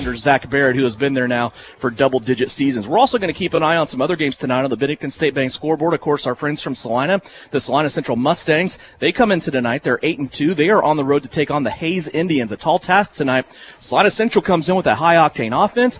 under Zach Barrett, who has been there now for double-digit seasons. We're also going to keep an eye on some other games tonight on the Bennington State Bank scoreboard. Of course, our friends from Salina, the Salina Central Mustangs, they come into tonight. They're 8-2. They are on the road to take on the Hayes Indians. A tall task tonight. Salina Central comes in with a high-octane offense,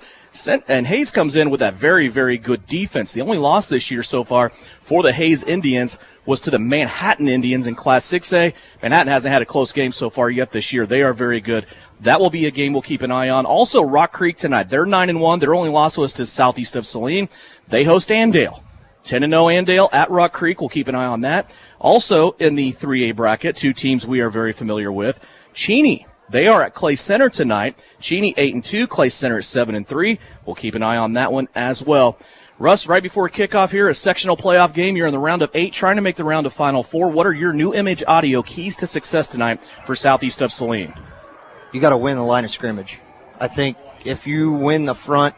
and Hayes comes in with that very, very good defense. The only loss this year so far for the Hayes Indians was to the Manhattan Indians in Class 6A. Manhattan hasn't had a close game so far yet this year. They are very good. That will be a game we'll keep an eye on. Also, Rock Creek tonight. They're 9-1. Their only loss was to southeast of Saline. They host Andale. 10-0 Andale at Rock Creek. We'll keep an eye on that. Also in the 3A bracket, two teams we are very familiar with. Cheney. They are at Clay Center tonight. Cheney 8-2, Clay Center at 7-3. We'll keep an eye on that one as well. Russ, right before kickoff here, a sectional playoff game. You're in the round of 8, trying to make the round of Final Four. What are your new image audio keys to success tonight for southeast of Saline? You got to win the line of scrimmage. I think if you win the front,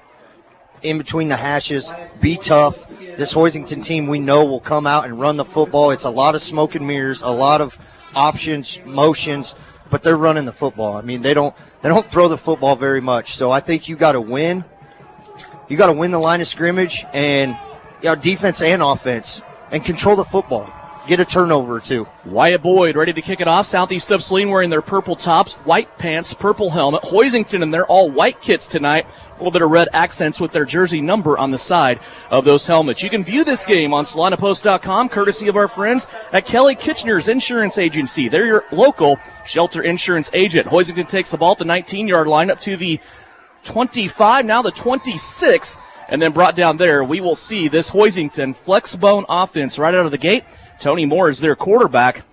in between the hashes, be tough. This Hoisington team we know will come out and run the football. It's a lot of smoke and mirrors, a lot of options, motions, but they're running the football. I mean, they don't throw the football very much. So I think you got to win. You got to win the line of scrimmage and defense and offense and control the football. Get a turnover or two. Wyatt Boyd ready to kick it off. Southeast of Saline wearing their purple tops, white pants, purple helmet. Hoisington in their all-white kits tonight. A little bit of red accents with their jersey number on the side of those helmets. You can view this game on SalinaPost.com, courtesy of our friends at Kelly Kitchener's Insurance Agency. They're your local shelter insurance agent. Hoisington takes the ball at the 19-yard line up to the 25, now the 26, and then brought down there. We will see this Hoisington flex-bone offense right out of the gate. Tony Moore is their quarterback.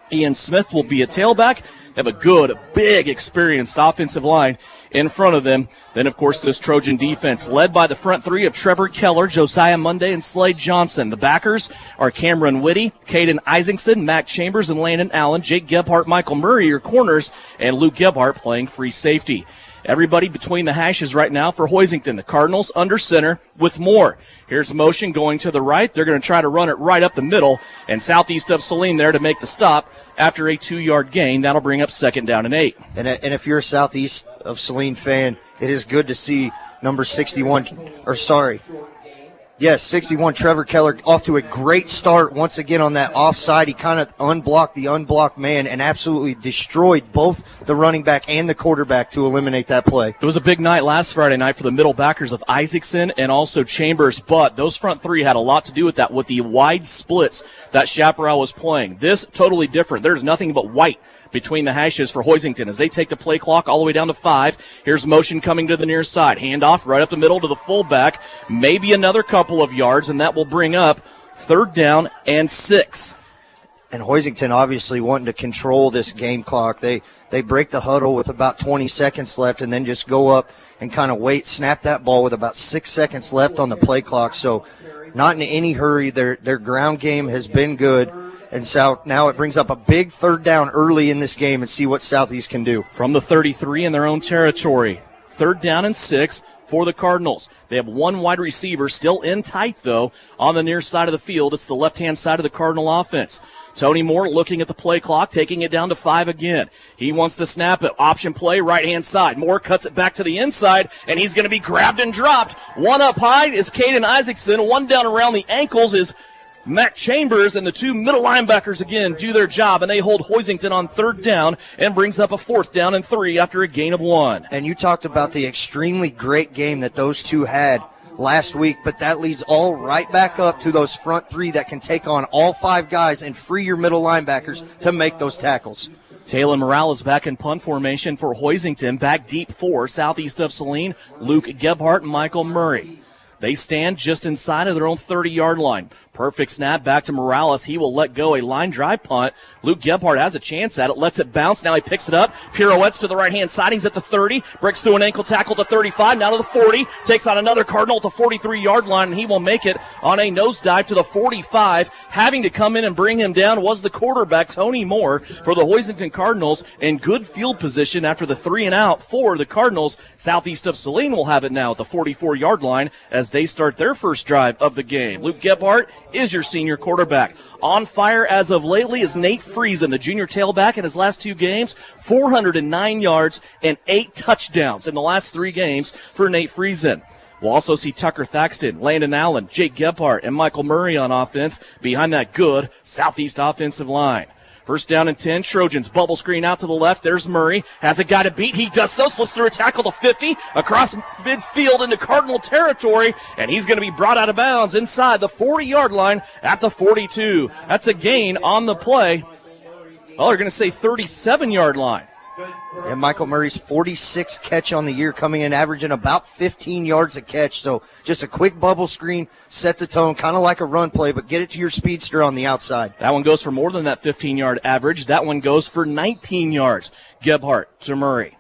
Ian Smith will be a tailback. They have a good, big, experienced offensive line in front of them. Then, of course, this Trojan defense led by the front three of Trevor Keller, Josiah Monday, and Slade Johnson. The backers are Cameron Whitty, Caden Isaacson, Mac Chambers, and Landon Allen. Jake Gebhart, Michael Murray, your corners, and Luke Gebhart playing free safety. Everybody between the hashes right now for Hoisington. The Cardinals under center with Moore. Here's motion going to the right. They're going to try to run it right up the middle, and southeast of Saline there to make the stop after a 2-yard gain. That'll bring up 2nd down and 8. And if you're a southeast of Saline fan, it is good to see number 61, 61, Trevor Keller, off to a great start once again on that offside. He kind of unblocked the unblocked man and absolutely destroyed both the running back and the quarterback to eliminate that play. It was a big night last Friday night for the middle backers of Isaacson and also Chambers, but those front three had a lot to do with that, with the wide splits that Chaparral was playing. This totally different. There's nothing but white between the hashes for Hoisington as they take the play clock all the way down to 5. Here's motion coming to the near side. Handoff right up the middle to the fullback. Maybe another couple of yards, and that will bring up 3rd down and 6. And Hoisington obviously wanting to control this game clock. They break the huddle with about 20 seconds left and then just go up and kind of wait, snap that ball with about 6 seconds left on the play clock. So not in any hurry. Their ground game has been good. And so now it brings up a big 3rd down early in this game and see what Southeast can do. From the 33 in their own territory, 3rd down and 6 for the Cardinals. They have one wide receiver still in tight, though, on the near side of the field. It's the left-hand side of the Cardinal offense. Tony Moore looking at the play clock, taking it down to 5 again. He wants to snap it. Option play, right-hand side. Moore cuts it back to the inside, and he's going to be grabbed and dropped. One up high is Caden Isaacson. One down around the ankles is Mac Chambers, and the two middle linebackers again do their job, and they hold Hoisington on 3rd down and brings up a 4th down and 3 after a gain of 1. And you talked about the extremely great game that those two had last week, but that leads all right back up to those front three that can take on all 5 guys and free your middle linebackers to make those tackles. Taylor Morales back in punt formation for Hoisington, back deep 4, southeast of Saline, Luke Gebhart and Michael Murray. They stand just inside of their own 30-yard line. Perfect snap back to Morales. He will let go a line drive punt. Luke Gebhart has a chance at it, lets it bounce. Now he picks it up, pirouettes to the right-hand side. He's at the 30, breaks through an ankle tackle to 35, now to the 40, takes on another Cardinal at the 43-yard line, and he will make it on a nosedive to the 45. Having to come in and bring him down was the quarterback, Tony Moore, for the Hoisington Cardinals, in good field position after the 3-and-out for the Cardinals. Southeast of Saline will have it now at the 44-yard line as they start their first drive of the game. Luke Gebhart, is your senior quarterback. On fire as of lately is Nate Friesen, the junior tailback. In his last 2 games, 409 yards and 8 touchdowns in the last 3 games for Nate Friesen. We'll also see Tucker Thaxton, Landon Allen, Jake Gebhart, and Michael Murray on offense behind that good Southeast offensive line. First down and 10, Trojans bubble screen out to the left. There's Murray, has a guy to beat. He does so, slips through a tackle to 50, across midfield into Cardinal territory, and he's going to be brought out of bounds inside the 40-yard line at the 42. That's a gain on the play. Well, they're going to say 37-yard line. And Michael Murray's 46th catch on the year, coming in averaging about 15 yards a catch. So just a quick bubble screen, set the tone, kind of like a run play, but get it to your speedster on the outside. That one goes for more than that 15-yard average. That one goes for 19 yards. Gebhart to Murray.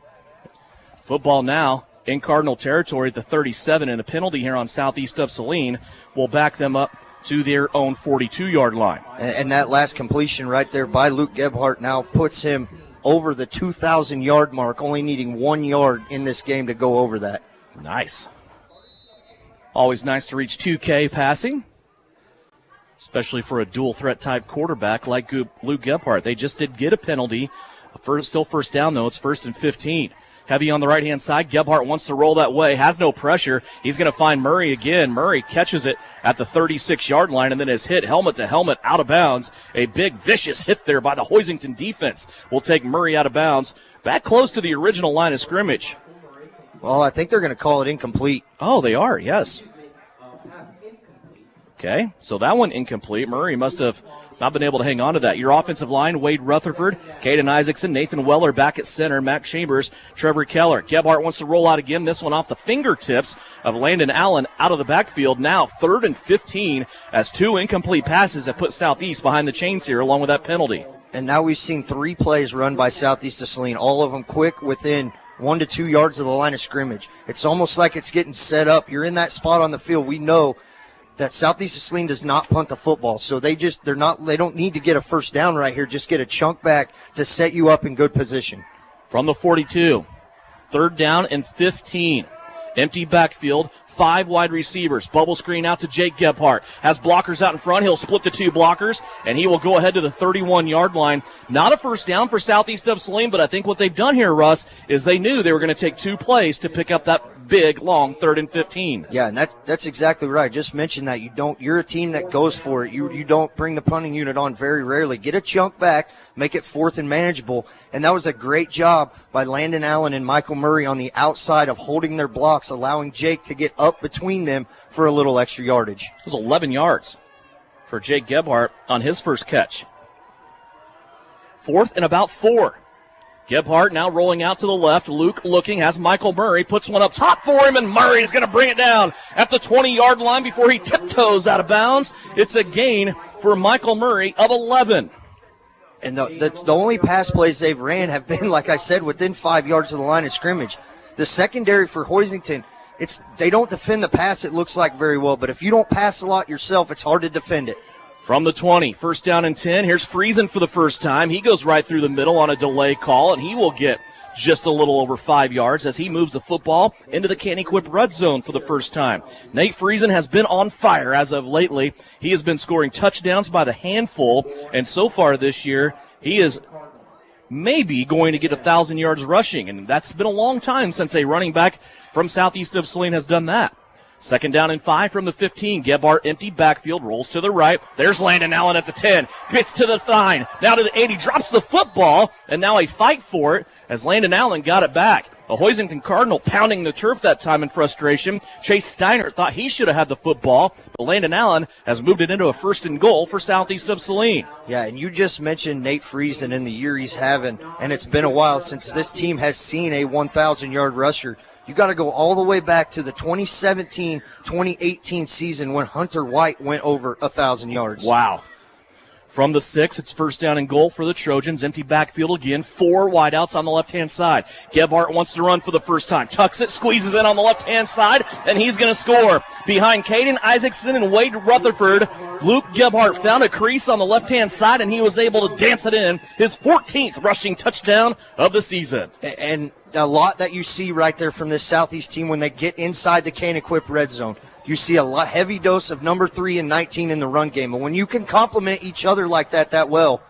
Football now in Cardinal territory at the 37, and a penalty here on southeast of Saline will back them up to their own 42-yard line. And that last completion right there by Luke Gebhart now puts him over the 2,000-yard mark, only needing 1 yard in this game to go over that. Nice. Always nice to reach 2K passing, especially for a dual-threat type quarterback like Luke Gebhart. They just did get a penalty. Still first down, though. It's 1st and 15. Heavy on the right-hand side. Gebhart wants to roll that way. Has no pressure. He's going to find Murray again. Murray catches it at the 36-yard line and then is hit helmet to helmet out of bounds. A big, vicious hit there by the Hoisington defense will take Murray out of bounds. Back close to the original line of scrimmage. Well, I think they're going to call it incomplete. Oh, they are, yes. Okay, so that one incomplete. Murray must have not been able to hang on to that. Your offensive line, Wade Rutherford, Caden Isaacson, Nathan Weller back at center, Matt Chambers, Trevor Keller. Gebhart wants to roll out again, this one off the fingertips of Landon Allen out of the backfield. Now 3rd and 15 as 2 incomplete passes have put Southeast behind the chains here along with that penalty. And now we've seen 3 plays run by Southeast of Saline, all of them quick within 1 to 2 yards of the line of scrimmage. It's almost like it's getting set up. You're in that spot on the field. We know that Southeast of Saline does not punt the football, so they don't need to get a first down right here. Just get a chunk back to set you up in good position. From the 42, 3rd down and 15. Empty backfield, 5 wide receivers. Bubble screen out to Jake Gebhart. Has blockers out in front. He'll split the 2 blockers, and he will go ahead to the 31-yard line. Not a first down for Southeast of Saline, but I think what they've done here, Russ, is they knew they were going to take 2 plays to pick up that big, long 3rd and 15. Yeah, and that's exactly right. Just mentioned that you're a team that goes for it. You don't bring the punting unit on very rarely. Get a chunk back, make it 4th and manageable, and that was a great job by Landon Allen and Michael Murray on the outside of holding their blocks, allowing Jake to get up between them for a little extra yardage. It was 11 yards for Jake Gebhart on his first catch. 4th and about 4. Gebhart now rolling out to the left. Luke looking, has Michael Murray, puts one up top for him, and Murray is going to bring it down at the 20-yard line before he tiptoes out of bounds. It's a gain for Michael Murray of 11. And the only pass plays they've ran have been, like I said, within 5 yards of the line of scrimmage. The secondary for Hoisington, they don't defend the pass, it looks like, very well, but if you don't pass a lot yourself, it's hard to defend it. From the 20, 1st down and 10. Here's Friesen for the first time. He goes right through the middle on a delay call, and he will get just a little over 5 yards as he moves the football into the Can-Equip red zone for the first time. Nate Friesen has been on fire as of lately. He has been scoring touchdowns by the handful, and so far this year, he is maybe going to get 1,000 yards rushing, and that's been a long time since a running back from southeast of Saline has done that. 2nd down and 5 from the 15. Gebhart empty backfield, rolls to the right. There's Landon Allen at the 10. Gets to the 9. Now to the 80. Drops the football, and now a fight for it as Landon Allen got it back. A Hoisington Cardinal pounding the turf that time in frustration. Chase Steiner thought he should have had the football, but Landon Allen has moved it into a 1st and goal for southeast of Saline. Yeah, and you just mentioned Nate Friesen in the year he's having, and it's been a while since this team has seen a 1,000-yard rusher. You got to go all the way back to the 2017-2018 season when Hunter White went over 1,000 yards. Wow. From the 6, it's 1st down and goal for the Trojans. Empty backfield again. 4 wideouts on the left-hand side. Gebhart wants to run for the first time. Tucks it, squeezes in on the left-hand side, and he's going to score. Behind Caden Isaacson and Wade Rutherford, Luke Gebhart found a crease on the left-hand side, and he was able to dance it in. His 14th rushing touchdown of the season. And a lot that you see right there from this Southeast team when they get inside the Can-Equip red zone. you see a heavy dose of number 3 and 19 in the run game. And when you can complement each other like that well,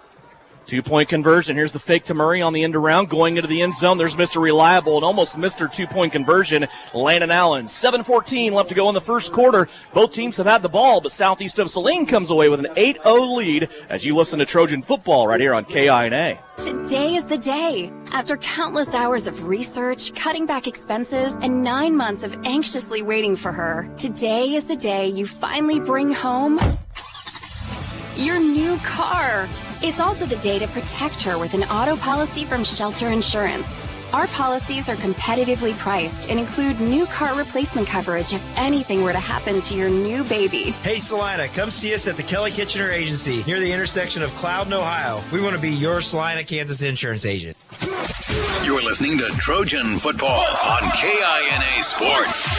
2-point conversion. Here's the fake to Murray on the end around, going into the end zone. There's Mr. Reliable and almost Mr. 2-point conversion, Landon Allen. 7:14 left to go in the first quarter. Both teams have had the ball, but Southeast of Saline comes away with an 8-0 lead as you listen to Trojan football right here on KINA. Today is the day. After countless hours of research, cutting back expenses, and 9 months of anxiously waiting for her, today is the day you finally bring home your new car. It's also the day to protect her with an auto policy from Shelter Insurance. Our policies are competitively priced and include new car replacement coverage if anything were to happen to your new baby. Hey Salina, come see us at the Kelly Kitchener Agency near the intersection of Cloud and Ohio. We want to be your Salina, Kansas insurance agent. You're listening to Trojan Football on KINA Sports.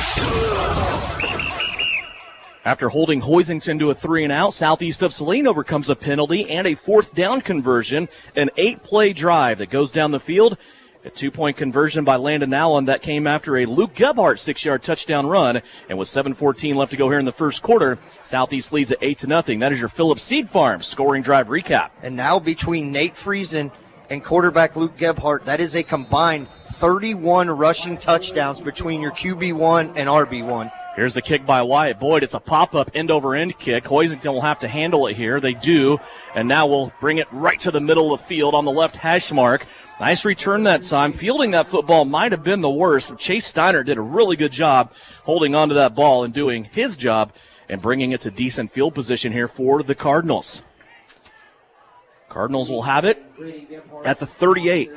After holding Hoisington to a 3-and-out, Southeast of Saline overcomes a penalty and a 4th down conversion, an 8-play drive that goes down the field. A 2-point conversion by Landon Allen that came after a Luke Gebhart 6-yard touchdown run. And with 7:14 left to go here in the first quarter, Southeast leads at 8-0. That is your Phillips Seed Farm scoring drive recap. And now between Nate Friesen and quarterback Luke Gebhart, that is a combined 31 rushing touchdowns between your QB1 and RB1. Here's the kick by Wyatt Boyd. It's a pop-up end-over-end kick. Hoisington will have to handle it here. They do, and now we'll bring it right to the middle of the field on the left hash mark. Nice return that time. Fielding that football might have been the worst. Chase Steiner did a really good job holding on to that ball and doing his job and bringing it to decent field position here for the Cardinals. Cardinals will have it at the 38.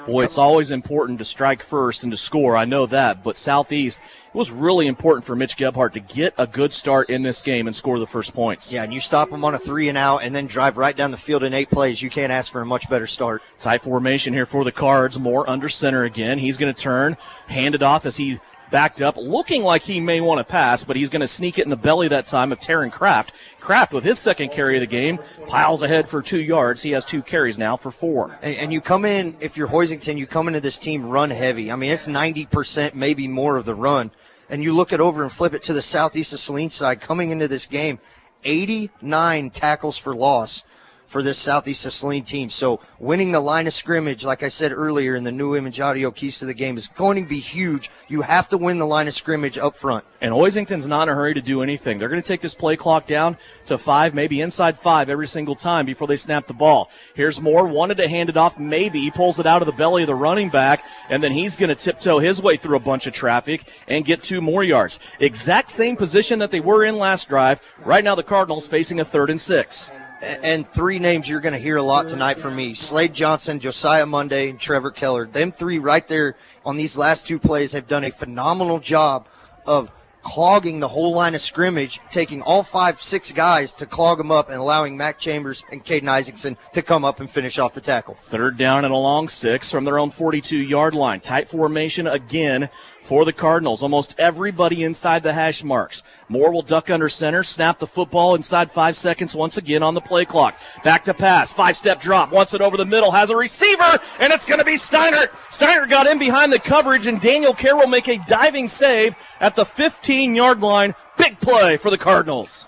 Boy, it's always important to strike first and to score. I know that, but Southeast, it was really important for Mitch Gebhart to get a good start in this game and score the first points. Yeah, and you stop them on a 3-and-out and then drive right down the field in 8 plays. You can't ask for a much better start. Tight formation here for the Cards. Moore under center again. He's going to turn, hand it off as he backed up, looking like he may want to pass, but he's going to sneak it in the belly that time of Taryn Kraft. Kraft, with his second carry of the game, piles ahead for 2 yards. He has 2 carries now for 4. And you come in, if you're Hoisington, you come into this team run heavy. I mean, it's 90%, maybe more of the run. And you look it over and flip it to the Southeast of Saline side. Coming into this game, 89 tackles for loss for this Southeast of Saline team. So winning the line of scrimmage, like I said earlier in the new image audio keys to the game, is going to be huge. You have to win the line of scrimmage up front. And Hoisington's not in a hurry to do anything. They're going to take this play clock down to 5, maybe inside 5 every single time before they snap the ball. Here's Moore, wanted to hand it off, maybe. He pulls it out of the belly of the running back, and then he's going to tiptoe his way through a bunch of traffic and get 2 more yards. Exact same position that they were in last drive. Right now the Cardinals facing a 3rd and 6. And 3 names you're going to hear a lot tonight from me: Slade Johnson, Josiah Monday, and Trevor Keller. Them 3 right there on these last 2 plays have done a phenomenal job of clogging the whole line of scrimmage, taking all 5-6 guys to clog them up and allowing Mac Chambers and Caden Isaacson to come up and finish off the tackle. 3rd down and a long 6 from their own 42-yard line. Tight formation again for the Cardinals. Almost everybody inside the hash marks. Moore will duck under center, snap the football inside 5 seconds once again on the play clock. Back to pass, 5-step drop, wants it over the middle, has a receiver, and it's going to be Steiner. Steiner got in behind the coverage, and Daniel Kerr will make a diving save at the 15-yard line. Big play for the Cardinals.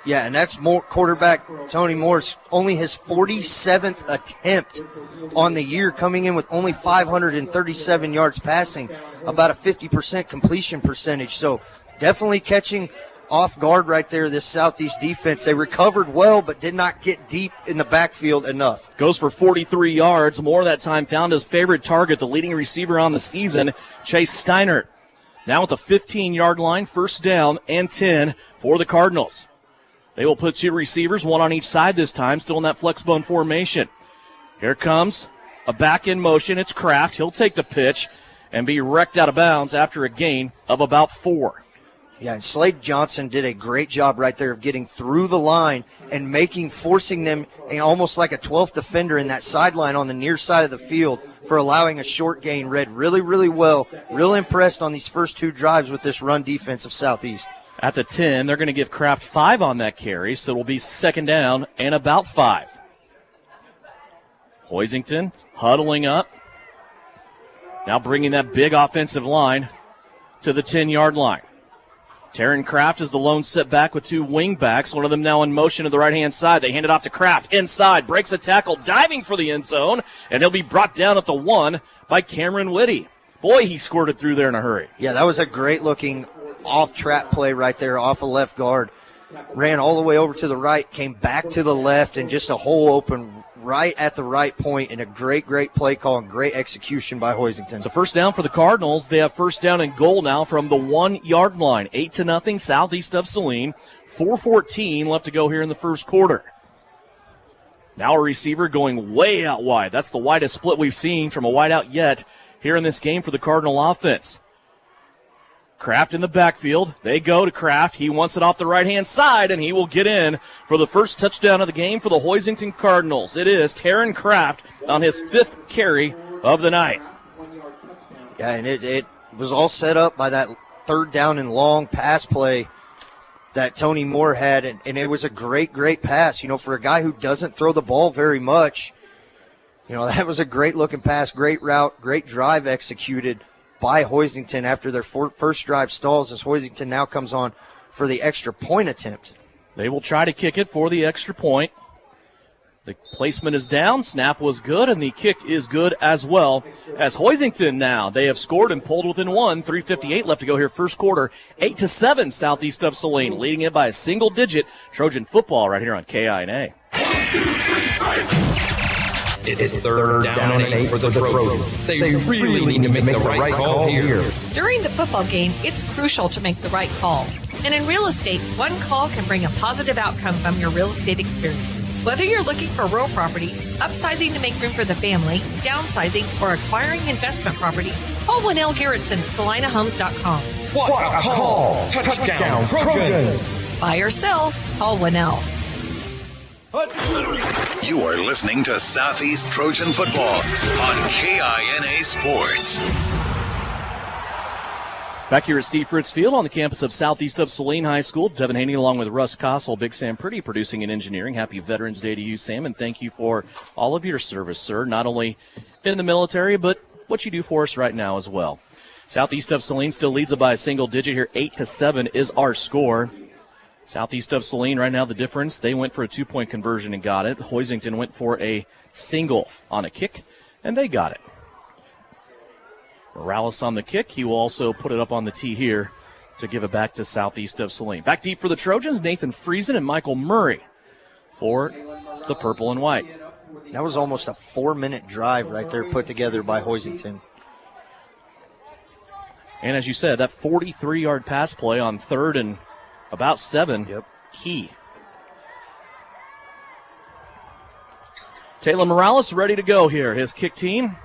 Yeah, and that's quarterback Tony Moore's only his 47th attempt on the year, coming in with only 537 yards passing, about a 50% completion percentage. So definitely catching off guard right there, this Southeast defense. They recovered well but did not get deep in the backfield enough. Goes for 43 yards. Moore that time found his favorite target, the leading receiver on the season, Chase Steiner. Now at the 15-yard line, 1st down and 10 for the Cardinals. They will put 2 receivers, 1 on each side this time, still in that flex bone formation. Here comes a back in motion. It's Kraft. He'll take the pitch and be wrecked out of bounds after a gain of about 4. Yeah, and Slade Johnson did a great job right there of getting through the line and forcing them almost like a 12th defender in that sideline on the near side of the field for allowing a short gain. Read really, really well. Real impressed on these first 2 drives with this run defense of Southeast. At the 10, they're going to give Kraft 5 on that carry, so it'll be 2nd down and about 5. Hoisington huddling up. Now bringing that big offensive line to the 10-yard line. Taryn Kraft is the lone set back with two wing backs, one of them now in motion to the right-hand side. They hand it off to Kraft, inside, breaks a tackle, diving for the end zone, and he'll be brought down at the 1 by Cameron Whitty. Boy, he squirted through there in a hurry. Yeah, that was a great-looking off-trap play right there, off a left guard. Ran all the way over to the right, came back to the left, and just a hole open right at the right point, and a great play call and great execution by Hoisington. So first down for the Cardinals. They have first down and goal now from the 1-yard line. 8-0 southeast of Saline. 4:14 left to go here in the first quarter. Now a receiver going way out wide. That's the widest split we've seen from a wide out yet here in this game for the Cardinal offense. Kraft in the backfield. They go to Kraft. He wants it off the right-hand side, and he will get in for the first touchdown of the game for the Hoisington Cardinals. It is Taryn Kraft on his 5th carry of the night. Yeah, and it was all set up by that third down and long pass play that Tony Moore had, and it was a great pass. You know, for a guy who doesn't throw the ball very much, you know, that was a great-looking pass, great route, great drive executed by Hoisington after their first drive stalls, as Hoisington now comes on for the extra point attempt. They will try to kick it for the extra point. The placement is down, snap was good, and the kick is good as well. As Hoisington now, they have scored and pulled within 1. 3:58 left to go here first quarter. 8-7 southeast of Saline, leading it by a single digit. Trojan football right here on KINA. It is third down and 8 for the Trojans. They really need to make the right call here. During the football game, it's crucial to make the right call. And in real estate, one call can bring a positive outcome from your real estate experience. Whether you're looking for rural property, upsizing to make room for the family, downsizing, or acquiring investment property, call Winnell Garrettson at SalinaHomes.com. What a call! Touchdown, Trojans! Buy or sell, call Winnell. You are listening to Southeast Trojan Football on KINA Sports. Back here at Steve Fritz Field on the campus of Southeast of Saline High School. Devin Haney along with Russ Kossel, Big Sam Pretty, producing and engineering. Happy Veterans Day to you, Sam, and thank you for all of your service, sir, not only in the military, but what you do for us right now as well. Southeast of Saline still leads it by a single digit here. 8-7 is our score. Southeast of Saline right now, the difference, they went for a 2-point conversion and got it. Hoisington went for a single on a kick, and they got it. Morales on the kick. He will also put it up on the tee here to give it back to Southeast of Saline. Back deep for the Trojans, Nathan Friesen and Michael Murray for the purple and white. That was almost a 4-minute drive right there put together by Hoisington. And as you said, that 43-yard pass play on 3rd and about 7, yep. Key. Taylor Morales ready to go here. His kick team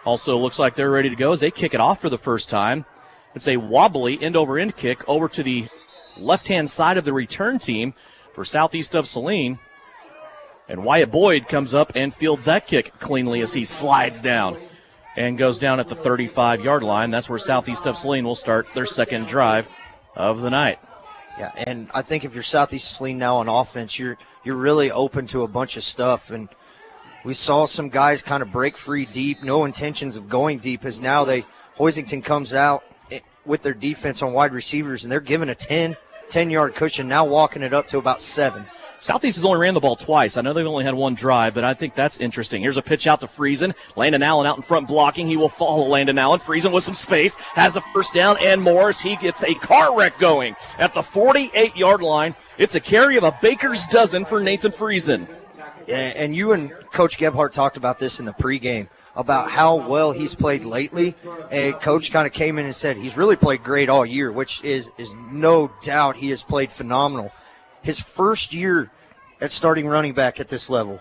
also looks like they're ready to go as they kick it off for the first time. It's a wobbly end-over-end kick over to the left-hand side of the return team for Southeast of Saline. And Wyatt Boyd comes up and fields that kick cleanly as he slides down and goes down at the 35-yard line. That's where Southeast of Saline will start their second drive of the night. Yeah, and I think if you're Southeast Saline now on offense, you're really open to a bunch of stuff. And we saw some guys kind of break free deep, no intentions of going deep, as now Hoisington comes out with their defense on wide receivers, and they're giving a 10-yard cushion, now walking it up to about 7. Southeast has only ran the ball twice. I know they've only had one drive, but I think that's interesting. Here's a pitch out to Friesen. Landon Allen out in front blocking. He will follow Landon Allen. Friesen with some space. Has the first down and more as he gets a car wreck going at the 48-yard line. It's a carry of a baker's dozen for Nathan Friesen. Yeah, and you and Coach Gebhart talked about this in the pregame, about how well he's played lately. And Coach kind of came in and said he's really played great all year, which is no doubt he has played phenomenal. His first year at starting running back at this level.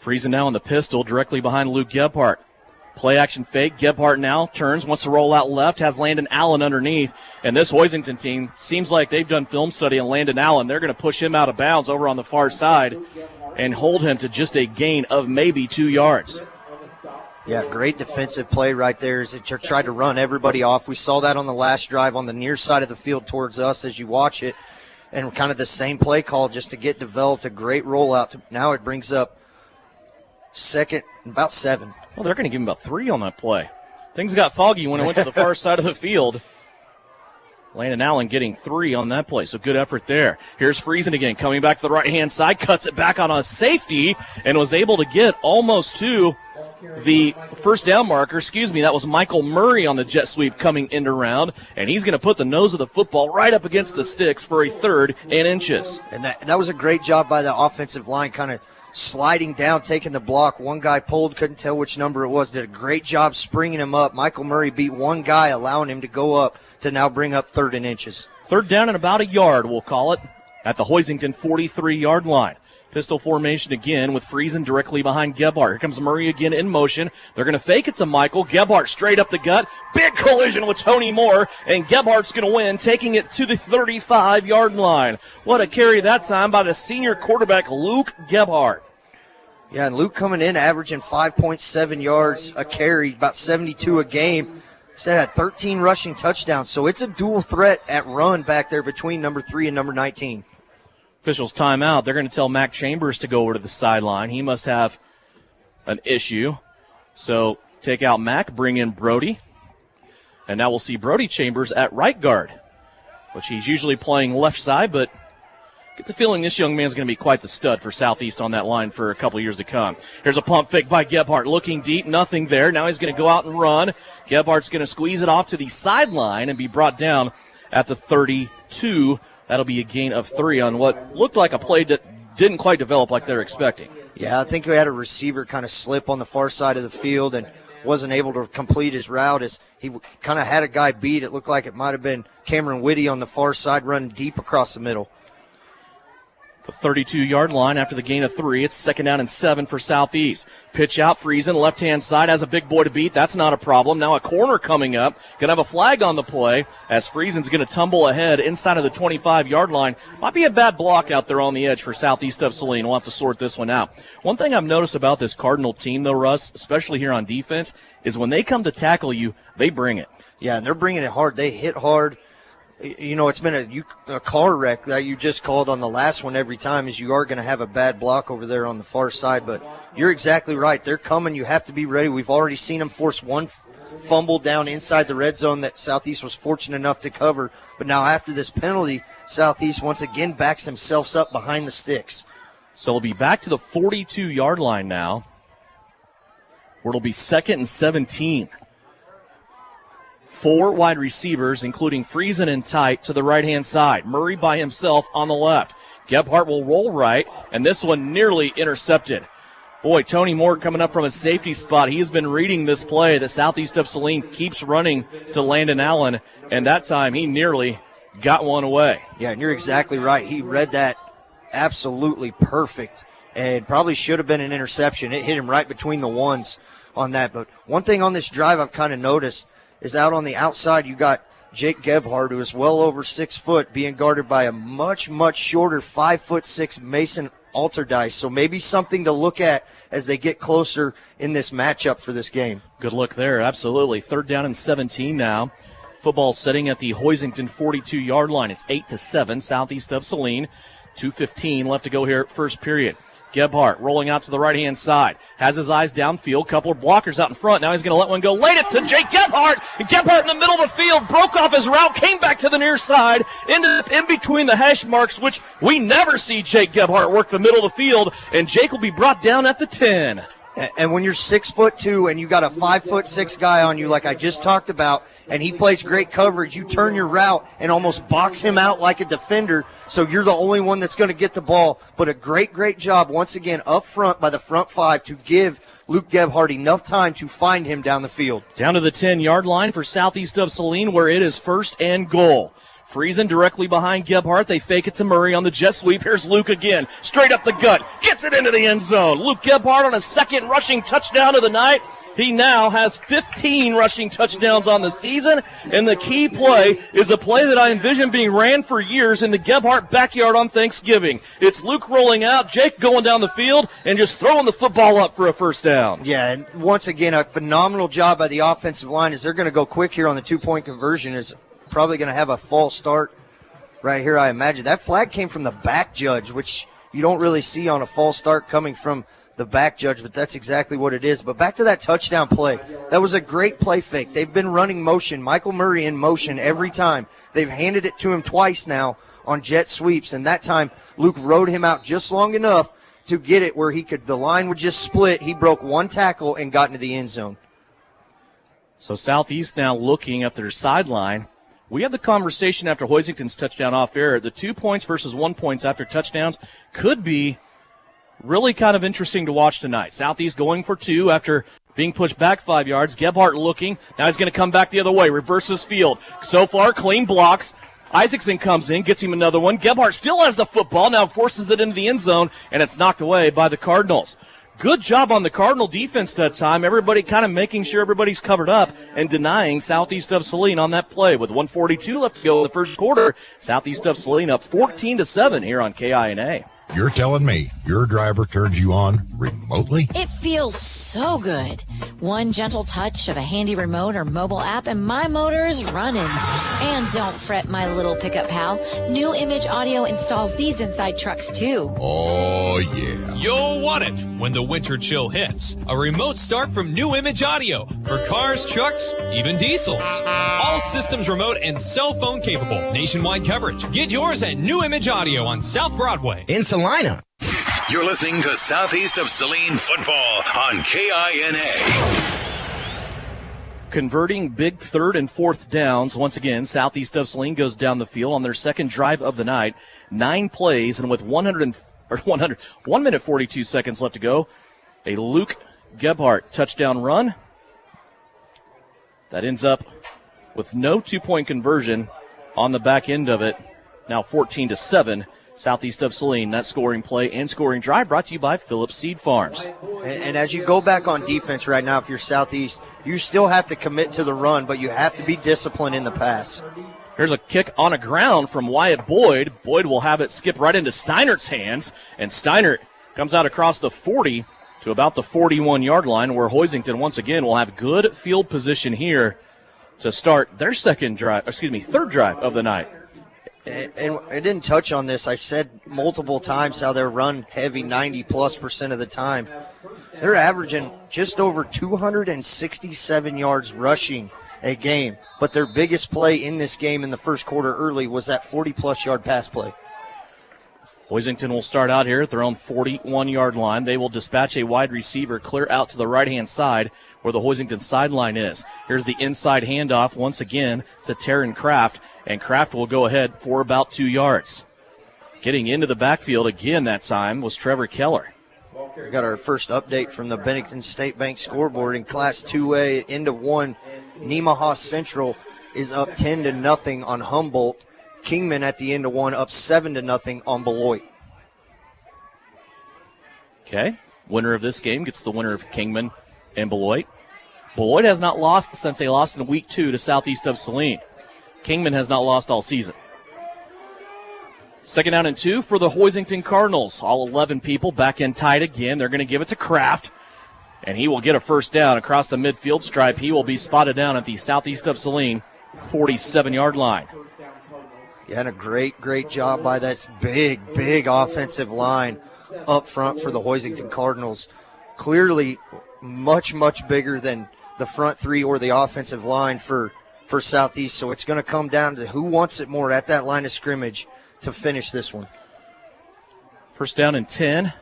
Friesen now in the pistol directly behind Luke Gebhart. Play action fake. Gebhart now turns, wants to roll out left, has Landon Allen underneath. And this Hoisington team seems like they've done film study on Landon Allen. They're going to push him out of bounds over on the far side and hold him to just a gain of maybe 2 yards. Yeah, great defensive play right there as they tried to run everybody off. We saw that on the last drive on the near side of the field towards us as you watch it. And kind of the same play call just to get developed, a great rollout. Now it brings up second, about 7. Well, they're going to give him about 3 on that play. Things got foggy when it went to the far side of the field. Landon Allen getting 3 on that play, so good effort there. Here's Friesen again, coming back to the right-hand side, cuts it back on a safety, and was able to get almost to the first down marker. That was Michael Murray on the jet sweep coming in around, and he's going to put the nose of the football right up against the sticks for a 3rd and inches. And that was a great job by the offensive line, kind of sliding down, taking the block. One guy pulled, couldn't tell which number it was, did a great job springing him up. Michael Murray beat one guy, allowing him to go up to now bring up 3rd and inches. 3rd down and about a yard, we'll call it, at the Hoisington 43-yard line. Pistol formation again with Friesen directly behind Gebhart. Here comes Murray again in motion. They're going to fake it to Michael. Gebhart straight up the gut. Big collision with Tony Moore, and Gebhart's going to win, taking it to the 35-yard line. What a carry that time by the senior quarterback, Luke Gebhart. Yeah, and Luke coming in averaging 5.7 yards a carry, about 72 a game. Said had 13 rushing touchdowns, so it's a dual threat at run back there between number 3 and number 19. Officials timeout. They're going to tell Mac Chambers to go over to the sideline. He must have an issue. So take out Mac, bring in Brody. And now we'll see Brody Chambers at right guard, which he's usually playing left side, but get the feeling this young man's going to be quite the stud for Southeast on that line for a couple years to come. Here's a pump fake by Gebhart, looking deep, nothing there. Now he's going to go out and run. Gebhart's going to squeeze it off to the sideline and be brought down at the 32. That'll be a gain of 3 on what looked like a play that didn't quite develop like they're expecting. Yeah, I think we had a receiver kind of slip on the far side of the field and wasn't able to complete his route as he kind of had a guy beat. It looked like it might have been Cameron Whitty on the far side running deep across the middle. The 32-yard line after the gain of 3. It's 2nd down and 7 for Southeast. Pitch out, Friesen, left-hand side, has a big boy to beat. That's not a problem. Now a corner coming up. Going to have a flag on the play as Friesen's going to tumble ahead inside of the 25-yard line. Might be a bad block out there on the edge for Southeast of Saline. We'll have to sort this one out. One thing I've noticed about this Cardinal team, though, Russ, especially here on defense, is when they come to tackle you, they bring it. Yeah, and they're bringing it hard. They hit hard. You know, it's been a car wreck that you just called on the last one every time, is you are going to have a bad block over there on the far side. But you're exactly right. They're coming. You have to be ready. We've already seen them force one fumble down inside the red zone that Southeast was fortunate enough to cover. But now after this penalty, Southeast once again backs themselves up behind the sticks. So it'll be back to the 42-yard line now, where it'll be 2nd and 17. 4 wide receivers, including Friesen and tight, to the right-hand side. Murray by himself on the left. Gebhart will roll right, and this one nearly intercepted. Boy, Tony Moore coming up from a safety spot. He's been reading this play. The Southeast of Saline keeps running to Landon Allen, and that time he nearly got one away. Yeah, and you're exactly right. He read that absolutely perfect and probably should have been an interception. It hit him right between the ones on that. But one thing on this drive I've kind of noticed is out on the outside you got Jake Gebhart, who is well over 6 foot, being guarded by a much, much shorter 5'6" Mason Alterdice. So maybe something to look at as they get closer in this matchup for this game. Good look there, absolutely. 3rd down and 17 now. Football sitting at the Hoisington 42-yard line. It's 8-7, Southeast of Saline. 2:15 left to go here at first period. Gebhart rolling out to the right-hand side. Has his eyes downfield. Couple of blockers out in front. Now he's going to let one go. Late, it's to Jake Gebhart. And Gebhart in the middle of the field broke off his route, came back to the near side, ended up in between the hash marks, which we never see Jake Gebhart work the middle of the field. And Jake will be brought down at the 10. And when you're 6'2" and you got a 5'6" guy on you, like I just talked about, and he plays great coverage, you turn your route and almost box him out like a defender, so you're the only one that's going to get the ball. But a great, great job once again up front by the front 5 to give Luke Gebhart enough time to find him down the field. Down to the 10-yard line for Southeast of Saline, where it is 1st and goal. Friesen directly behind Gebhart. They fake it to Murray on the jet sweep. Here's Luke again. Straight up the gut. Gets it into the end zone. Luke Gebhart on a 2nd rushing touchdown of the night. He now has 15 rushing touchdowns on the season. And the key play is a play that I envision being ran for years in the Gebhart backyard on Thanksgiving. It's Luke rolling out, Jake going down the field, and just throwing the football up for a 1st down. Yeah, and once again, a phenomenal job by the offensive line as they're going to go quick here on the 2-point conversion. Is probably going to have a false start right here, I imagine. That flag came from the back judge, which you don't really see on a false start coming from the back judge, but that's exactly what it is. But back to that touchdown play. That was a great play fake. They've been running motion, Michael Murray in motion every time. They've handed it to him twice now on jet sweeps, and that time Luke rode him out just long enough to get it where the line would just split. He broke one tackle and got into the end zone. So Southeast now looking at their sideline. We had the conversation after Hoisington's touchdown off air. The 2 points versus 1 points after touchdowns could be really kind of interesting to watch tonight. Southeast going for 2 after being pushed back 5 yards. Gebhart looking. Now he's going to come back the other way. Reverses field. So far, clean blocks. Isaacson comes in, gets him another one. Gebhart still has the football, now forces it into the end zone, and it's knocked away by the Cardinals. Good job on the Cardinal defense that time. Everybody kind of making sure everybody's covered up and denying Southeast of Saline on that play. With 1:42 left to go in the first quarter, Southeast of Saline up 14-7 here on KINA. You're telling me your driver turns you on remotely? It feels so good. One gentle touch of a handy remote or mobile app and my motor's running. And don't fret, my little pickup pal. New Image Audio installs these inside trucks too. Oh, yeah. You'll want it when the winter chill hits. A remote start from New Image Audio for cars, trucks, even diesels. All systems remote and cell phone capable. Nationwide coverage. Get yours at New Image Audio on South Broadway. In Salina. You're listening to Southeast of Saline football on KINA. Converting big third and fourth downs. Once again, Southeast of Saline goes down the field on their second drive of the night. 9 plays, and with 1 minute 42 seconds left to go, a Luke Gebhart touchdown run. That ends up with no 2-point conversion on the back end of it. Now 14-7. Southeast of Saline. That scoring play and scoring drive brought to you by Phillips Seed Farms. And as you go back on defense right now, if you're Southeast, you still have to commit to the run, but you have to be disciplined in the pass. Here's a kick on a ground from Wyatt Boyd. Boyd will have it skip right into Steinert's hands, and Steinert comes out across the 40 to about the 41-yard line, where Hoisington once again will have good field position here to start their third drive of the night. And I didn't touch on this. I've said multiple times how they're run heavy 90+% of the time. They're averaging just over 267 yards rushing a game. But their biggest play in this game in the first quarter early was that 40+ yard pass play. Hoisington will start out here at their own 41-yard line. They will dispatch a wide receiver clear out to the right-hand side where the Hoisington sideline is. Here's the inside handoff once again to Taryn Kraft, and Kraft will go ahead for about 2 yards. Getting into the backfield again that time was Trevor Keller. We got our first update from the Bennington State Bank scoreboard in Class 2A, end of 1. Nemaha Central is up 10-0 on Humboldt. Kingman at the end of 1 up 7-0 on Beloit. Okay, winner of this game gets the winner of Kingman and Beloit. Beloit has not lost since they lost in week 2 to Southeast of Saline. Kingman has not lost all season. Second down and 2 for the Hoisington Cardinals. All 11 people back in tight again. They're going to give it to Kraft, and he will get a first down across the midfield stripe. He will be spotted down at the Southeast of Saline 47-yard line. Yeah, and a great job by that big offensive line up front for the Hoisington Cardinals. Clearly much bigger than the front three or the offensive line for Southeast. So it's going to come down to who wants it more at that line of scrimmage to finish this one. First down and 10.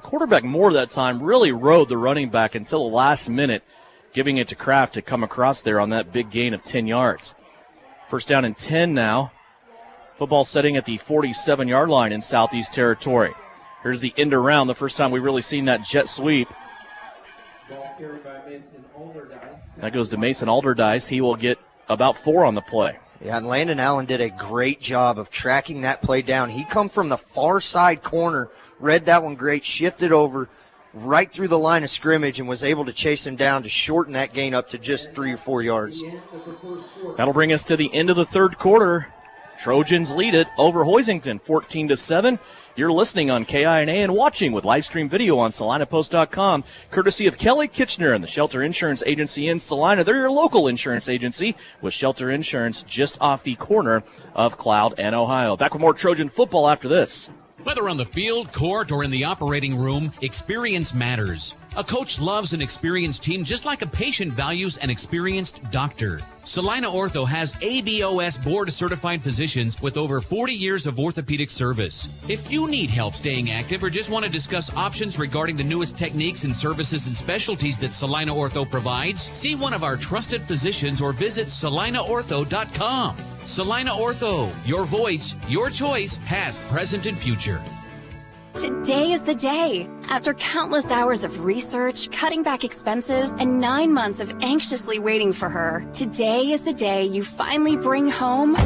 Quarterback Moore that time really rode the running back until the last minute, giving it to Kraft to come across there on that big gain of 10 yards. First down and 10 now. Football setting at the 47-yard line in Southeast territory. Here's the end around, the first time we've really seen that jet sweep. That goes to Mason Alderdice. He will get about 4 on the play. Yeah, and Landon Allen did a great job of tracking that play down. He come from the far side corner, read that one great, shifted over right through the line of scrimmage and was able to chase him down to shorten that gain up to just 3 or 4 yards. That'll bring us to the end of the third quarter. Trojans lead it over Hoisington 14-7. You're listening on KINA and watching with live stream video on SalinaPost.com, courtesy of Kelly Kitchener and the Shelter Insurance Agency in Salina. They're your local insurance agency with Shelter Insurance just off the corner of Cloud and Ohio. Back with more Trojan football after this. Whether on the field, court, or in the operating room, experience matters. A coach loves an experienced team just like a patient values an experienced doctor. Saline Ortho has ABOS board-certified physicians with over 40 years of orthopedic service. If you need help staying active or just want to discuss options regarding the newest techniques and services and specialties that Saline Ortho provides, see one of our trusted physicians or visit salinaortho.com. Saline Ortho, your voice, your choice, past, present, and future. Today is the day. After countless hours of research, cutting back expenses, and 9 months of anxiously waiting for her, today is the day you finally bring home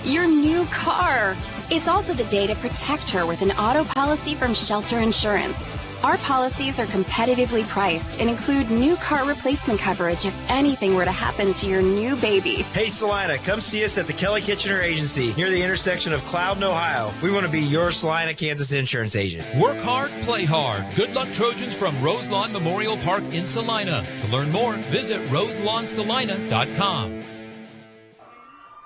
your new car. It's also the day to protect her with an auto policy from Shelter Insurance. Our policies are competitively priced and include new car replacement coverage if anything were to happen to your new baby. Hey Salina, come see us at the Kelly Kitchener Agency near the intersection of Cloud and Ohio. We want to be your Salina, Kansas insurance agent. Work hard, play hard. Good luck, Trojans, from Roselawn Memorial Park in Salina. To learn more, visit roselawnsalina.com.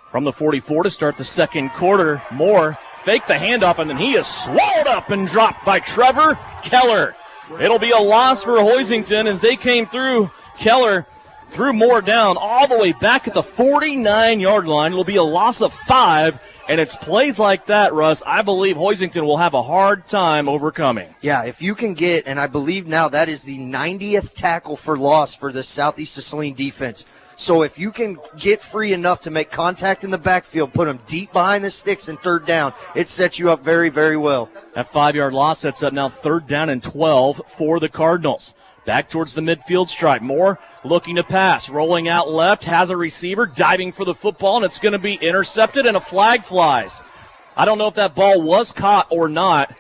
From the 44 to start the second quarter, Moore faked the handoff, and then he is swallowed up and dropped by Trevor Keller. It'll be a loss for Hoisington as they came through. Keller threw Moore down all the way back at the 49-yard line. It'll be a loss of 5, and it's plays like that, Russ, I believe Hoisington will have a hard time overcoming. Yeah, if you can get, and I believe now that is the 90th tackle for loss for the Southeast of Saline defense. So if you can get free enough to make contact in the backfield, put them deep behind the sticks and third down, it sets you up very, very well. That 5-yard loss sets up now 3rd down and 12 for the Cardinals. Back towards the midfield stripe. Moore looking to pass, rolling out left, has a receiver, diving for the football, and it's going to be intercepted, and a flag flies. I don't know if that ball was caught or not.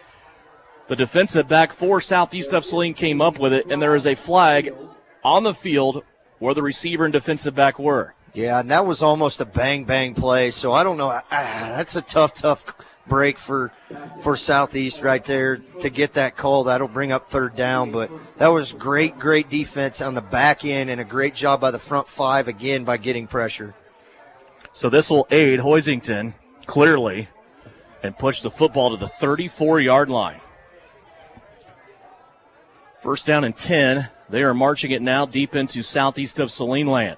The defensive back for Southeast of Saline came up with it, and there is a flag on the field where the receiver and defensive back were. Yeah, and that was almost a bang-bang play, so I don't know. That's a tough break for Southeast right there to get that call. That'll bring up 3rd down, but that was great defense on the back end and a great job by the front 5 again by getting pressure. So this will aid Hoisington clearly and push the football to the 34-yard line. 1st down and 10. They are marching it now deep into Southeast of Saline land.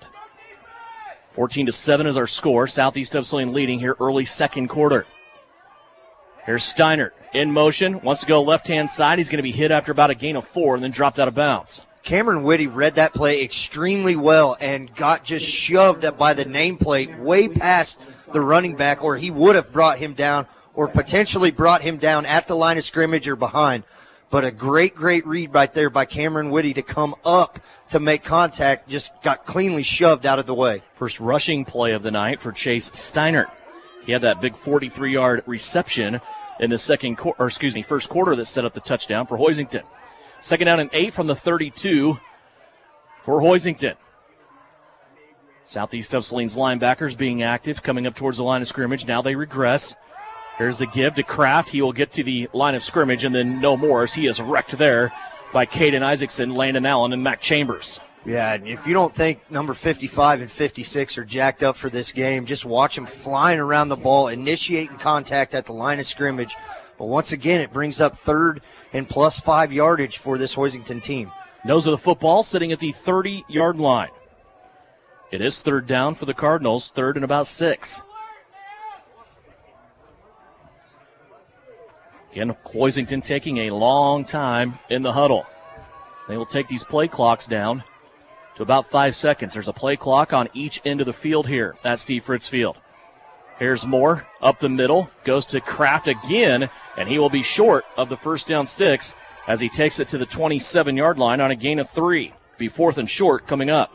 14-7 is our score. Southeast of Saline leading here early second quarter. Here's Steinert in motion. Wants to go left-hand side. He's going to be hit after about a gain of 4 and then dropped out of bounds. Cameron Whitty read that play extremely well and got just shoved up by the nameplate way past the running back, or he would have brought him down or potentially brought him down at the line of scrimmage or behind. But a great read right there by Cameron Whitty to come up to make contact, just got cleanly shoved out of the way. First rushing play of the night for Chase Steinert. He had that big 43-yard reception in the first quarter that set up the touchdown for Hoisington. 2nd down and 8 from the 32 for Hoisington. Southeast of Saline's linebackers being active, coming up towards the line of scrimmage. Now they regress. Here's the give to Kraft. He will get to the line of scrimmage, and then no more as he is wrecked there by Caden Isaacson, Landon Allen, and Mac Chambers. Yeah, and if you don't think number 55 and 56 are jacked up for this game, just watch them flying around the ball, initiating contact at the line of scrimmage. But once again, it brings up 3rd and plus 5 yardage for this Hoisington team. Nose of the football sitting at the 30-yard line. It is 3rd down for the Cardinals, 3rd and about 6. Again, Hoisington taking a long time in the huddle. They will take these play clocks down to about 5 seconds. There's a play clock on each end of the field here at Steve Fritz Field. Here's Moore up the middle, goes to Kraft again, and he will be short of the 1st down sticks as he takes it to the 27-yard line on a gain of 3. Be 4th and short coming up.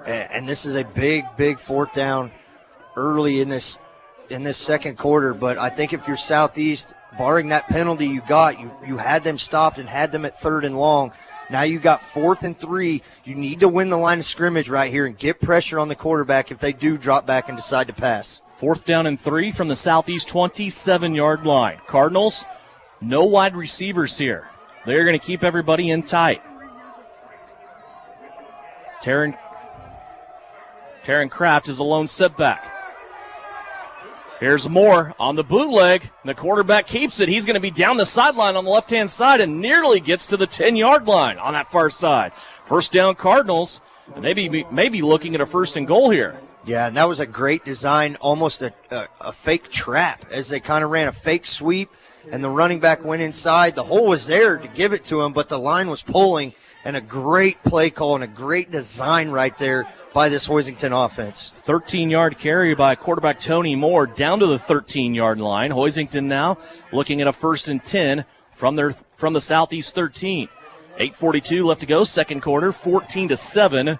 And this is a big 4th down early in this second quarter, but I think if you're Southeast, barring that penalty you got, you had them stopped and had them at 3rd and long. Now you got 4th and 3. You need to win the line of scrimmage right here and get pressure on the quarterback if they do drop back and decide to pass. 4th down and 3 from the Southeast 27-yard line. Cardinals, no wide receivers here. They're going to keep everybody in tight. Taryn Kraft is a lone setback. Here's Moore on the bootleg. The quarterback keeps it. He's going to be down the sideline on the left-hand side and nearly gets to the 10-yard line on that far side. First down Cardinals, and maybe looking at a first and goal here. Yeah, and that was a great design, almost a fake trap as they kind of ran a fake sweep, and the running back went inside. The hole was there to give it to him, but the line was pulling, and a great play call and a great design right there by this Hoisington offense. 13-yard carry by quarterback Tony Moore down to the 13-yard line. Hoisington now looking at a 1st and 10 from the Southeast 13. 8:42 left to go, second quarter, 14-7.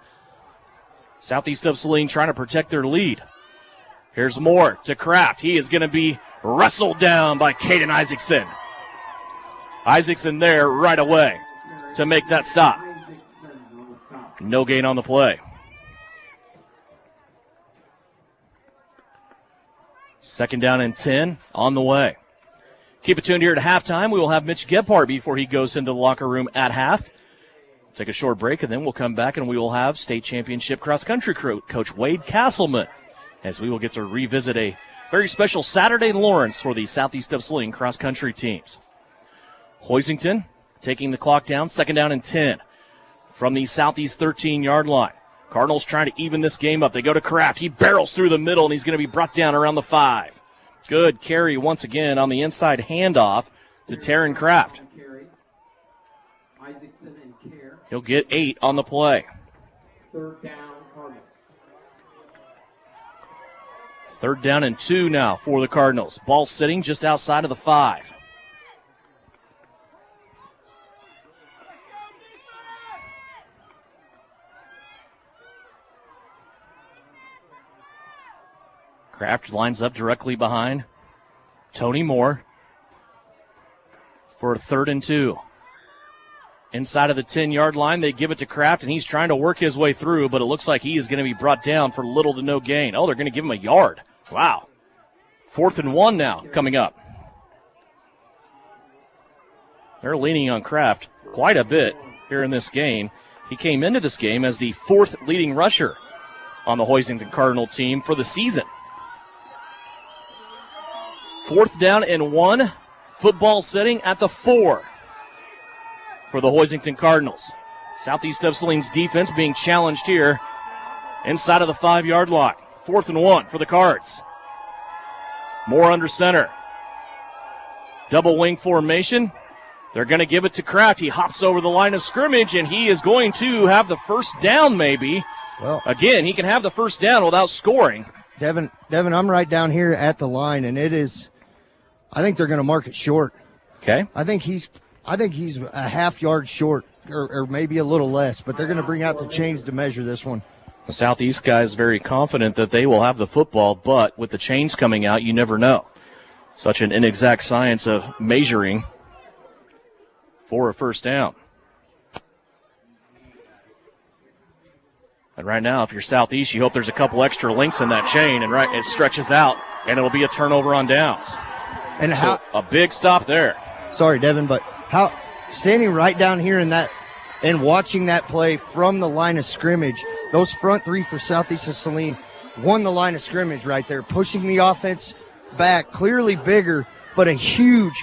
Southeast of Saline trying to protect their lead. Here's Moore to Kraft. He is going to be wrestled down by Caden Isaacson. Isaacson there right away to make that stop. No gain on the play. Second down and 10 on the way. Keep it tuned here at halftime. We will have Mitch Gebhart before he goes into the locker room at half. Take a short break, and then we'll come back and we will have state championship cross-country coach Wade Castleman, as we will get to revisit a very special Saturday in Lawrence for the Southeast of Saline cross-country teams. Hoisington taking the clock down, second down and 10 from the Southeast 13-yard line. Cardinals trying to even this game up. They go to Kraft. He barrels through the middle, and he's going to be brought down around the 5. Good carry once again on the inside handoff to Taryn Kraft. He'll get 8 on the play. Third down, Cardinals. Third down and 2 now for the Cardinals. Ball sitting just outside of the 5. Kraft lines up directly behind Tony Moore for a 3rd and 2. Inside of the 10-yard line, they give it to Kraft, and he's trying to work his way through, but it looks like he is going to be brought down for little to no gain. Oh, they're going to give him a yard. Wow. 4th and 1 now coming up. They're leaning on Kraft quite a bit here in this game. He came into this game as the 4th leading rusher on the Hoisington Cardinal team for the season. 4th down and 1. Football setting at the 4 for the Hoisington Cardinals. Southeast of Saline's defense being challenged here inside of the 5-yard line. 4th and 1 for the Cards. Moore under center. Double wing formation. They're going to give it to Kraft. He hops over the line of scrimmage, and he is going to have the first down maybe. Well, again, he can have the first down without scoring. Devin, I'm right down here at the line, and it is, I think they're going to mark it short. Okay. I think he's a half yard short or maybe a little less, but they're going to bring out the chains to measure this one. The Southeast guy is very confident that they will have the football, but with the chains coming out, you never know. Such an inexact science of measuring for a first down. And right now, if you're Southeast, you hope there's a couple extra links in that chain, and it stretches out, and it'll be a turnover on downs. And so a big stop there. Sorry, Devin, but how standing right down here in that and watching that play from the line of scrimmage, those front 3 for Southeast of Saline won the line of scrimmage right there, pushing the offense back, clearly bigger, but a huge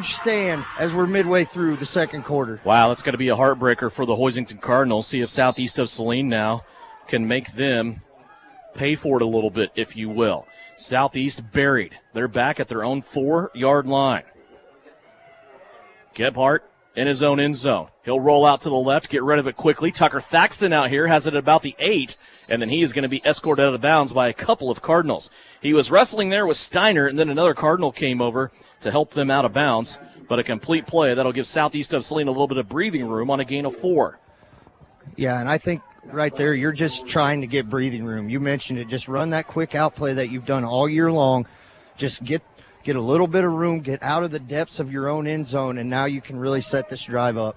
stand as we're midway through the second quarter. Wow, that's going to be a heartbreaker for the Hoisington Cardinals. See if Southeast of Saline now can make them pay for it a little bit, if you will. Southeast buried. They're back at their own 4-yard line. Gebhart in his own end zone. He'll roll out to the left, get rid of it quickly. Tucker Thaxton out here has it at about the 8, and then he is going to be escorted out of bounds by a couple of Cardinals. He was wrestling there with Steiner, and then another Cardinal came over to help them out of bounds, but a complete play that'll give Southeast of Saline a little bit of breathing room on a gain of 4. Yeah, and I think right there you're just trying to get breathing room. You mentioned it. Just run that quick out play that you've done all year long. Just get a little bit of room, get out of the depths of your own end zone, and now you can really set this drive up.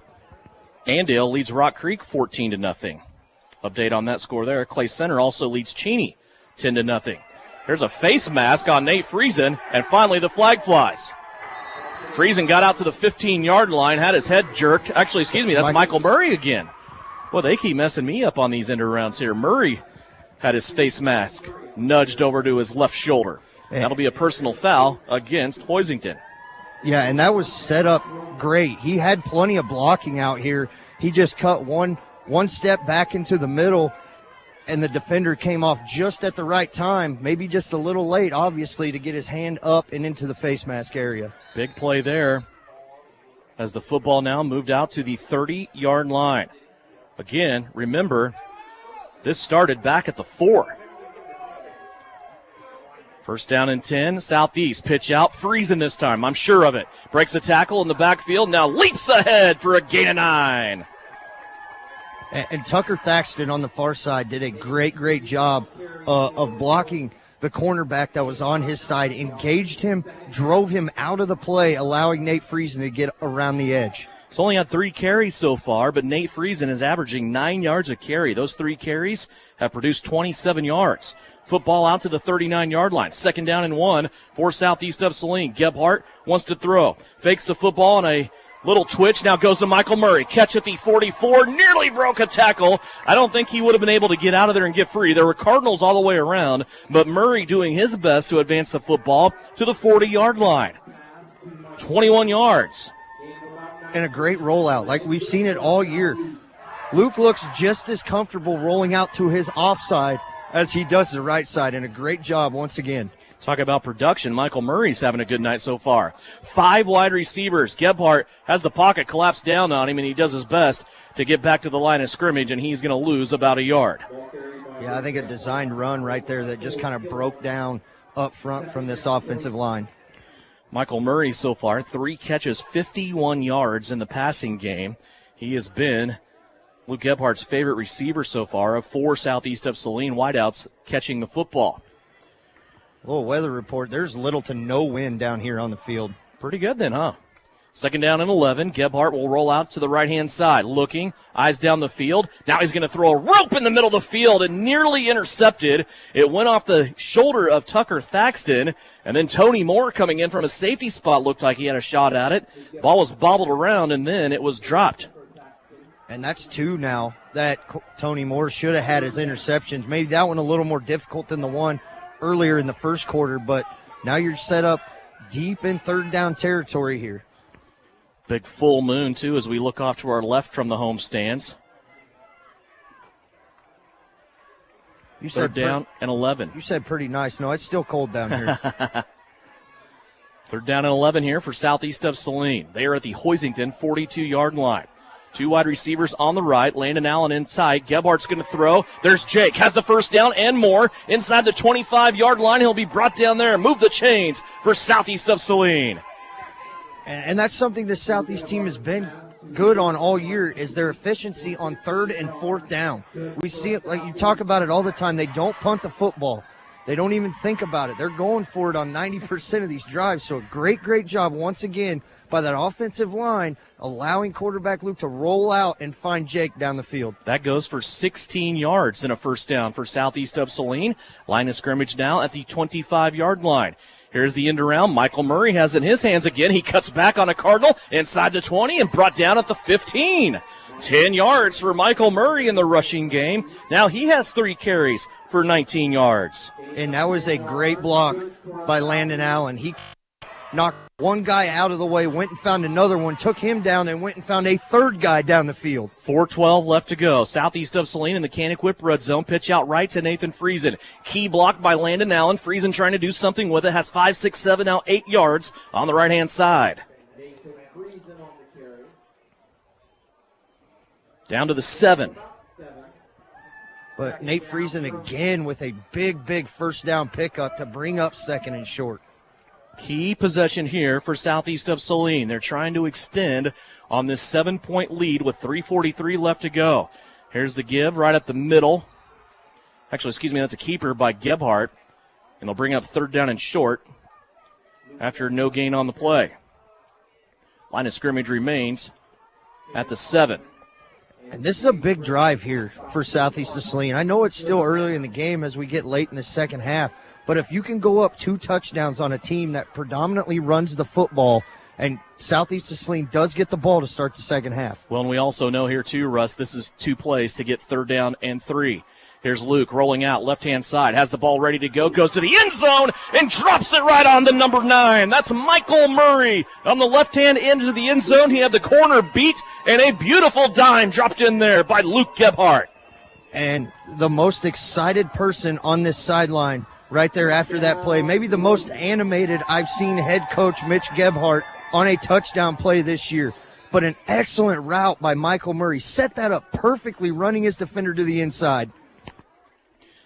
Andale leads Rock Creek 14-0. Update on that score there. Clay Center also leads Cheney 10-0. There's a face mask on Nate Friesen, and finally the flag flies. Friesen got out to the 15-yard line, had his head jerked. Actually, excuse me, that's Michael Murray again. Well, they keep messing me up on these end rounds here. Murray had his face mask nudged over to his left shoulder. That'll be a personal foul against Hoisington. Yeah, and that was set up great. He had plenty of blocking out here. He just cut one step back into the middle, and the defender came off just at the right time, maybe just a little late, obviously, to get his hand up and into the face mask area. Big play there as the football now moved out to the 30-yard line. Again, remember, this started back at the 4. First down and 10, Southeast. Pitch out, Friesen this time, I'm sure of it. Breaks a tackle in the backfield, now leaps ahead for a gain of 9. And Tucker Thaxton on the far side did a great job of blocking the cornerback that was on his side, engaged him, drove him out of the play, allowing Nate Friesen to get around the edge. He's only had 3 carries so far, but Nate Friesen is averaging 9 yards a carry. Those 3 carries have produced 27 yards. Football out to the 39-yard line. Second down and 1 for Southeast of Saline. Gebhart wants to throw. Fakes the football on a little twitch. Now goes to Michael Murray. Catch at the 44. Nearly broke a tackle. I don't think he would have been able to get out of there and get free. There were Cardinals all the way around, but Murray doing his best to advance the football to the 40-yard line. 21 yards. And a great rollout, like we've seen it all year. Luke looks just as comfortable rolling out to his offside as he does the right side, and a great job once again. Talk about production. Michael Murray's having a good night so far. 5 wide receivers. Gebhart has the pocket collapsed down on him, and he does his best to get back to the line of scrimmage, and he's going to lose about a yard. Yeah, I think a designed run right there that just kind of broke down up front from this offensive line. Michael Murray so far, 3 catches, 51 yards in the passing game. He has been Luke Gebhart's favorite receiver so far of 4 Southeast of Saline wideouts catching the football. A little weather report. There's little to no wind down here on the field. Pretty good then, huh? Second down and 11. Gebhart will roll out to the right-hand side. Looking, eyes down the field. Now he's going to throw a rope in the middle of the field and nearly intercepted. It went off the shoulder of Tucker Thaxton. And then Tony Moore coming in from a safety spot looked like he had a shot at it. Ball was bobbled around, and then it was dropped. And that's 2 now that Tony Moore should have had his interceptions. Maybe that one a little more difficult than the one earlier in the first quarter, but now you're set up deep in third down territory here. Big full moon, too, as we look off to our left from the home stands. You said third down and 11. You said pretty nice. No, it's still cold down here. Third down and 11 here for Southeast of Saline. They are at the Hoisington 42-yard line. 2 wide receivers on the right. Landon Allen inside. Gebhart's going to throw. There's Jake. Has the first down and more. Inside the 25-yard line. He'll be brought down there and move the chains for Southeast of Saline. And that's something the Southeast team has been good on all year, is their efficiency on 3rd and 4th down. We see it, like you talk about it all the time. They don't punt the football. They don't even think about it. They're going for it on 90% of these drives. So great job once again by that offensive line, allowing quarterback Luke to roll out and find Jake down the field. That goes for 16 yards and a first down for Southeast of Saline. Line of scrimmage now at the 25-yard line. Here's the end around. Michael Murray has it in his hands again. He cuts back on a Cardinal inside the 20 and brought down at the 15. 10 yards for Michael Murray in the rushing game. Now he has 3 carries for 19 yards. And that was a great block by Landon Allen. He knocked one guy out of the way, went and found another one, took him down, and went and found a 3rd guy down the field. 4:12 left to go. Southeast of Saline in the Caniquip red zone. Pitch out right to Nathan Friesen. Key block by Landon Allen. Friesen trying to do something with it. Has 5, 6, 7, now 8 yards on the right-hand side. Down to the 7. But Nate Friesen again with a big first down pickup to bring up 2nd and short. Key possession here for Southeast of Saline. They're trying to extend on this 7-point lead with 3:43 left to go. Here's the give right up the middle. Actually, excuse me, that's a keeper by Gebhart. And they'll bring up 3rd down and short after no gain on the play. Line of scrimmage remains at the 7. And this is a big drive here for Southeast of Saline. I know it's still early in the game as we get late in the second half, but if you can go up 2 touchdowns on a team that predominantly runs the football, and Southeast of Saline does get the ball to start the second half. Well, and we also know here too, Russ, this is 2 plays to get 3rd down and 3. Here's Luke rolling out left-hand side, has the ball ready to go, goes to the end zone and drops it right on the number 9. That's Michael Murray on the left-hand end of the end zone. He had the corner beat, and a beautiful dime dropped in there by Luke Gebhart. And the most excited person on this sideline right there after that play, maybe the most animated I've seen head coach Mitch Gebhart on a touchdown play this year. But an excellent route by Michael Murray. Set that up perfectly, running his defender to the inside.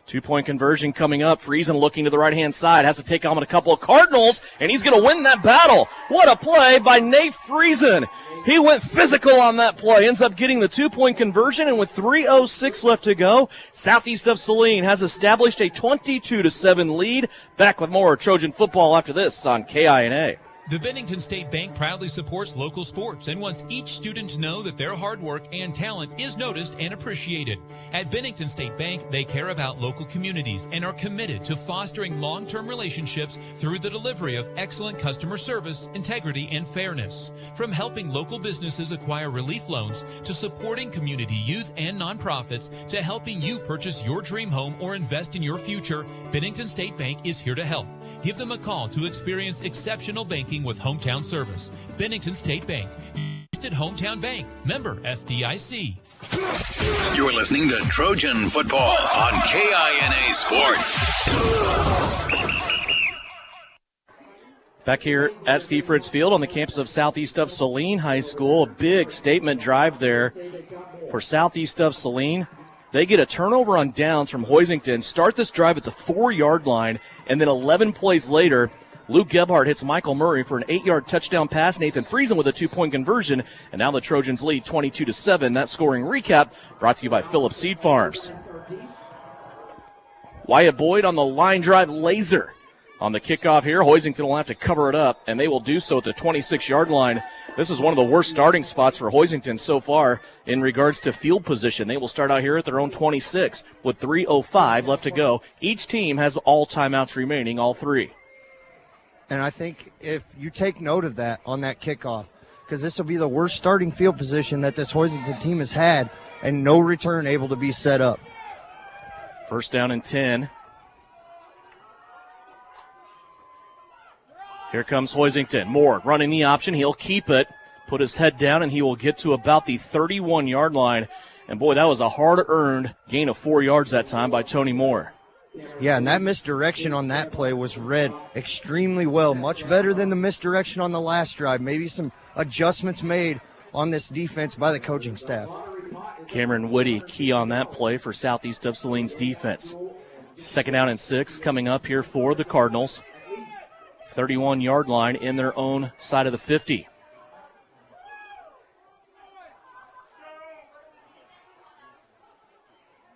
2-point conversion coming up. Friesen looking to the right-hand side. Has to take on a couple of Cardinals, and he's going to win that battle. What a play by Nate Friesen. He went physical on that play. Ends up getting the 2-point conversion, and with 3:06 left to go, Southeast of Saline has established a 22-7 lead. Back with more Trojan football after this on KINA. The Bennington State Bank proudly supports local sports and wants each student to know that their hard work and talent is noticed and appreciated. At Bennington State Bank, they care about local communities and are committed to fostering long-term relationships through the delivery of excellent customer service, integrity, and fairness. From helping local businesses acquire relief loans to supporting community youth and nonprofits to helping you purchase your dream home or invest in your future, Bennington State Bank is here to help. Give them a call to experience exceptional banking with hometown service. Bennington State Bank. At Hometown Bank. Member FDIC. You're listening to Trojan football on KINA Sports. Back here at Steve Fritz Field on the campus of Southeast of Saline High School. A big statement drive there for Southeast of Saline. They get a turnover on downs from Hoisington, start this drive at the 4-yard line, and then 11 plays later, Luke Gebhart hits Michael Murray for an 8-yard touchdown pass. Nathan Friesen with a 2-point conversion, and now the Trojans lead 22-7. That scoring recap brought to you by Phillips Seed Farms. Wyatt Boyd on the line drive laser on the kickoff here. Hoisington will have to cover it up, and they will do so at the 26-yard line. This is one of the worst starting spots for Hoisington so far in regards to field position. They will start out here at their own 26 with 3:05 left to go. Each team has all timeouts remaining, all three. And I think if you take note of that on that kickoff, because this will be the worst starting field position that this Hoisington team has had, and no return able to be set up. First down and 10. Here comes Hoisington. Moore running the option. He'll keep it, put his head down, and he will get to about the 31-yard line. And, boy, that was a hard-earned gain of 4 yards that time by Tony Moore. Yeah, and that misdirection on that play was read extremely well, much better than the misdirection on the last drive. Maybe some adjustments made on this defense by the coaching staff. Cameron Whitty key on that play for Southeast of Saline's defense. Second down and 6 coming up here for the Cardinals. 31-yard line in their own side of the 50.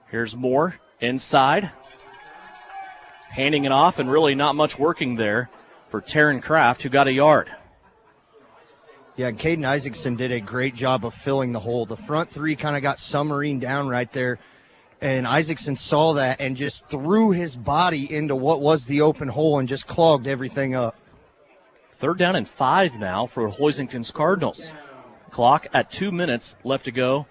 Here's Moore inside. Handing it off, and really not much working there for Taryn Kraft, who got a yard. Yeah, and Caden Isaacson did a great job of filling the hole. The front three kind of got submarine down right there, and Isaacson saw that and just threw his body into what was the open hole and just clogged everything up. Third down and 5 now for Hoisington's Cardinals. Clock at 2 minutes left to go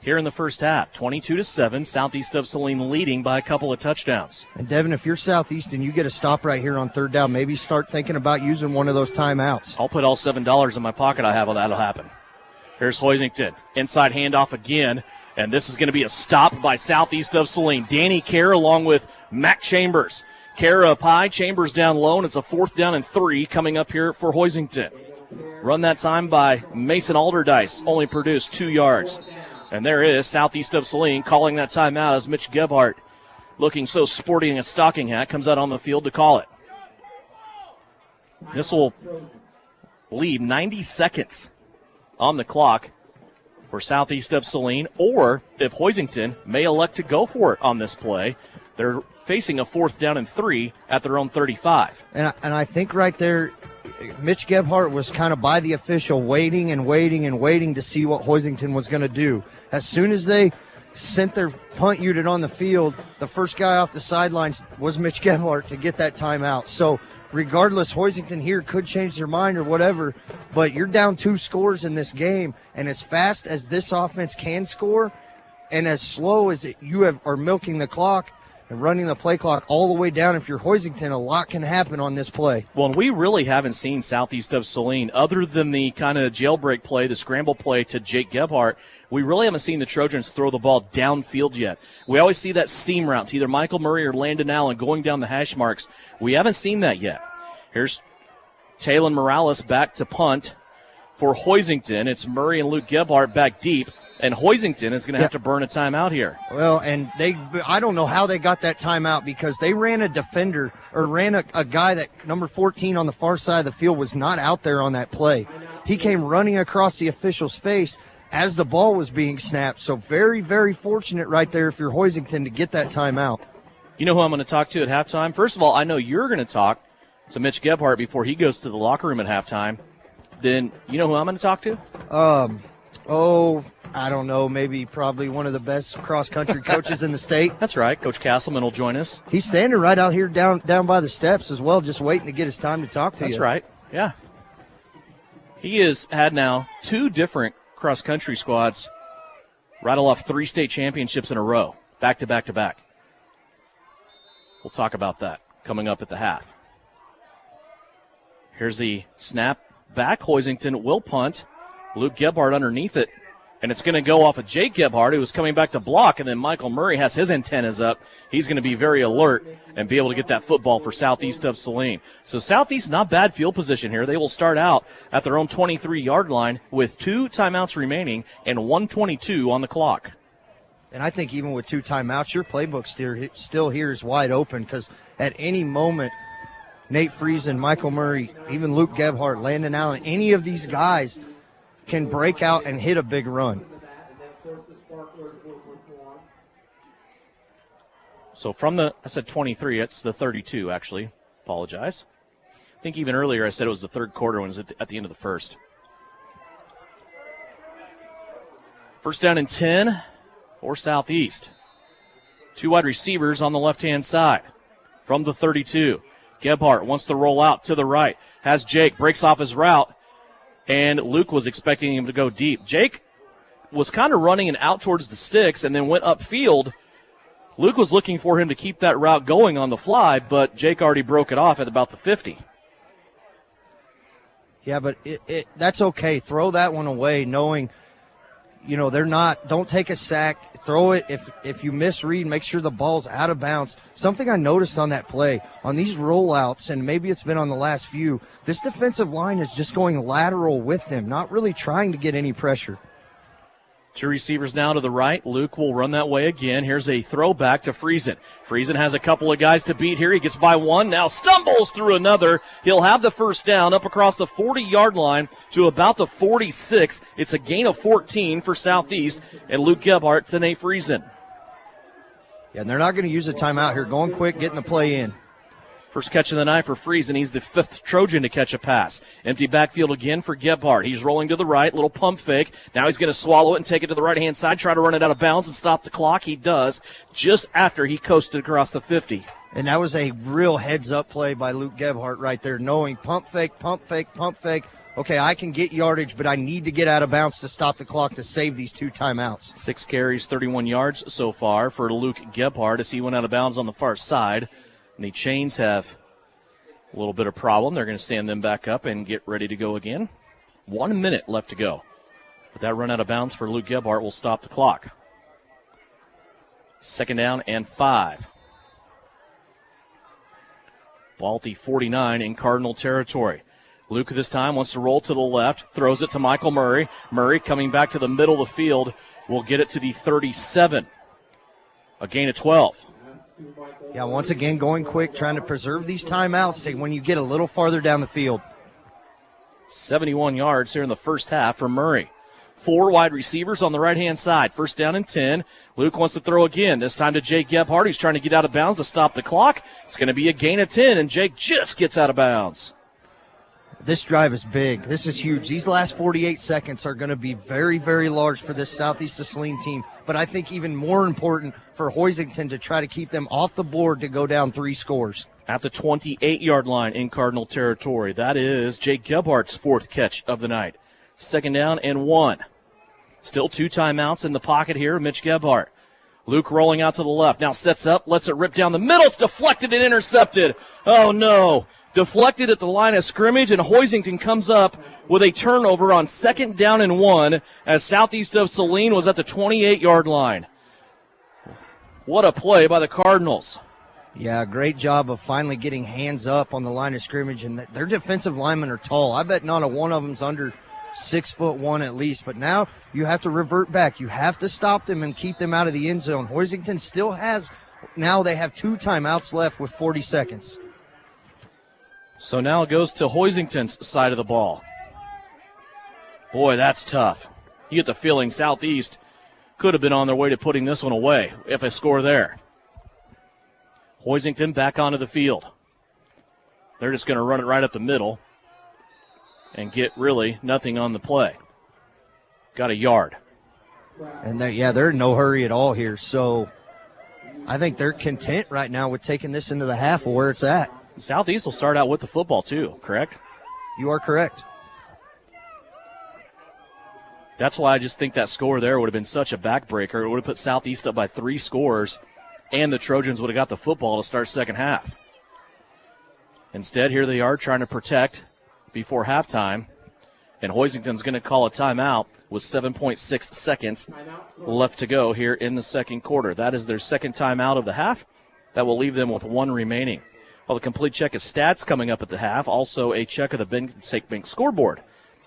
here in the first half. 22-7, Southeast of Saline leading by a couple of touchdowns. And, Devin, if you're Southeast and you get a stop right here on third down, maybe start thinking about using one of those timeouts. I'll put all $7 in my pocket I have, that'll happen. Here's Hoisington. Inside handoff again, and this is going to be a stop by Southeast of Saline. Danny Kerr along with Matt Chambers. Kerr up high, Chambers down low, and it's a 4th down and 3 coming up here for Hoisington. Run that time by Mason Alderdice, only produced 2 yards. And there is Southeast of Saline calling that timeout as Mitch Gebhart, looking so sporty in a stocking hat, comes out on the field to call it. This will leave 90 seconds on the clock for Southeast of Saline, or if Hoisington may elect to go for it on this play, they're facing a 4th down and 3 at their own 35. And I think right there, Mitch Gebhart was kind of by the official waiting to see what Hoisington was going to do. As soon as they sent their punt unit on the field, the first guy off the sidelines was Mitch Gebhart to get that timeout. So regardless, Hoisington here could change their mind or whatever, but you're down 2 scores in this game, and as fast as this offense can score, and as slow as are milking the clock and running the play clock all the way down, if you're Hoisington, a lot can happen on this play. Well, and we really haven't seen southeast of Saline, other than the kind of jailbreak play, the scramble play to Jake Gebhart. We really haven't seen the Trojans throw the ball downfield yet. We always see that seam route to either Michael Murray or Landon Allen going down the hash marks. We haven't seen that yet. Here's Taylon Morales back to punt for Hoisington. It's Murray and Luke Gebhart back deep. And Hoisington is going to have to burn a timeout here. Well, and I don't know how they got that timeout, because they ran a defender, or ran a guy that number 14 on the far side of the field was not out there on that play. He came running across the official's face as the ball was being snapped. So very, very fortunate right there if you're Hoisington to get that timeout. You know who I'm going to talk to at halftime? First of all, I know you're going to talk to Mitch Gebhart before he goes to the locker room at halftime. Then you know who I'm going to talk to? I don't know, probably one of the best cross-country coaches in the state. That's right. Coach Castleman will join us. He's standing right out here down by the steps as well, just waiting to get his time to talk to you. That's right, yeah. He has had now 2 different cross-country squads rattle off 3 state championships in a row, back to back to back. We'll talk about that coming up at the half. Here's the snap back. Hoisington will punt. Luke Gebhart underneath it. And it's going to go off of Jake Gebhart, who was coming back to block, and then Michael Murray has his antennas up. He's going to be very alert and be able to get that football for southeast of Saline. So southeast, not bad field position here. They will start out at their own 23-yard line with 2 timeouts remaining and 1:22 on the clock. And I think even with 2 timeouts, your playbook still here is wide open, because at any moment, Nate Friesen, Michael Murray, even Luke Gebhart, Landon Allen, any of these guys can break out and hit a big run. So from I said 23, it's the 32, actually. Apologize. I think even earlier I said it was the third quarter when it was at the end of the first. First down and 10 for Southeast. 2 wide receivers on the left-hand side from the 32. Gebhart wants to roll out to the right. Has Jake, breaks off his route. And Luke was expecting him to go deep. Jake was kind of running and out towards the sticks and then went upfield. Luke was looking for him to keep that route going on the fly, but Jake already broke it off at about the 50. Yeah, but that's okay. Throw that one away knowing, don't take a sack. Throw it. If you misread, make sure the ball's out of bounds. Something I noticed on that play, on these rollouts, and maybe it's been on the last few, this defensive line is just going lateral with them, not really trying to get any pressure. 2 receivers now to the right. Luke will run that way again. Here's a throwback to Friesen. Friesen has a couple of guys to beat here. He gets by one, now stumbles through another. He'll have the first down up across the 40-yard line to about the 46. It's a gain of 14 for Southeast, and Luke Gebhart to Nate Friesen. Yeah, and they're not going to use a timeout here. Going quick, getting the play in. First catch of the night for Friesen. He's the 5th Trojan to catch a pass. Empty backfield again for Gebhart. He's rolling to the right, little pump fake. Now he's going to swallow it and take it to the right-hand side, try to run it out of bounds and stop the clock. He does, just after he coasted across the 50. And that was a real heads-up play by Luke Gebhart right there, knowing pump fake, pump fake, pump fake. Okay, I can get yardage, but I need to get out of bounds to stop the clock to save these 2 timeouts. 6 carries, 31 yards so far for Luke Gebhart as he went out of bounds on the far side. And the Chains have a little bit of problem. They're going to stand them back up and get ready to go again. 1 minute left to go. But that run out of bounds for Luke Gebhart will stop the clock. 2nd down and 5. Ball at the 49 in Cardinal territory. Luke this time wants to roll to the left, throws it to Michael Murray. Murray coming back to the middle of the field will get it to the 37. A gain of 12. Yeah, once again, going quick, trying to preserve these timeouts when you get a little farther down the field. 71 yards here in the first half for Murray. 4 wide receivers on the right-hand side. First down and 10. Luke wants to throw again, this time to Jake Gebhart. He's trying to get out of bounds to stop the clock. It's going to be a gain of 10, and Jake just gets out of bounds. This drive is big. This is huge. These last 48 seconds are going to be very, very large for this Southeast of Saline team. But I think even more important for Hoisington to try to keep them off the board to go down 3 scores. At the 28-yard line in Cardinal territory. That is Jake Gebhart's 4th catch of the night. 2nd down and 1. Still 2 timeouts in the pocket here. Mitch Gebhart. Luke rolling out to the left. Now sets up, lets it rip down the middle. It's deflected and intercepted. Oh, no. Deflected at the line of scrimmage, and Hoisington comes up with a turnover on 2nd down and 1 as southeast of Saline was at the 28-yard line. What a play by the Cardinals. Yeah, great job of finally getting hands up on the line of scrimmage, and their defensive linemen are tall. I bet not a one of them's under 6'1" at least, but now you have to revert back. You have to stop them and keep them out of the end zone. Hoisington still has, now they have 2 timeouts left with 40 seconds. So now it goes to Hoisington's side of the ball. Boy, that's tough. You get the feeling Southeast could have been on their way to putting this one away if a score there. Hoisington back onto the field. They're just going to run it right up the middle and get really nothing on the play. Got a yard. And they're in no hurry at all here. So I think they're content right now with taking this into the half of where it's at. Southeast will start out with the football too, correct? You are correct. That's why I just think that score there would have been such a backbreaker. It would have put Southeast up by 3 scores, and the Trojans would have got the football to start second half. Instead, here they are trying to protect before halftime, and Hoisington's going to call a timeout with 7.6 seconds left to go here in the second quarter. That is their second timeout of the half. That will leave them with 1 remaining. Well, the complete check of stats coming up at the half, also a check of the Bank scoreboard,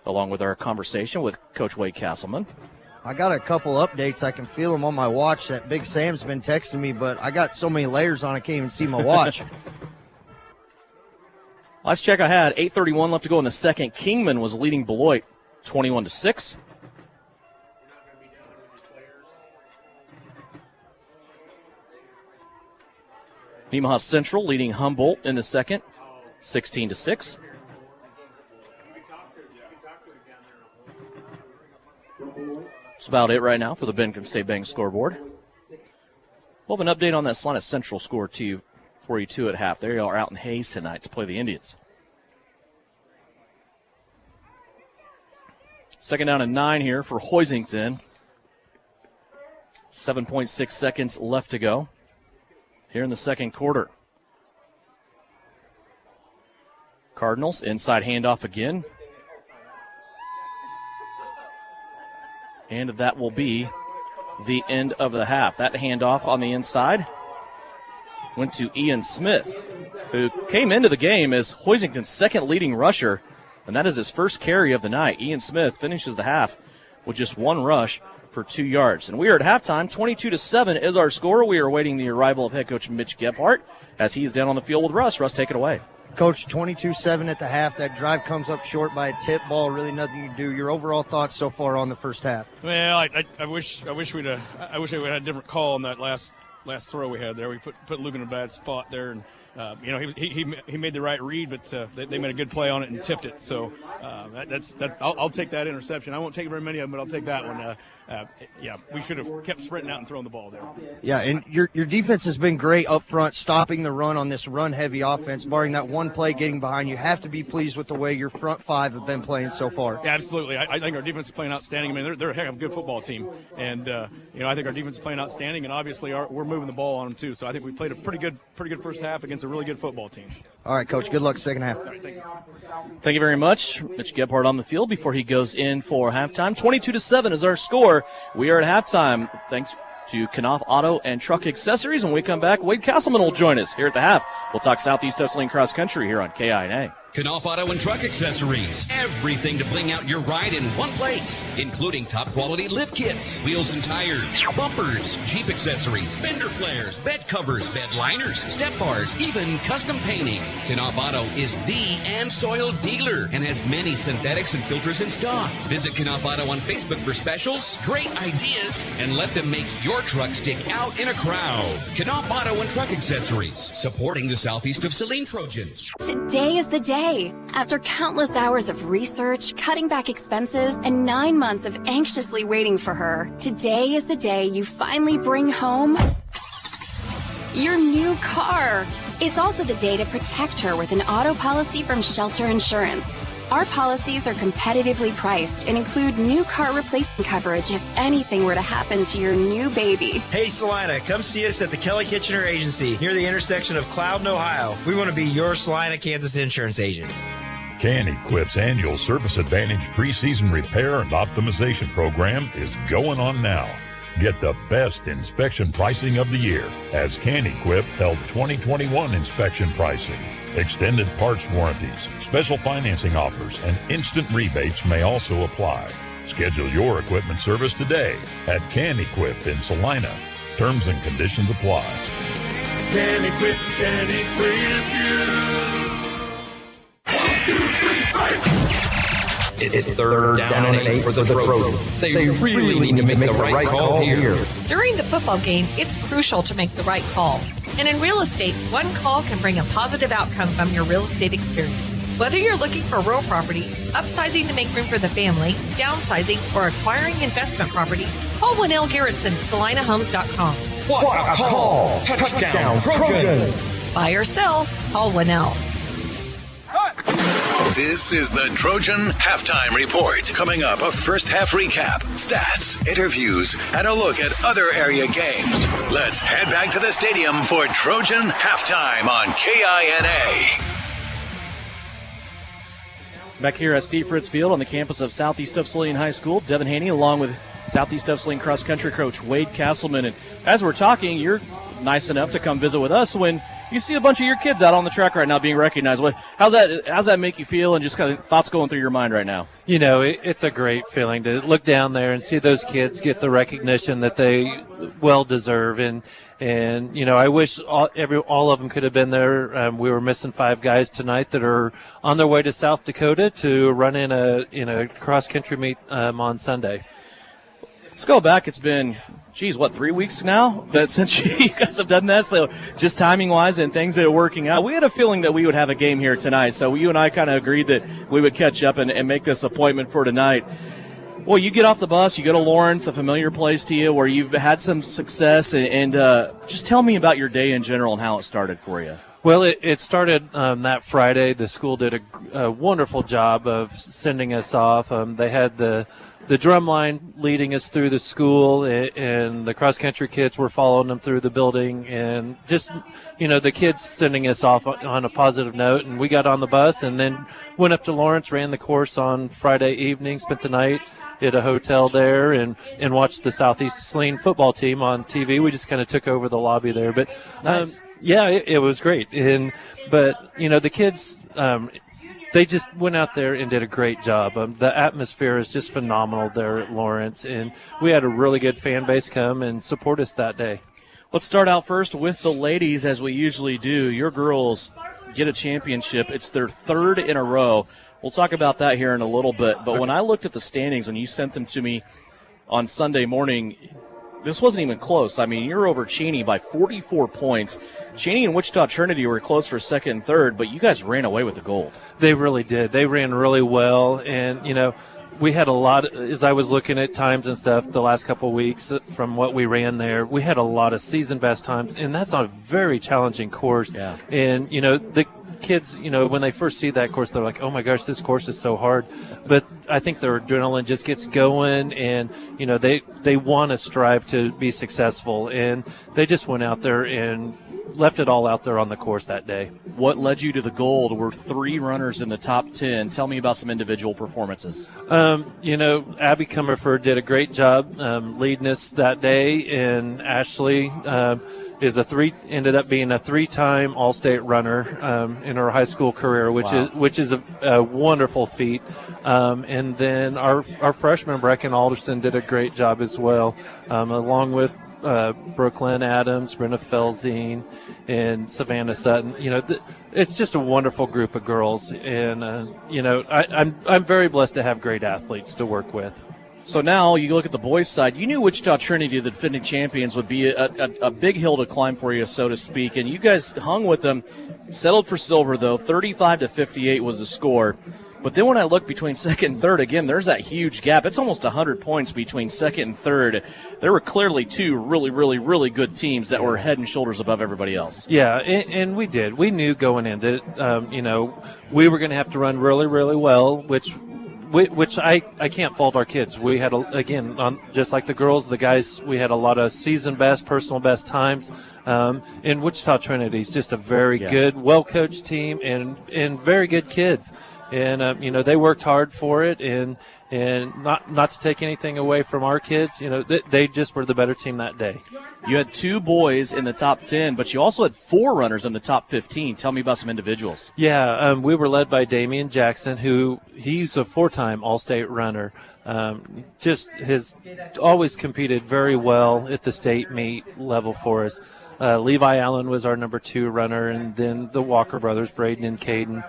along with our conversation with Coach Wade Castleman. I got a couple updates. I can feel them on my watch. That Big Sam's been texting me, but I got so many layers on I can't even see my watch. Last check I had, 8:31 left to go in the second. Kingman was leading Beloit 21-6. Nemaha Central leading Humboldt in the second, 16-6. That's about it right now for the Benton State Bank scoreboard. We'll have an update on that Salina Central score for you too at half. They are out in Hayes tonight to play the Indians. 2nd down and 9 here for Hoisington. 7.6 seconds left to go here in the second quarter. Cardinals, inside handoff again. And that will be the end of the half. That handoff on the inside went to Ian Smith, who came into the game as Hoisington's second leading rusher, and that is his first carry of the night. Ian Smith finishes the half with just 1 rush for 2 yards. And we are at halftime. 22-7 is our score. We are awaiting the arrival of head coach Mitch Gebhart as he's down on the field with Russ. Russ, take it away. Coach, 22-7 at the half. That drive comes up short by a tip ball. Really nothing you can do. Your overall thoughts so far on the first half? Well, I wish we had a different call on that last throw we had there. We put Luke in a bad spot there, and he made the right read, but they made a good play on it and tipped it. So I'll take that interception. I won't take very many of them, but I'll take that one. We should have kept sprinting out and throwing the ball there. Yeah, and your defense has been great up front, stopping the run on this run-heavy offense. Barring that one play getting behind, you have to be pleased with the way your front 5 have been playing so far. Yeah, absolutely. I think our defense is playing outstanding. I mean, they're a heck of a good football team, and I think our defense is playing outstanding, and obviously we're moving the ball on them too. So I think we played a pretty good first half against a really good football team. All right, Coach. Good luck second half. All right, thank you. Thank you very much. Mitch Gebhart on the field before he goes in for halftime. 22-7 is our score. We are at halftime. Thanks to Kickoff Auto and Truck Accessories. When we come back, Wade Castleman will join us here at the half. We'll talk Southeast Saline Cross Country here on KINA. Kickoff Auto and Truck Accessories. Everything to bling out your ride in one place, including top quality lift kits, wheels and tires, bumpers, Jeep accessories, fender flares, bed covers, bed liners, step bars, even custom painting. Kickoff Auto is the and soil dealer and has many synthetics and filters in stock. Visit Kickoff Auto on Facebook for specials, great ideas, and let them make your truck stick out in a crowd. Kickoff Auto and Truck Accessories, supporting the southeast of Saline Trojans. Today is the day. After countless hours of research, cutting back expenses, and 9 months of anxiously waiting for her, today is the day you finally bring home your new car. It's also the day to protect her with an auto policy from Shelter Insurance. Our policies are competitively priced and include new car replacement coverage if anything were to happen to your new baby. Hey, Salina, come see us at the Kelly Kitchener Agency near the intersection of Cloud and Ohio. We want to be your Salina, Kansas insurance agent. Can-Equip's annual Service Advantage preseason repair and optimization program is going on now. Get the best inspection pricing of the year as Can-Equip held 2021 inspection pricing. Extended parts warranties, special financing offers, and instant rebates may also apply. Schedule your equipment service today at Can-Equip in Salina. Terms and conditions apply. Can-Equip you. 1, 2, 3, 5. It's third down and 8 for the Trojans. They really need to make the right call here. During the football game, it's crucial to make the right call. And in real estate, one call can bring a positive outcome from your real estate experience. Whether you're looking for real property, upsizing to make room for the family, downsizing, or acquiring investment property, call Winnell Garrettson at SalinaHomes.com. What a call! Touchdown, Trojans! Buy or sell, call Winnell. This is the Trojan Halftime Report. Coming up, a first half recap, stats, interviews, and a look at other area games. Let's head back to the stadium for Trojan Halftime on KINA. Back here at Steve Fritz Field on the campus of Southeast of Saline High School, Devin Haney along with Southeast of Saline cross country coach Wade Castleman. And as we're talking, you're nice enough to come visit with us when you see a bunch of your kids out on the track right now being recognized. How's that make you feel, and just kind of thoughts going through your mind right now? You know, it's a great feeling to look down there and see those kids get the recognition that they well deserve. And you know, I wish all of them could have been there. We were missing 5 guys tonight that are on their way to South Dakota to run in a cross country meet on Sunday. Let's go back. It's been 3 weeks now since you guys have done that. So just timing-wise and things that are working out, we had a feeling that we would have a game here tonight. So you and I kind of agreed that we would catch up and make this appointment for tonight. Well, you get off the bus, you go to Lawrence, a familiar place to you where you've had some success. And just tell me about your day in general and how it started for you. Well, it started that Friday. The school did a wonderful job of sending us off. They had the drum line leading us through the school, and the cross-country kids were following them through the building, and just, you know, the kids sending us off on a positive note. And we got on the bus and then went up to Lawrence, ran the course on Friday evening, spent the night at a hotel there, and watched the Southeast Saline football team on TV. We just kind of took over the lobby there. But, nice. Yeah, it was great. But, you know, the kids they just went out there and did a great job. The atmosphere is just phenomenal there at Lawrence, and we had a really good fan base come and support us that day. Let's start out first with the ladies, as we usually do. Your girls get a championship. It's their 3rd in a row. We'll talk about that here in a little bit. But when I looked at the standings, when you sent them to me on Sunday morning, this wasn't even close. I mean, you're over Cheney by 44 points. Cheney and Wichita Trinity were close for 2nd and 3rd, but you guys ran away with the gold. They really did. They ran really well, and, you know, we had a lot, as I was looking at times and stuff the last couple of weeks from what we ran there, we had a lot of season best times, and that's a very challenging course. Yeah. And, you know, the kids, you know, when they first see that course, they're like, oh my gosh, this course is so hard. But I think their adrenaline just gets going, and, you know, they want to strive to be successful, and they just went out there and left it all out there on the course that day. What led you to the gold were 3 runners in the top 10. Tell me about some individual performances. You know, Abby Comerford did a great job leading us that day, and Ashley ended up being a 3-time All-State runner in her high school career, which is a wonderful feat. And then our freshman Brecken Alderson did a great job as well, along with Brooklyn Adams, Brenda Felzine, and Savannah Sutton. You know, it's just a wonderful group of girls, and you know, I'm very blessed to have great athletes to work with. So now you look at the boys' side. You knew Wichita Trinity, the defending champions, would be a big hill to climb for you, so to speak, and you guys hung with them. Settled for silver, though. 35-58 was the score. But then when I look between second and third, again, there's that huge gap. It's almost 100 points between second and third. There were clearly two really, really, really good teams that were head and shoulders above everybody else. Yeah, and we did. We knew going in that, we were going to have to run really, really well, which I can't fault our kids. We had, just like the girls, the guys, we had a lot of season best, personal best times. And Wichita Trinity is just a very good, well-coached team and very good kids. And, they worked hard for it, and not to take anything away from our kids, they just were the better team that day. You had 2 boys in the top 10, but you also had 4 runners in the top 15. Tell me about some individuals. Yeah, we were led by Damian Jackson, he's a 4-time All-State runner. Just has always competed very well at the state meet level for us. Levi Allen was our number 2 runner, and then the Walker brothers, Braden and Caden.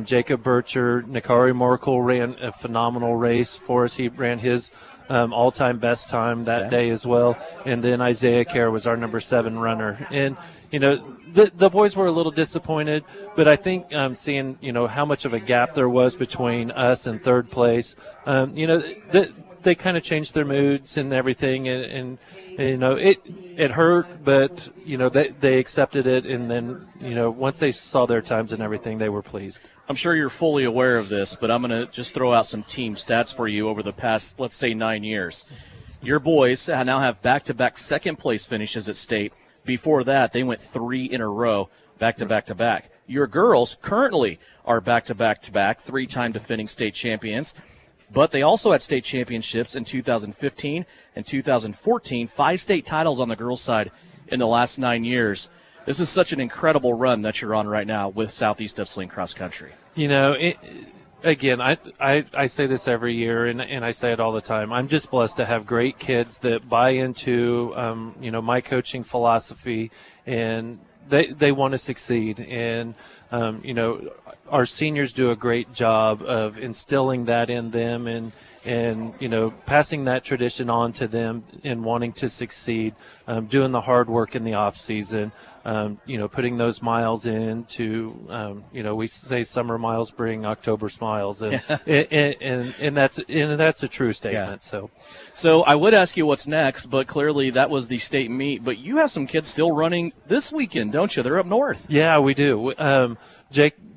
Jacob Bircher, Nikari Morkel ran a phenomenal race for us. He ran his all-time best time that day as well. And then Isaiah Kerr was our number 7 runner. And, the boys were a little disappointed, but I think seeing, how much of a gap there was between us and third place, they kind of changed their moods and everything, and it hurt, but they accepted it, and then once they saw their times and everything, they were pleased. I'm sure you're fully aware of this, but I'm going to just throw out some team stats for you over the past, let's say, 9 years. Your boys now have back-to-back second-place finishes at state. Before that, they went 3 in a row, back-to-back-to-back. Your girls currently are back-to-back-to-back, 3-time defending state champions. But they also had state championships in 2015 and 2014, 5 state titles on the girls' side in the last 9 years. This is such an incredible run that you're on right now with Southeast of Saline Cross Country. Again, I say this every year, and I say it all the time. I'm just blessed to have great kids that buy into, my coaching philosophy, and they want to succeed. And, our seniors do a great job of instilling that in them and passing that tradition on to them and wanting to succeed, doing the hard work in the off season, putting those miles in to, we say summer miles bring October smiles, and that's a true statement. Yeah. So I would ask you what's next, but clearly that was the state meet. But you have some kids still running this weekend, don't you? They're up north. Yeah, we do.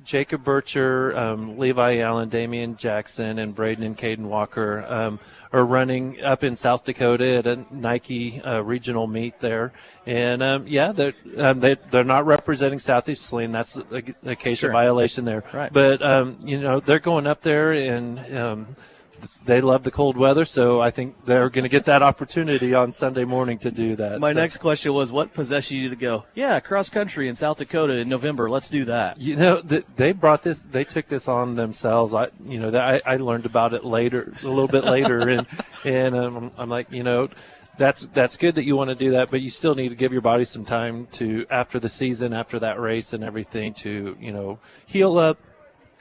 Jacob Bircher, Levi Allen, Damian Jackson, and Braden and Caden Walker are running up in South Dakota at a Nike regional meet there. And, they're not representing Southeast Saline. That's a case of violation there. Right. But, they're going up there, and they love the cold weather, so I think they're going to get that opportunity on Sunday morning to do that. My next question was, what possessed you to go, cross country in South Dakota in November, let's do that? They brought this, they took this on themselves. I learned about it later, a little bit later, and I'm like, that's good that you want to do that, but you still need to give your body some time to, after the season, after that race and everything, to, heal up,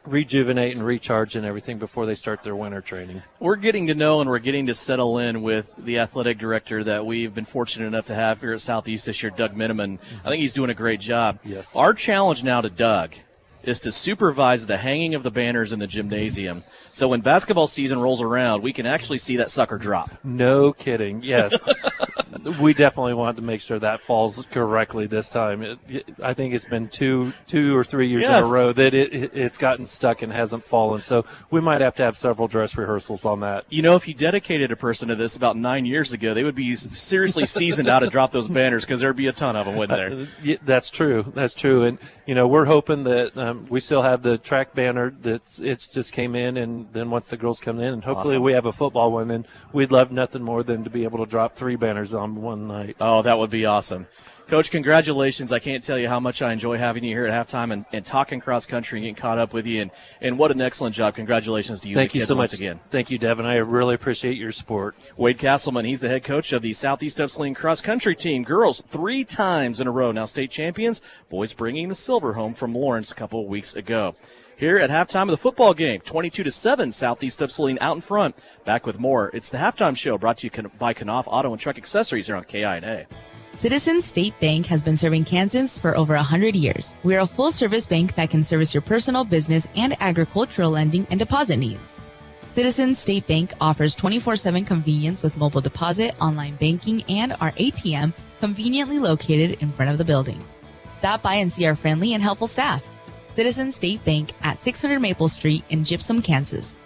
rejuvenate and recharge and everything before they start their winter training. We're getting to know and we're getting to settle in with the athletic director that we've been fortunate enough to have here at Southeast this year, Doug Miniman. I think he's doing a great job. Yes. Our challenge now to Doug is to supervise the hanging of the banners in the gymnasium. So when basketball season rolls around, we can actually see that sucker drop. No kidding. Yes. We definitely want to make sure that falls correctly this time. I think it's been two or 3 years in a row that it's gotten stuck and hasn't fallen. So we might have to have several dress rehearsals on that. If you dedicated a person to this about 9 years ago, they would be seriously seasoned how to drop those banners, because there'd be a ton of them, wouldn't there? That's true. That's true. And, we're hoping that we still have the track banner it's just came in, and then once the girls come in, and hopefully we have a football one, and we'd love nothing more than to be able to drop 3 banners on one night. Oh, that would be awesome. Coach, congratulations. I can't tell you how much I enjoy having you here at halftime and talking cross country and getting caught up with you. And what an excellent job. Congratulations to you. Thank you so much once again. Thank you, Devin. I really appreciate your support. Wade Castleman, he's the head coach of the Southeast of Saline cross country team. Girls 3 times in a row now state champions. Boys bringing the silver home from Lawrence a couple of weeks ago. Here at halftime of the football game, 22-7, Southeast of Saline out in front. Back with more. It's the halftime show brought to you by Knauf Auto and Truck Accessories here on KINA. Citizens State Bank has been serving Kansans for over 100 years. We are a full-service bank that can service your personal, business, and agricultural lending and deposit needs. Citizens State Bank offers 24/7 convenience with mobile deposit, online banking, and our ATM conveniently located in front of the building. Stop by and see our friendly and helpful staff. Citizens State Bank at 600 Maple Street in Gypsum, Kansas.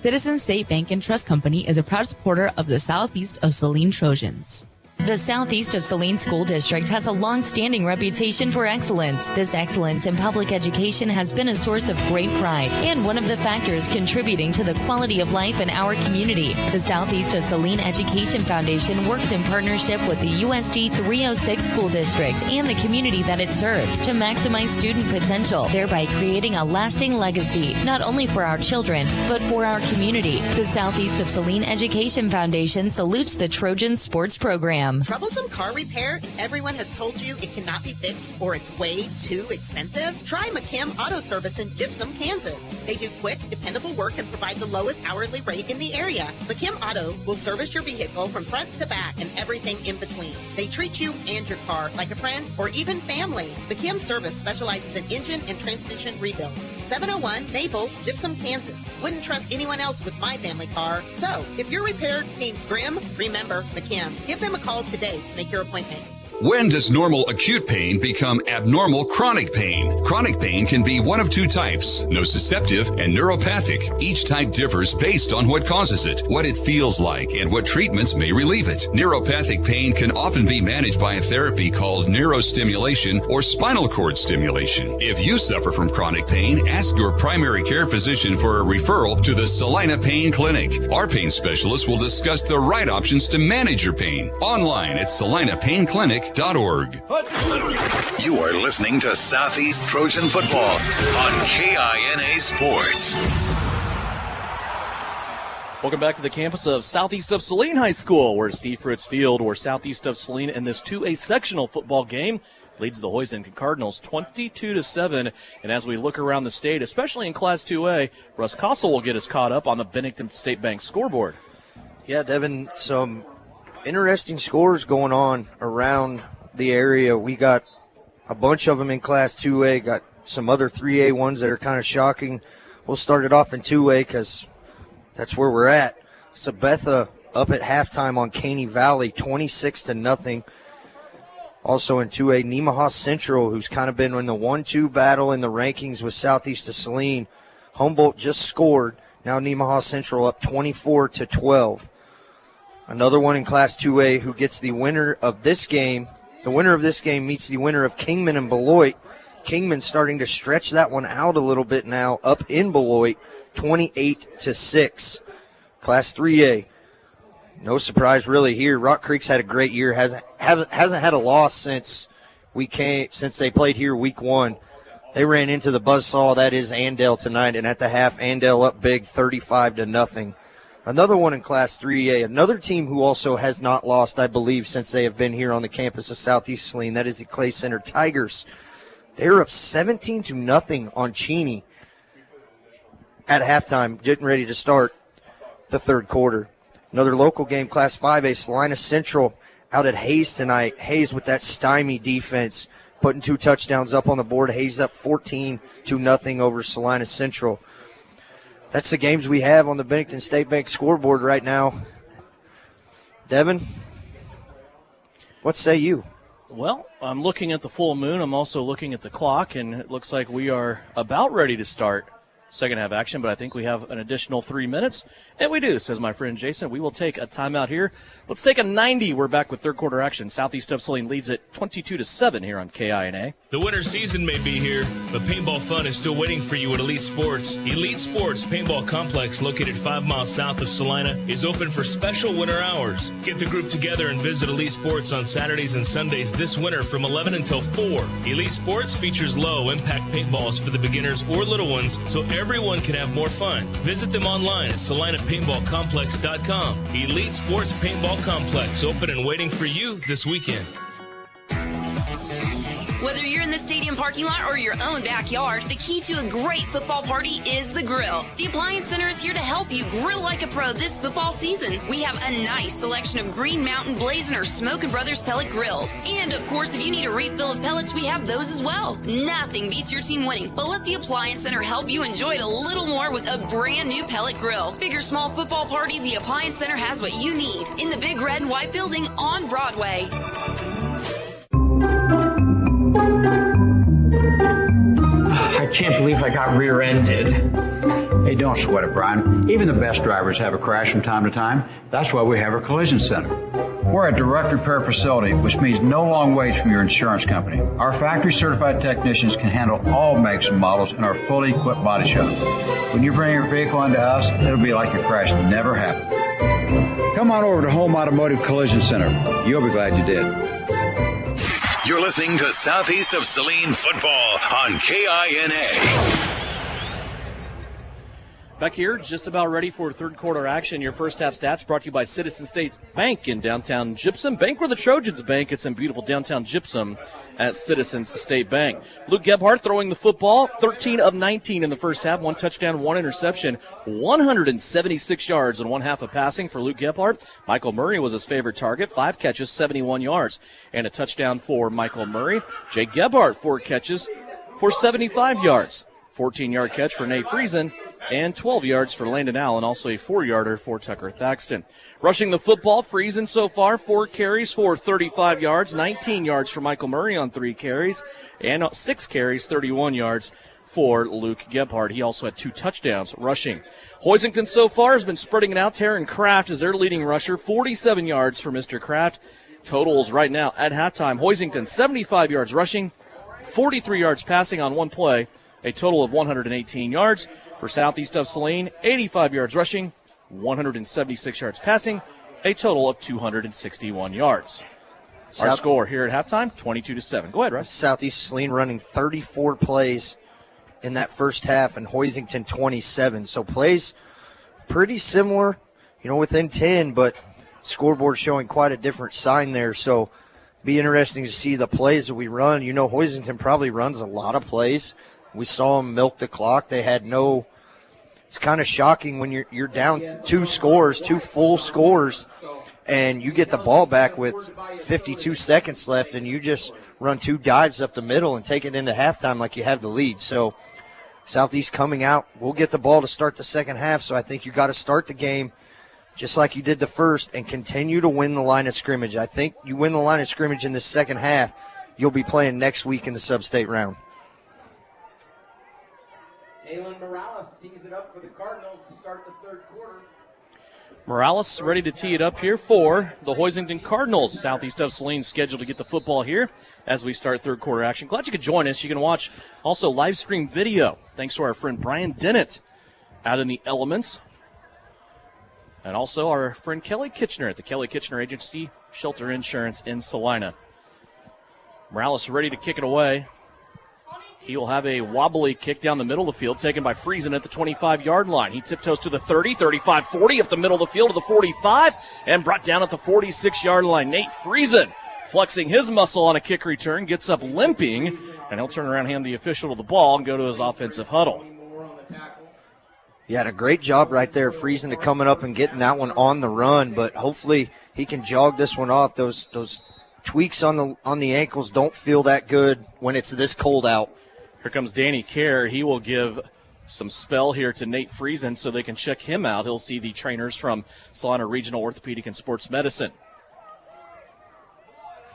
Citizens State Bank and Trust Company is a proud supporter of the Southeast of Saline Trojans. The Southeast of Saline School District has a long-standing reputation for excellence. This excellence in public education has been a source of great pride and one of the factors contributing to the quality of life in our community. The Southeast of Saline Education Foundation works in partnership with the USD 306 School District and the community that it serves to maximize student potential, thereby creating a lasting legacy, not only for our children, but for our community. The Southeast of Saline Education Foundation salutes the Trojans sports program. Troublesome car repair and everyone has told you it cannot be fixed or it's way too expensive? Try McKim Auto Service in Gypsum, Kansas. They do quick, dependable work and provide the lowest hourly rate in the area. McKim Auto will service your vehicle from front to back and everything in between. They treat you and your car like a friend or even family. McKim Service specializes in engine and transmission rebuilds. 701 Maple, Gypsum, Kansas. Wouldn't trust anyone else with my family car. So, if your repair seems grim, remember McKim. Give them a call today to make your appointment. When does normal acute pain become abnormal chronic pain? Chronic pain can be one of two types, nociceptive and neuropathic. Each type differs based on what causes it, what it feels like, and what treatments may relieve it. Neuropathic pain can often be managed by a therapy called neurostimulation or spinal cord stimulation. If you suffer from chronic pain, ask your primary care physician for a referral to the Saline Pain Clinic. Our pain specialist will discuss the right options to manage your pain. Online at SalinePainClinic.org. You are listening to Southeast Trojan Football on KINA Sports. Welcome back to the campus of Southeast of Saline High School. We're at Steve Fritz Field, where Southeast of Saline in this 2A sectional football game leads the Hoisington Cardinals 22-7. And as we look around the state, especially in Class 2A, Russ Kossel will get us caught up on the Bennington State Bank scoreboard. Yeah, Devin, some interesting scores going on around the area. We got a bunch of them in Class 2A, got some other 3A ones that are kind of shocking. We'll start it off in 2A because that's where we're at. Sabetha up at halftime on Caney Valley, 26-0. Also in 2A, Nemaha Central, who's kind of been in the 1-2 battle in the rankings with Southeast of Saline. Humboldt just scored. Now Nemaha Central up 24-12. Another one in Class 2A who gets the winner of this game. The winner of this game meets the winner of Kingman and Beloit. Kingman starting to stretch that one out a little bit now, up in Beloit, 28-6. Class 3A, no surprise really here. Rock Creek's had a great year. Hasn't had a loss since they played here week 1. They ran into the buzzsaw that is Andale tonight, and at the half, Andale up big, 35-0. Another one in Class 3A, another team who also has not lost, I believe, since they have been here on the campus of Southeast Saline. That is the Clay Center Tigers. They're up 17-0 on Cheney at halftime, getting ready to start the third quarter. Another local game, Class 5A, Salina Central out at Hayes tonight. Hayes with that stymie defense, putting 2 touchdowns up on the board. Hayes up 14-0 over Salina Central. That's the games we have on the Bennington State Bank scoreboard right now. Devin, what say you? Well, I'm looking at the full moon. I'm also looking at the clock, and it looks like we are about ready to start second half action, but I think we have an additional 3 minutes. And we do, says my friend Jason. We will take a timeout here. Let's take a 90. We're back with third quarter action. Southeast of Saline leads it 22-7 here on KINA. The winter season may be here, but paintball fun is still waiting for you at Elite Sports. Elite Sports Paintball Complex, located 5 miles south of Salina, is open for special winter hours. Get the group together and visit Elite Sports on Saturdays and Sundays this winter from 11 until 4. Elite Sports features low-impact paintballs for the beginners or little ones, so everyone can have more fun. Visit them online at SalinaPaintballComplex.com. Elite Sports Paintball Complex, open and waiting for you this weekend. Whether you're in the stadium parking lot or your own backyard, the key to a great football party is the grill. The Appliance Center is here to help you grill like a pro this football season. We have a nice selection of Green Mountain Blazing or Smokin' Brothers pellet grills. And of course, if you need a refill of pellets, we have those as well. Nothing beats your team winning, but let the Appliance Center help you enjoy it a little more with a brand new pellet grill. Big or small football party, the Appliance Center has what you need in the big red and white building on Broadway. I can't believe I got rear-ended. Hey, don't sweat it, Brian. Even the best drivers have a crash from time to time. That's why we have our collision center. We're a direct repair facility, which means no long waits from your insurance company. Our factory-certified technicians can handle all makes and models in our fully equipped body shop. When you bring your vehicle into us, it'll be like your crash never happened. Come on over to Home Automotive Collision Center. You'll be glad you did. You're listening to Southeast of Saline Football on KINA. Back here, just about ready for third quarter action. Your first half stats brought to you by Citizen State Bank in downtown Gypsum. Bank where the Trojans bank. It's in beautiful downtown Gypsum at Citizens State Bank. Luke Gebhart throwing the football, 13 of 19 in the first half, 1 touchdown, 1 interception, 176 yards and 1 half of passing for Luke Gebhart. Michael Murray was his favorite target, 5 catches, 71 yards, and a touchdown for Michael Murray. Jay Gebhart, 4 catches for 75 yards. 14-yard catch for Nate Friesen, and 12 yards for Landon Allen, also a 4-yarder for Tucker Thaxton. Rushing the football, Friesen so far, 4 carries for 35 yards, 19 yards for Michael Murray on 3 carries, and 6 carries, 31 yards for Luke Gebhart. He also had 2 touchdowns rushing. Hoisington so far has been spreading it out. Taryn Kraft is their leading rusher, 47 yards for Mr. Kraft. Totals right now at halftime. Hoisington, 75 yards rushing, 43 yards passing on 1 play, a total of 118 yards. For Southeast of Saline, 85 yards rushing, 176 yards passing, a total of 261 yards. Our score here at halftime, 22-7. Go ahead, Russ. Southeast Saline running 34 plays in that first half, and Hoisington 27. So plays pretty similar, within 10, but scoreboard showing quite a different sign there. So be interesting to see the plays that we run. Hoisington probably runs a lot of plays. We saw them milk the clock. They had no – it's kind of shocking when you're down 2 full scores, and you get the ball back with 52 seconds left, and you just run 2 dives up the middle and take it into halftime like you have the lead. So Southeast coming out, we'll get the ball to start the second half, so I think you got to start the game just like you did the first and continue to win the line of scrimmage. I think you win the line of scrimmage in the second half, you'll be playing next week in the sub-state round. Aylin Morales tees it up for the Cardinals to start the third quarter. Morales ready to tee it up here for the Hoisington Cardinals. Southeast of Saline scheduled to get the football here as we start third quarter action. Glad you could join us. You can watch also live stream video thanks to our friend Brian Dennett out in the elements. And also our friend Kelly Kitchener at the Kelly Kitchener Agency Shelter Insurance in Salina. Morales ready to kick it away. He will have a wobbly kick down the middle of the field, taken by Friesen at the 25-yard line. He tiptoes to the 30, 35, 40, up the middle of the field to the 45, and brought down at the 46-yard line. Nate Friesen, flexing his muscle on a kick return, gets up limping, and he'll turn around, hand the official the ball, and go to his offensive huddle. He had a great job right there, Friesen, to coming up and getting that one on the run, but hopefully he can jog this one off. Those tweaks on the ankles don't feel that good when it's this cold out. Here comes Danny Kerr. He will give some spell here to Nate Friesen so they can check him out. He'll see the trainers from Salina Regional Orthopedic and Sports Medicine.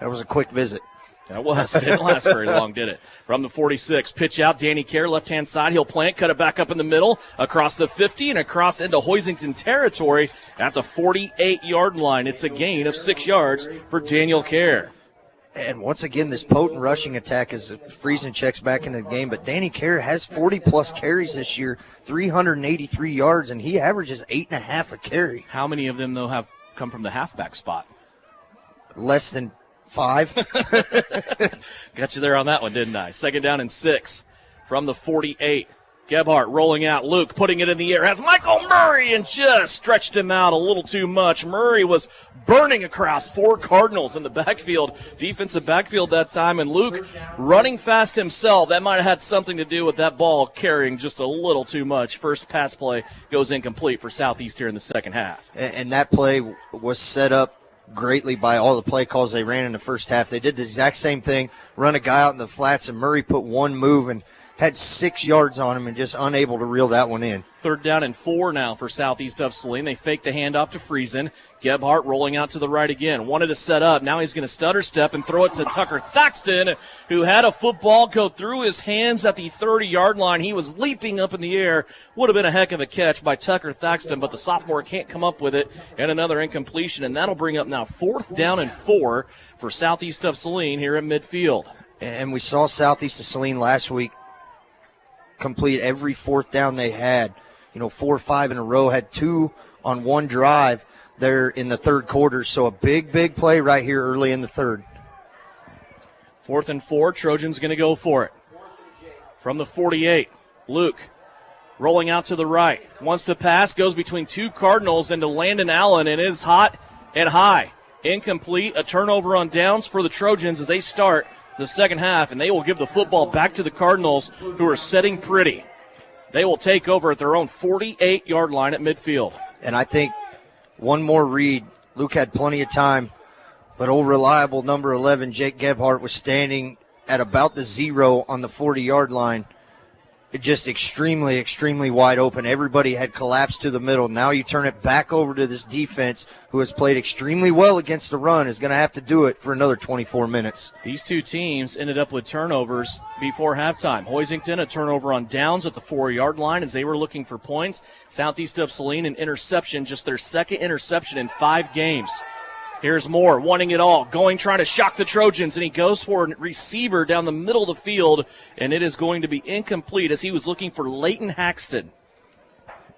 That was a quick visit. That was. Didn't last very long, did it? From the 46, pitch out, Danny Kerr, left-hand side. He'll plant, cut it back up in the middle, across the 50, and across into Hoisington territory at the 48-yard line. It's a gain of 6 yards for Daniel Kerr. And once again, this potent rushing attack as Friesen checks back into the game. But Danny Kerr has 40-plus carries this year, 383 yards, and he averages 8.5 a carry. How many of them, though, have come from the halfback spot? Less than 5. Got you there on that one, didn't I? Second down and 6 from the 48. Gebhart rolling out. Luke putting it in the air. Has Michael Murray and just stretched him out a little too much. Murray was burning across 4 Cardinals in the backfield, defensive backfield that time. And Luke running fast himself. That might have had something to do with that ball carrying just a little too much. First pass play goes incomplete for Southeast here in the second half. And that play was set up greatly by all the play calls they ran in the first half. They did the exact same thing, run a guy out in the flats, and Murray put one move and had 6 yards on him and just unable to reel that one in. 3rd down and 4 now for Southeast of Saline. They fake the handoff to Friesen. Gebhart rolling out to the right again. Wanted to set up. Now he's going to stutter step and throw it to Tucker Thaxton, who had a football go through his hands at the 30-yard line. He was leaping up in the air. Would have been a heck of a catch by Tucker Thaxton, but the sophomore can't come up with it. And another incompletion, and that'll bring up now 4th down and 4 for Southeast of Saline here at midfield. And we saw Southeast of Saline last week complete every 4th down they had. 4 or 5 in a row, had 2 on one drive there in the 3rd quarter. So a big play right here early in the 3rd. 4th and 4, Trojans going to go for it. From the 48, Luke rolling out to the right. Wants to pass, goes between 2 Cardinals into Landon Allen, and is hot and high. Incomplete, a turnover on downs for the Trojans as they start the second half, and they will give the football back to the Cardinals, who are setting pretty. They will take over at their own 48-yard line at midfield. And I think one more read. Luke had plenty of time, but old reliable number 11, Jake Gebhart, was standing at about the 0 on the 40-yard line. Just extremely wide open. Everybody had collapsed to the middle. Now you turn it back over to this defense, who has played extremely well against the run, is going to have to do it for another 24 minutes. These two teams ended up with turnovers before halftime. Hoisington, a turnover on downs at the 4-yard line as they were looking for points. Southeast of Saline, an interception, just their 2nd interception in 5 games. Here's Moore, wanting it all, trying to shock the Trojans, and he goes for a receiver down the middle of the field, and it is going to be incomplete as he was looking for Leighton Haxton.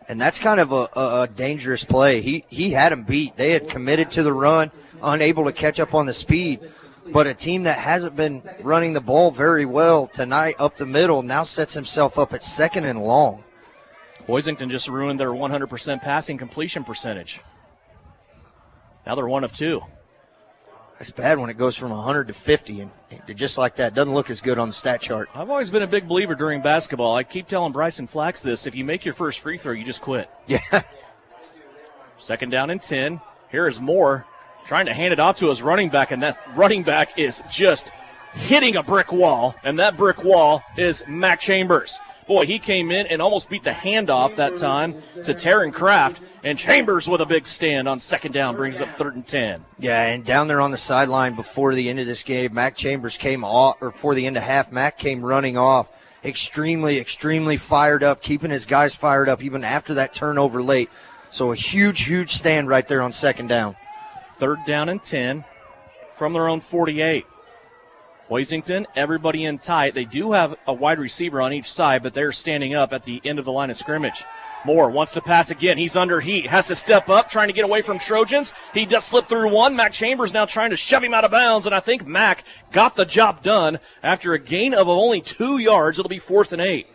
And that's kind of a dangerous play. He had him beat. They had committed to the run, unable to catch up on the speed. But a team that hasn't been running the ball very well tonight up the middle now sets himself up at 2nd and long. Hoisington just ruined their 100% passing completion percentage. Now they're 1 of 2. That's bad when it goes from 100 to 50, and just like that. Doesn't look as good on the stat chart. I've always been a big believer during basketball. I keep telling Bryson Flax this. If you make your first free throw, you just quit. Yeah. 2nd down and 10. Here is Moore trying to hand it off to his running back, and that running back is just hitting a brick wall, and that brick wall is Mac Chambers. Boy, he came in and almost beat the handoff that time to Taryn Kraft, and Chambers with a big stand on 2nd down brings up 3rd and 10. Yeah, and down there on the sideline before the end of this game, Mac Chambers came off, or before the end of half, Mac came running off, extremely fired up, keeping his guys fired up even after that turnover late. So a huge stand right there on 2nd down. 3rd down and 10 from their own 48. Hoisington, everybody in tight. They do have a wide receiver on each side, but they're standing up at the end of the line of scrimmage. Moore wants to pass again. He's under heat. Has to step up, trying to get away from Trojans. He does slip through one. Mac Chambers now trying to shove him out of bounds, and I think Mac got the job done after a gain of only 2 yards. It'll be 4th and 8.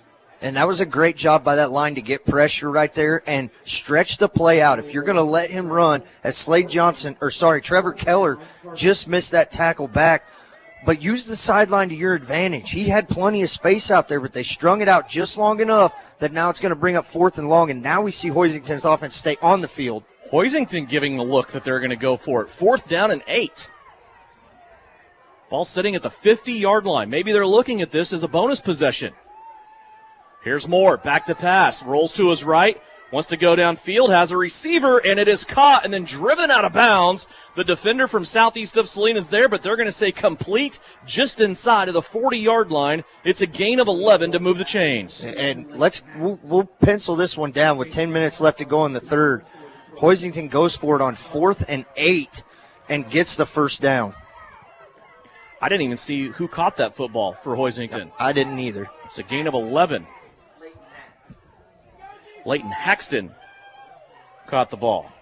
And that was a great job by that line to get pressure right there and stretch the play out. If you're going to let him run, as Trevor Keller just missed that tackle back, but use the sideline to your advantage. He had plenty of space out there, but they strung it out just long enough that now it's going to bring up 4th and long, and now we see Hoisington's offense stay on the field. Hoisington giving the look that they're going to go for it. 4th down and 8. Ball sitting at the 50-yard line. Maybe they're looking at this as a bonus possession. Here's Moore, back to pass, rolls to his right, wants to go downfield, has a receiver, and it is caught and then driven out of bounds. The defender from Southeast of Saline is there, but they're going to say complete just inside of the 40-yard line. It's a gain of 11 to move the chains. And we'll pencil this one down with 10 minutes left to go in the 3rd. Hoisington goes for it on 4th and 8 and gets the 1st down. I didn't even see who caught that football for Hoisington. I didn't either. It's a gain of 11. Leighton Haxton caught the ball.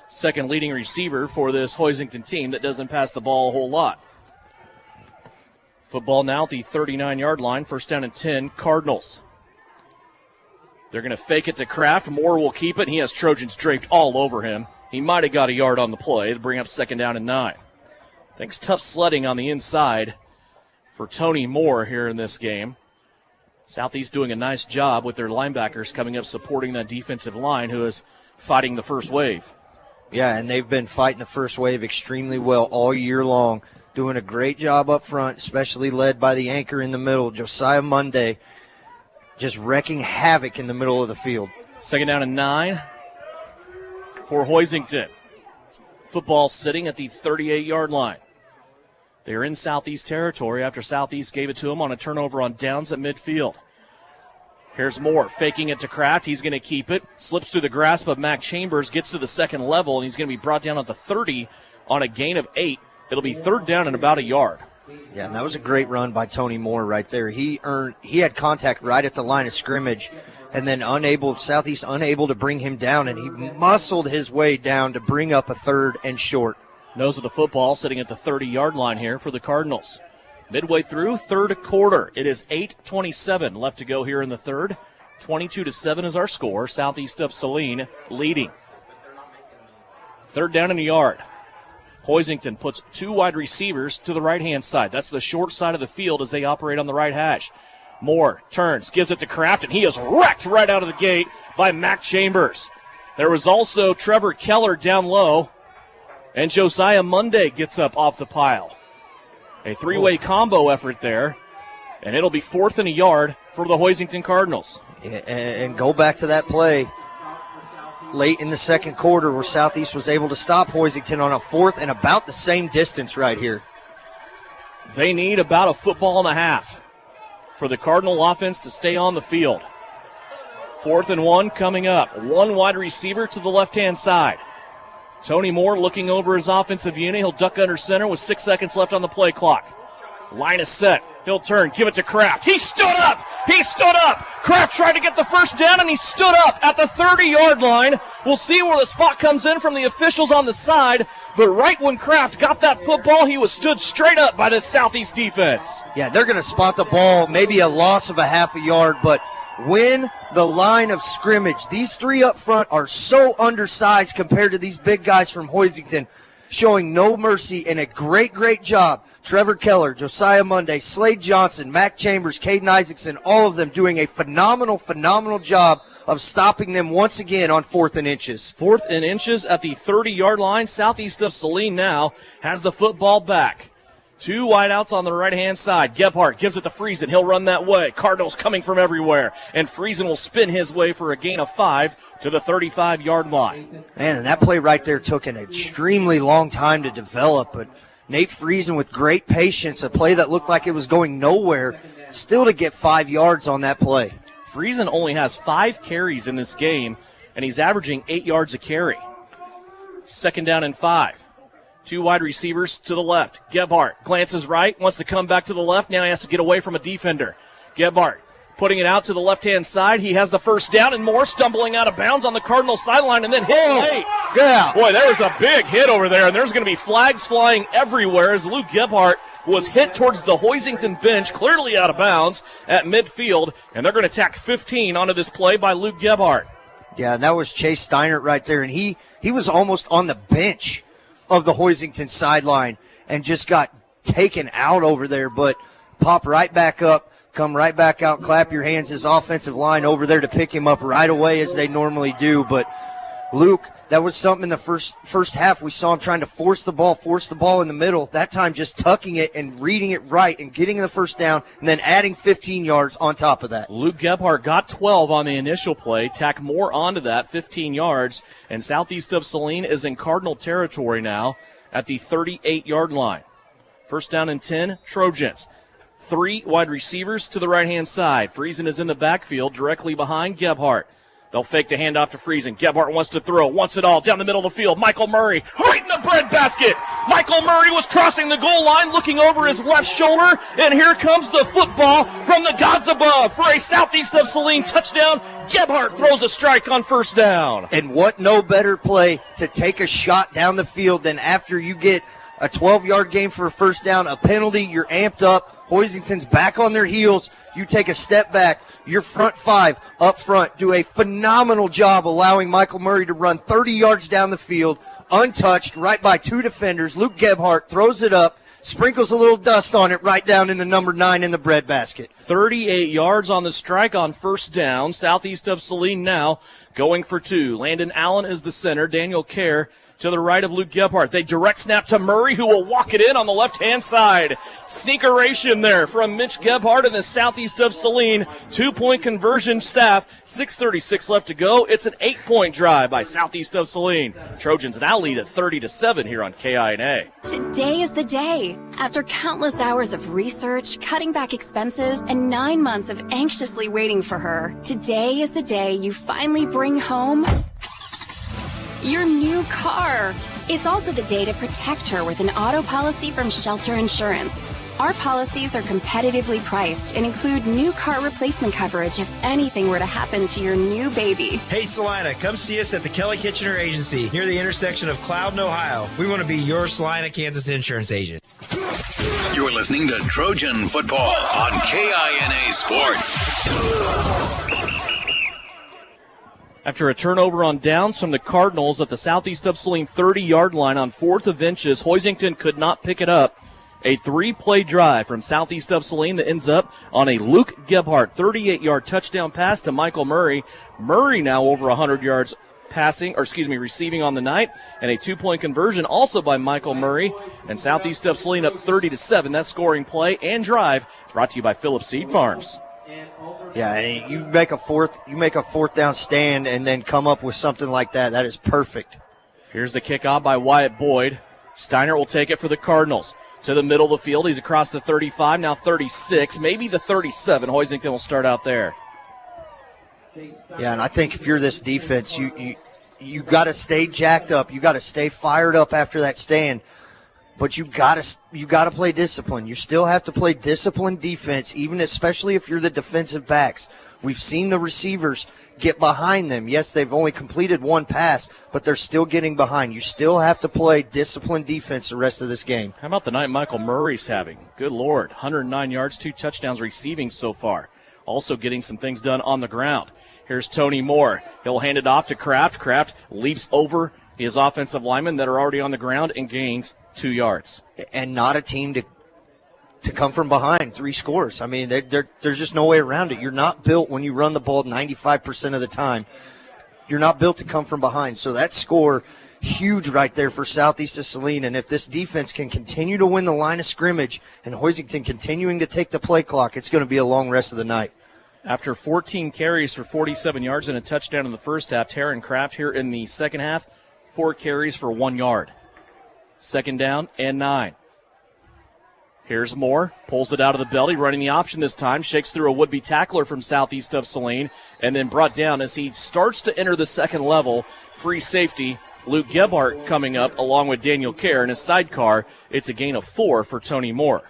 2nd leading receiver for this Hoisington team that doesn't pass the ball a whole lot. Football now at the 39-yard line. 1st down and 10, Cardinals. They're going to fake it to Kraft. Moore will keep it, and he has Trojans draped all over him. He might have got a yard on the play to bring up 2nd down and 9. Thanks tough sledding on the inside for Tony Moore here in this game. Southeast doing a nice job with their linebackers coming up supporting that defensive line who is fighting the first wave. Yeah, and they've been fighting the first wave extremely well all year long, doing a great job up front, especially led by the anchor in the middle, Josiah Monday, just wrecking havoc in the middle of the field. 2nd down and 9 for Hoisington. Football sitting at the 38-yard line. They're in Southeast territory after Southeast gave it to them on a turnover on downs at midfield. Here's Moore faking it to Kraft. He's going to keep it. Slips through the grasp of Mac Chambers, gets to the second level, and he's going to be brought down at the 30 on a gain of 8. It'll be 3rd down and about a yard. Yeah, and that was a great run by Tony Moore right there. He had contact right at the line of scrimmage, and then Southeast unable to bring him down, and he muscled his way down to bring up a 3rd and short. Nose of the football sitting at the 30-yard line here for the Cardinals. Midway through, 3rd quarter. It is 8:27 left to go here in the 3rd. 22-7 is our score. Southeast of Saline leading. 3rd down and a yard. Hoisington puts 2 wide receivers to the right-hand side. That's the short side of the field as they operate on the right hash. Moore turns, gives it to Kraft, and he is wrecked right out of the gate by Mac Chambers. There was also Trevor Keller down low, and Josiah Monday gets up off the pile. A 3-way combo effort there, and it'll be 4th and a yard for the Hoisington Cardinals. Yeah, and go back to that play late in the 2nd quarter where Southeast was able to stop Hoisington on a 4th and about the same distance right here. They need about a football and a half for the Cardinal offense to stay on the field. 4th and 1 coming up. 1 wide receiver to the left-hand side. Tony Moore looking over his offensive unit. He'll duck under center with 6 seconds left on the play clock. Line is set. He'll turn, give it to Kraft. He stood up! He stood up! Kraft tried to get the 1st down, and he stood up at the 30-yard line. We'll see where the spot comes in from the officials on the side, but right when Kraft got that football, he was stood straight up by the Southeast defense. Yeah, they're going to spot the ball, maybe a loss of a half a yard, but win the line of scrimmage. These 3 up front are so undersized compared to these big guys from Hoisington, showing no mercy and a great, great job. Trevor Keller, Josiah Monday, Slade Johnson, Mac Chambers, Caden Isaacson, all of them doing a phenomenal, phenomenal job of stopping them once again on 4th and inches. 4th and inches at the 30-yard line. Southeast of Saline now has the football back. 2 wideouts on the right-hand side. Gebhart gives it to Friesen. He'll run that way. Cardinals coming from everywhere. And Friesen will spin his way for a gain of 5 to the 35-yard line. Man, and that play right there took an extremely long time to develop, but Nate Friesen with great patience, a play that looked like it was going nowhere, still to get 5 yards on that play. Friesen only has 5 carries in this game, and he's averaging 8 yards a carry. 2nd down and 5. 2 wide receivers to the left. Gebhart glances right, wants to come back to the left. Now he has to get away from a defender. Gebhart putting it out to the left-hand side. He has the 1st down, and Moore stumbling out of bounds on the Cardinal sideline and then hit late. Yeah. Boy, there was a big hit over there, and there's going to be flags flying everywhere as Luke Gebhart was hit towards the Hoisington bench, clearly out of bounds at midfield, and they're going to tack 15 onto this play by Luke Gebhart. Yeah, and that was Chase Steinert right there, and he was almost on the bench of the Hoisington sideline and just got taken out over there, but pop right back up, come right back out, clap your hands. His offensive line over there to pick him up right away as they normally do. But Luke, that was something in the first half. We saw him trying to force the ball in the middle, that time just tucking it and reading it right and getting the 1st down and then adding 15 yards on top of that. Luke Gebhart got 12 on the initial play, tack more onto that, 15 yards, and Southeast of Saline is in Cardinal territory now at the 38-yard line. 1st down and 10, Trojans. 3 wide receivers to the right-hand side. Friesen is in the backfield directly behind Gebhart. They'll fake the handoff to Friesen. Gebhart wants to throw, wants it all down the middle of the field. Michael Murray right in the breadbasket. Michael Murray was crossing the goal line, looking over his left shoulder, and here comes the football from the gods above for a Southeast of Saline touchdown. Gebhart throws a strike on 1st down. And what no better play to take a shot down the field than after you get a 12-yard gain for a first down, a penalty, you're amped up. Hoisington's back on their heels. You take a step back. Your front five up front do a phenomenal job allowing Michael Murray to run 30 yards down the field, untouched, right by two defenders. Luke Gebhart throws it up, sprinkles a little dust on it right down in the number 9 in the breadbasket. 38 yards on the strike on first down. Southeast of Saline now going for 2. Landon Allen is the center. Daniel Kerr to the right of Luke Gebhart. They direct snap to Murray, who will walk it in on the left-hand side. Sneakeration there from Mitch Gebhart in the Southeast of Saline. 2-point conversion staff. 6:36 left to go. It's an 8-point drive by Southeast of Saline. Trojans now lead at 30-7 here on KINA. Today is the day. After countless hours of research, cutting back expenses, and 9 months of anxiously waiting for her, today is the day you finally bring home your new car. It's also the day to protect her with an auto policy from Shelter Insurance. Our policies are competitively priced and include new car replacement coverage if anything were to happen to your new baby. Hey Salina, come see us at the Kelly Kitchener Agency near the intersection of Cloud and Ohio. We want to be your Salina, Kansas insurance agent. You're listening to Trojan Football on KINA Sports. After a turnover on downs from the Cardinals at the Southeast of Saline 30-yard line on 4th of inches, Hoisington could not pick it up. A 3-play drive from Southeast of Saline that ends up on a Luke Gebhart 38-yard touchdown pass to Michael Murray. Murray now over 100 yards receiving on the night, and a 2-point conversion also by Michael Murray. And Southeast of Saline up 30-7. That scoring play and drive brought to you by Phillips Seed Farms. Yeah, and you make a fourth down stand and then come up with something like that. That is perfect. Here's the kickoff by Wyatt Boyd. Steiner will take it for the Cardinals. To the middle of the field, he's across the 35, now 36, maybe the 37. Hoisington will start out there. Yeah, and I think if you're this defense, you got to stay jacked up. You got to stay fired up after that stand. But you got to play discipline. You still have to play disciplined defense, especially if you're the defensive backs. We've seen the receivers get behind them. Yes, they've only completed one pass, but they're still getting behind. You still have to play disciplined defense the rest of this game. How about the night Michael Murray's having? Good Lord, 109 yards, 2 touchdowns receiving so far. Also getting some things done on the ground. Here's Tony Moore. He'll hand it off to Kraft. Kraft leaps over his offensive linemen that are already on the ground and gains 2 yards. And not a team to come from behind 3 scores. I mean, there's just no way around it. You're not built when you run the ball 95% of the time. You're not built to come from behind. So that score, huge right there for Southeast of Saline. And if this defense can continue to win the line of scrimmage and Hoisington continuing to take the play clock, it's going to be a long rest of the night. After 14 carries for 47 yards and a touchdown in the first half, Taryn Kraft here in the second half, 4 carries for 1 yard. Second down and 9. Here's Moore, pulls it out of the belly, running the option this time, shakes through a would-be tackler from Southeast of Saline, and then brought down as he starts to enter the second level. Free safety, Luke Gebhart coming up along with Daniel Kerr in his sidecar. It's a gain of 4 for Tony Moore.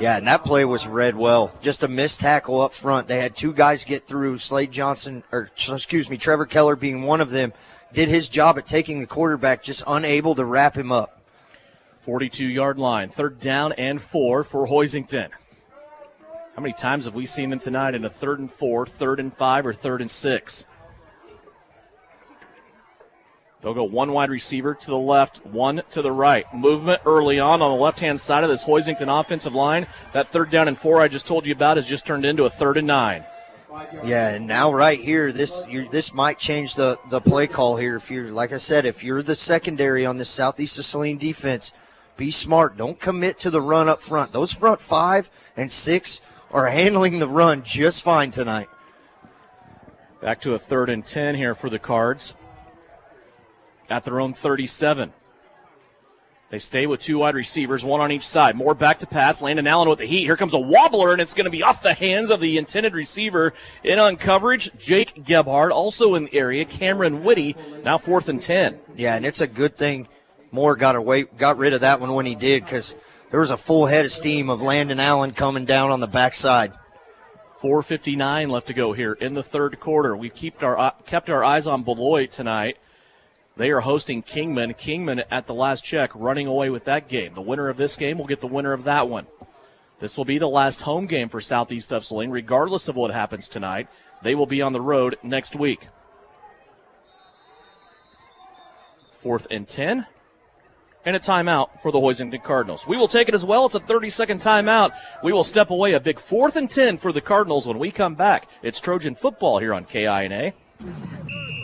Yeah, and that play was read well. Just a missed tackle up front. They had 2 guys get through. Trevor Keller being one of them, did his job at taking the quarterback, just unable to wrap him up. 42-yard line, 3rd down and 4 for Hoisington. How many times have we seen them tonight in a 3rd and 4, 3rd and 5, or 3rd and 6? They'll go 1 wide receiver to the left, 1 to the right. Movement early on the left-hand side of this Hoisington offensive line. That 3rd down and 4 I just told you about has just turned into a 3rd and 9. Yeah, and now right here, this might change the play call here. If you're, like I said, if you're the secondary on this Southeast of Saline defense, be smart. Don't commit to the run up front. Those front 5 and 6 are handling the run just fine tonight. Back to a 3rd and 10 here for the Cards. At their own 37. They stay with 2 wide receivers, 1 on each side. Moore back to pass. Landon Allen with the heat. Here comes a wobbler, and it's going to be off the hands of the intended receiver. In on coverage, Jake Gebhart. Also in the area, Cameron Whitty. Now 4th and 10. Yeah, and it's a good thing Moore got rid of that one when he did, because there was a full head of steam of Landon Allen coming down on the backside. 4:59 left to go here in the 3rd quarter. We've kept our eyes on Beloit tonight. They are hosting Kingman. Kingman, at the last check, running away with that game. The winner of this game will get the winner of that one. This will be the last home game for Southeast of Saline. Regardless of what happens tonight, they will be on the road next week. 4th and 10. And a timeout for the Hoisington Cardinals. We will take it as well. It's a 30-second timeout. We will step away. A big 4th and 10 for the Cardinals when we come back. It's Trojan football here on KINA.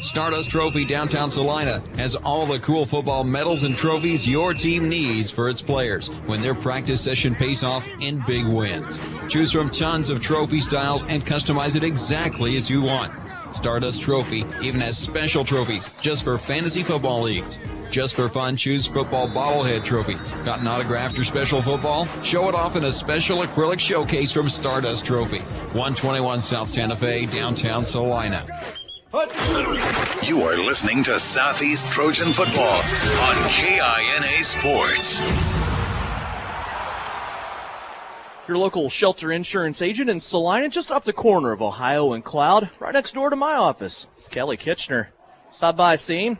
Stardust Trophy Downtown Salina has all the cool football medals and trophies your team needs for its players when their practice session pays off in big wins. Choose from tons of trophy styles and customize it exactly as you want. Stardust Trophy even has special trophies just for fantasy football leagues. Just for fun, choose football bobblehead trophies. Got an autographed or special football? Show it off in a special acrylic showcase from Stardust Trophy. 121 South Santa Fe, downtown Salina. You are listening to Southeast Trojan football on KINA Sports. Your local shelter insurance agent in Saline, just off the corner of Ohio and Cloud, right next door to my office. It's Kelly Kitchener. Stop by, scene.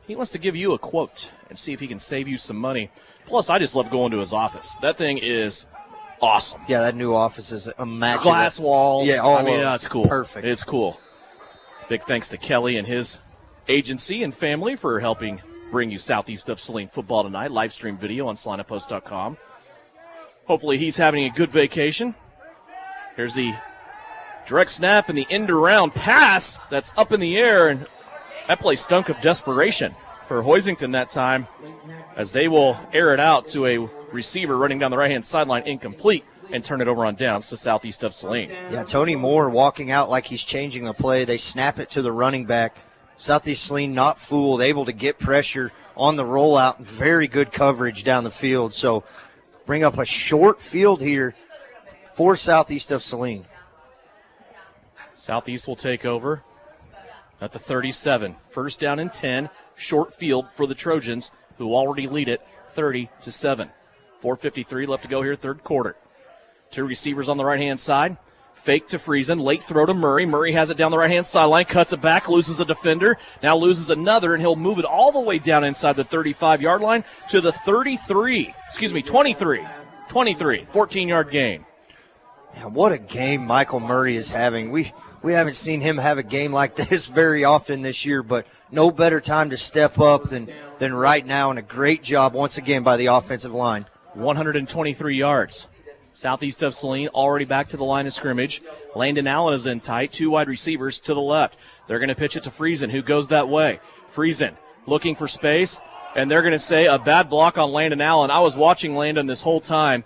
He wants to give you a quote and see if he can save you some money. Plus, I just love going to his office. That thing is awesome. Yeah, that new office is immaculate. Glass walls. Yeah, all it's cool. Perfect. It's cool. Big thanks to Kelly and his agency and family for helping bring you Southeast of Saline football tonight. Live stream video on SalinaPost.com. Hopefully he's having a good vacation. Here's the direct snap and the end-around pass that's up in the air, and that play stunk of desperation for Hoisington that time, as they will air it out to a receiver running down the right-hand sideline, incomplete, and turn it over on downs to Southeast of Saline. Yeah, Tony Moore walking out like he's changing the play. They snap it to the running back. Southeast Saline not fooled, able to get pressure on the rollout. Very good coverage down the field. So bring up a short field here for Southeast of Saline. Southeast will take over at the 37. 1st down and 10. Short field for the Trojans, who already lead it 30-7. 4:53 left to go here, third quarter. 2 receivers on the right-hand side. Fake to Friesen. Late throw to Murray. Murray has it down the right-hand sideline. Cuts it back. Loses a defender. Now loses another, and he'll move it all the way down inside the 35-yard line to the 23. 23. 14-yard gain. Man, what a game Michael Murray is having. We haven't seen him have a game like this very often this year, but no better time to step up than right now, and a great job once again by the offensive line. 123 yards. Southeast of Saline already back to the line of scrimmage. Landon Allen is in tight. 2 wide receivers to the left. They're going to pitch it to Friesen, who goes that way. Friesen looking for space, and they're going to say a bad block on Landon Allen. I was watching Landon this whole time.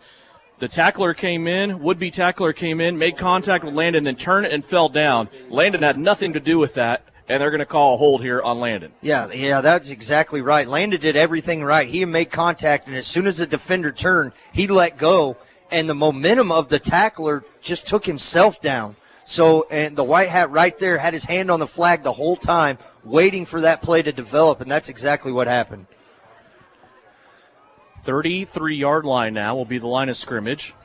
The tackler came in, would-be tackler came in, made contact with Landon, then turned and fell down. Landon had nothing to do with that, and they're going to call a hold here on Landon. Yeah, that's exactly right. Landon did everything right. He made contact, and as soon as the defender turned, he let go, and the momentum of the tackler just took himself down. So, and the white hat right there had his hand on the flag the whole time, waiting for that play to develop, and that's exactly what happened. 33-yard line now will be the line of scrimmage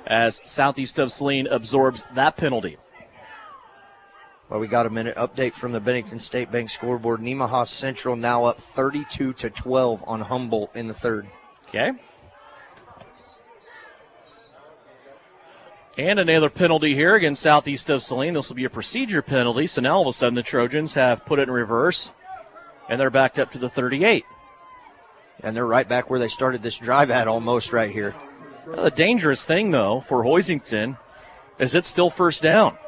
as Southeast of Saline absorbs that penalty. Well, we got a minute update from the Bennington State Bank scoreboard. Nemaha Central now up 32-12 on Humboldt in the third. Okay. And another penalty here against Southeast of Saline. This will be a procedure penalty, so now all of a sudden the Trojans have put it in reverse, and they're backed up to the 38. And they're right back where they started this drive at almost right here. Well, the dangerous thing, though, for Hoisington is it's still first down.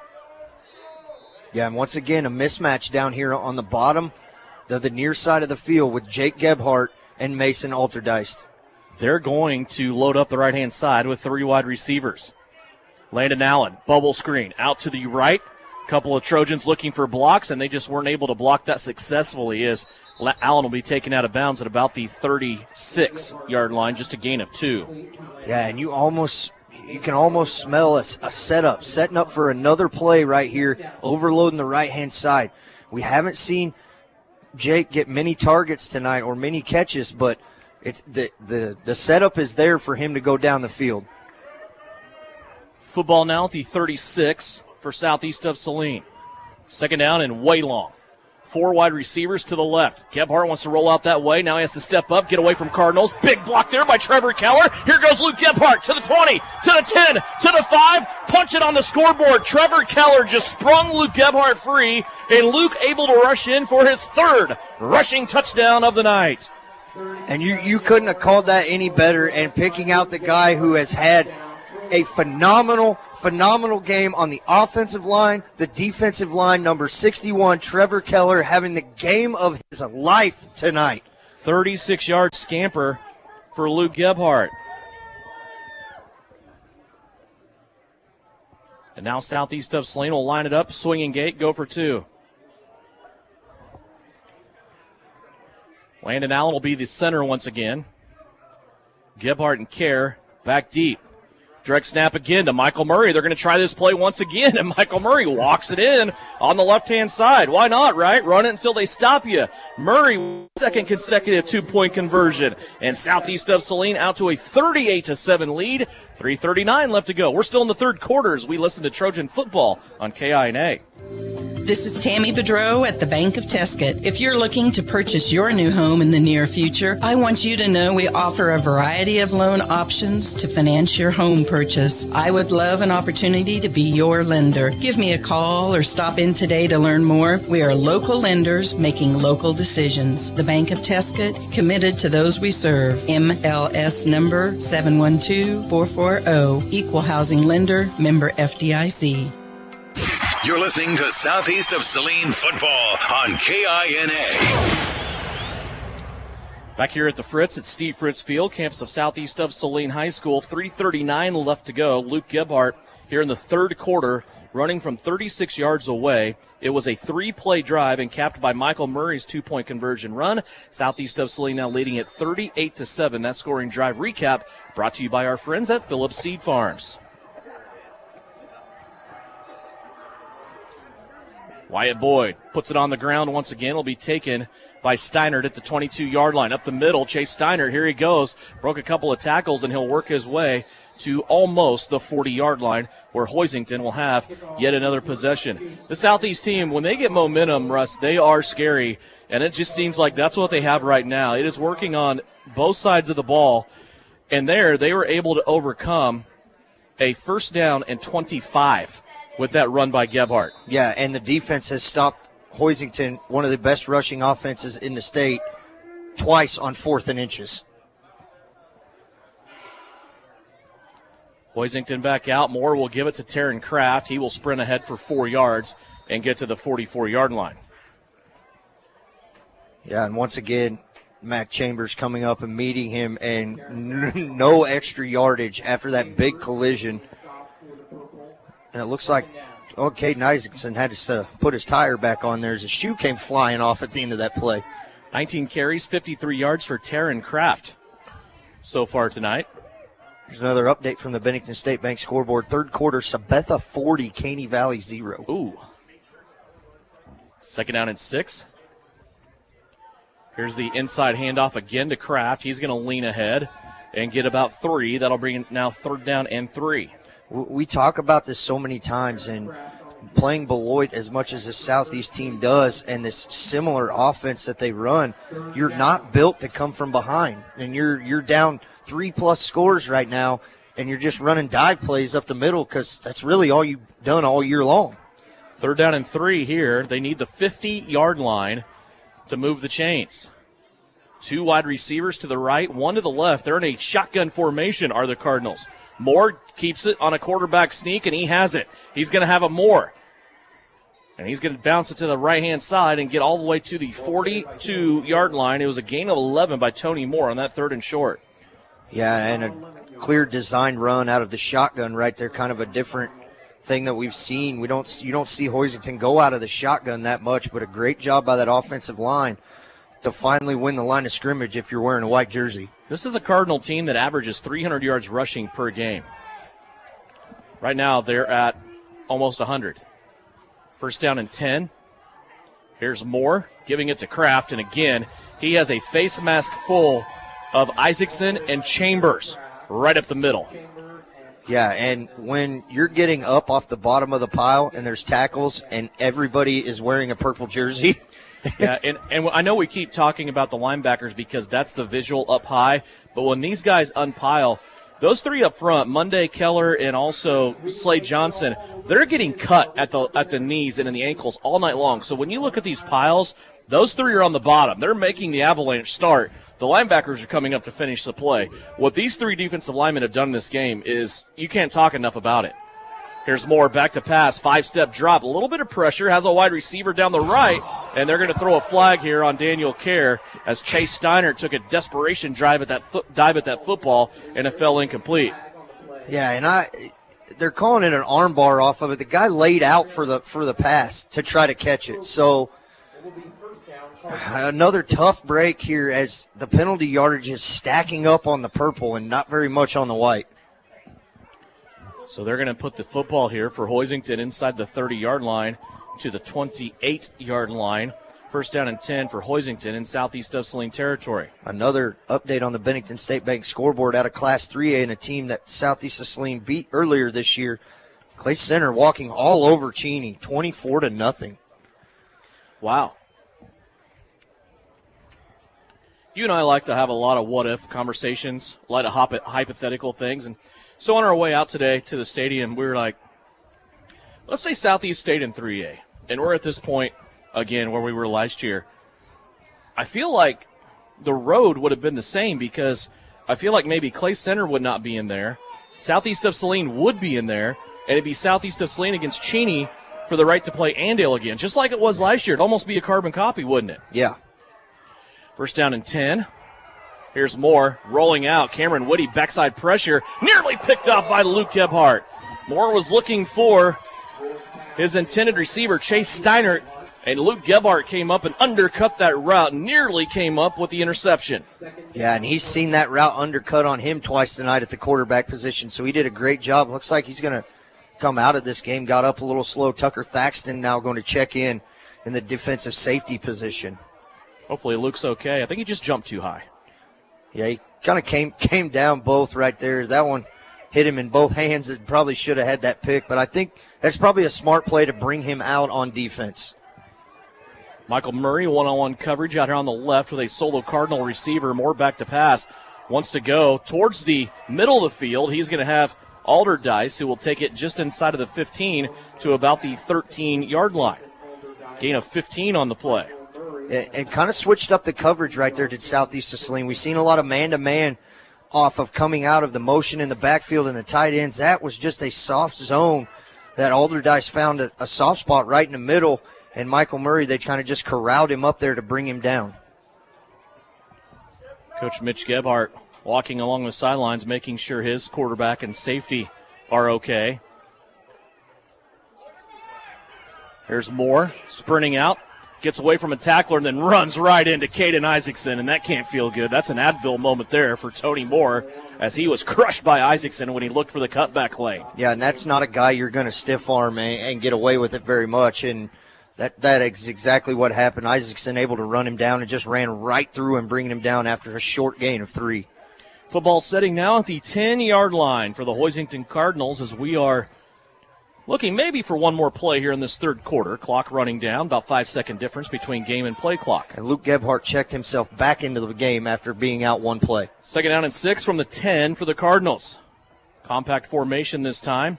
Yeah, and once again, a mismatch down here on the bottom of the near side of the field with Jake Gebhart and Mason Altergeist. They're going to load up the right-hand side with 3 wide receivers. Landon Allen, bubble screen, out to the right. Couple of Trojans looking for blocks, and they just weren't able to block that successfully as Allen will be taken out of bounds at about the 36-yard line, just a gain of 2. Yeah, and you can almost smell a setup, setting up for another play right here, overloading the right-hand side. We haven't seen Jake get many targets tonight or many catches, but it's the setup is there for him to go down the field. Football now at the 36 for Southeast of Saline. Second down and way long. 4 wide receivers to the left. Gebhart wants to roll out that way. Now he has to step up, get away from Cardinals. Big block there by Trevor Keller. Here goes Luke Gebhart to the 20, to the 10, to the 5. Punch it on the scoreboard. Trevor Keller just sprung Luke Gebhart free, and Luke able to rush in for his 3rd rushing touchdown of the night. And you couldn't have called that any better, and picking out the guy who has had a phenomenal game on the offensive line, the defensive line, number 61, Trevor Keller, having the game of his life tonight. 36-yard scamper for Luke Gebhart. And now southeast of Saline will line it up, swinging gate, go for 2. Landon Allen will be the center once again. Gebhart and Kerr back deep. Direct snap again to Michael Murray. They're going to try this play once again, and Michael Murray walks it in on the left-hand side. Why not, right? Run it until they stop you. Murray, second consecutive 2-point conversion. And southeast of Saline out to a 38-7 lead. 3:39 left to go. We're still in the third quarter as we listen to Trojan football on KINA. This is Tammy Bedreau at the Bank of Tesket. If you're looking to purchase your new home in the near future, I want you to know we offer a variety of loan options to finance your home purchase. I would love an opportunity to be your lender. Give me a call or stop in today to learn more. We are local lenders making local decisions. The Bank of Tesket, committed to those we serve. MLS number 712440. Equal housing lender, member FDIC. You're listening to Southeast of Saline football on KINA. Back here at the Fritz at Steve Fritz Field, campus of Southeast of Saline High School. 3:39 left to go. Luke Gebhart here in the third quarter, running from 36 yards away. It was a 3-play drive and capped by Michael Murray's 2-point conversion run. Southeast of Saline now leading at 38-7. That scoring drive recap brought to you by our friends at Phillips Seed Farms. Wyatt Boyd puts it on the ground once again. Will be taken by Steinert at the 22-yard line. Up the middle, Chase Steinert, here he goes. Broke a couple of tackles, and he'll work his way to almost the 40-yard line, where Hoisington will have yet another possession. The Southeast team, when they get momentum, Russ, they are scary, and it just seems like that's what they have right now. It is working on both sides of the ball, and there they were able to overcome a 1st down and 25 with that run by Gebhart. Yeah, and the defense has stopped Hoisington, one of the best rushing offenses in the state, twice on 4th and inches. Hoisington back out. Moore will give it to Taryn Kraft. He will sprint ahead for 4 yards and get to the 44-yard line. Yeah, and once again, Mac Chambers coming up and meeting him, and no extra yardage after that big collision. And it looks like, Caden Isaacson had to put his tire back on there as his shoe came flying off at the end of that play. 19 carries, 53 yards for Taryn Kraft so far tonight. Here's another update from the Bennington State Bank scoreboard. Third quarter, Sabetha 40, Caney Valley 0. Ooh. 2nd down and 6. Here's the inside handoff again to Kraft. He's going to lean ahead and get about 3. That'll bring it now 3rd down and 3. We talk about this so many times, and playing Beloit as much as the Southeast team does and this similar offense that they run, you're not built to come from behind. And you're down 3+ scores right now, and you're just running dive plays up the middle because that's really all you've done all year long. 3rd down and 3 here. They need the 50-yard line to move the chains. 2 wide receivers to the right, 1 to the left. They're in a shotgun formation, are the Cardinals. Moore keeps it on a quarterback sneak, and he has it. He's going to have a Moore. And he's going to bounce it to the right-hand side and get all the way to the 42-yard line. It was a gain of 11 by Tony Moore on that 3rd and short. Yeah, and a clear design run out of the shotgun right there, kind of a different thing that we've seen. You don't see Hoisington go out of the shotgun that much, but a great job by that offensive line to finally win the line of scrimmage if you're wearing a white jersey. This is a Cardinal team that averages 300 yards rushing per game. Right now they're at almost 100. 1st down and 10. Here's Moore giving it to Kraft, and again, he has a face mask full of Isaacson and Chambers right up the middle. Yeah, and when you're getting up off the bottom of the pile and there's tackles and everybody is wearing a purple jersey, Yeah, and I know we keep talking about the linebackers because that's the visual up high, but when these guys unpile, those three up front, Monday, Keller, and also Slade Johnson, they're getting cut at the knees and in the ankles all night long. So when you look at these piles, those three are on the bottom. They're making the avalanche start. The linebackers are coming up to finish the play. What these three defensive linemen have done in this game is you can't talk enough about it. Here's Moore, back to pass, 5-step drop, a little bit of pressure, has a wide receiver down the right, and they're going to throw a flag here on Daniel Kerr as Chase Steiner took a desperation dive at that football, and it fell incomplete. Yeah, and they're calling it an arm bar off of it. The guy laid out for the pass to try to catch it. So another tough break here as the penalty yardage is stacking up on the purple and not very much on the white. So they're going to put the football here for Hoisington inside the 30-yard line to the 28-yard line. First down and 10 for Hoisington in southeast of Saline territory. Another update on the Bennington State Bank scoreboard out of Class 3A and a team that southeast of Saline beat earlier this year. Clay Center walking all over Cheney, 24-0. Wow. You and I like to have a lot of what-if conversations, a lot of hypothetical things. And so on our way out today to the stadium, we were like, let's say Southeast stayed in 3A. And we're at this point, again, where we were last year. I feel like the road would have been the same because I feel like maybe Clay Center would not be in there. Southeast of Saline would be in there. And it'd be Southeast of Saline against Cheney for the right to play Andale again. Just like it was last year. It'd almost be a carbon copy, wouldn't it? Yeah. First down and 10. Here's Moore rolling out. Cameron Woody, backside pressure, nearly picked off by Luke Gebhart. Moore was looking for his intended receiver, Chase Steiner, and Luke Gebhart came up and undercut that route, nearly came up with the interception. Yeah, and he's seen that route undercut on him twice tonight at the quarterback position, so he did a great job. Looks like he's going to come out of this game, got up a little slow. Tucker Thaxton now going to check in the defensive safety position. Hopefully Luke's okay. I think he just jumped too high. Yeah, he kind of came down both right there. That one hit him in both hands. It probably should have had that pick, but I think that's probably a smart play to bring him out on defense. Michael Murray, one-on-one coverage out here on the left with a solo Cardinal receiver. More back to pass. Wants to go towards the middle of the field. He's going to have Alderdice, who will take it just inside of the 15 to about the 13-yard line. Gain of 15 on the play. And kind of switched up the coverage right there, did Southeast of Saline. We've seen a lot of man-to-man off of coming out of the motion in the backfield and the tight ends. That was just a soft zone that Alderdice found a soft spot right in the middle, and Michael Murray, they kind of just corralled him up there to bring him down. Coach Mitch Gebhart walking along the sidelines, making sure his quarterback and safety are okay. Here's Moore sprinting out. Gets away from a tackler and then runs right into Caden Isaacson, and that can't feel good. That's an Advil moment there for Tony Moore as he was crushed by Isaacson when he looked for the cutback lane. Yeah, and that's not a guy you're going to stiff arm and get away with it very much, and that is exactly what happened. Isaacson able to run him down and just ran right through him, bringing him down after a short gain of 3. Football setting now at the 10-yard line for the Hoisington Cardinals as we are looking maybe for one more play here in this third quarter. Clock running down, about 5-second difference between game and play clock. And Luke Gebhart checked himself back into the game after being out one play. Second down and 6 from the 10 for the Cardinals. Compact formation this time.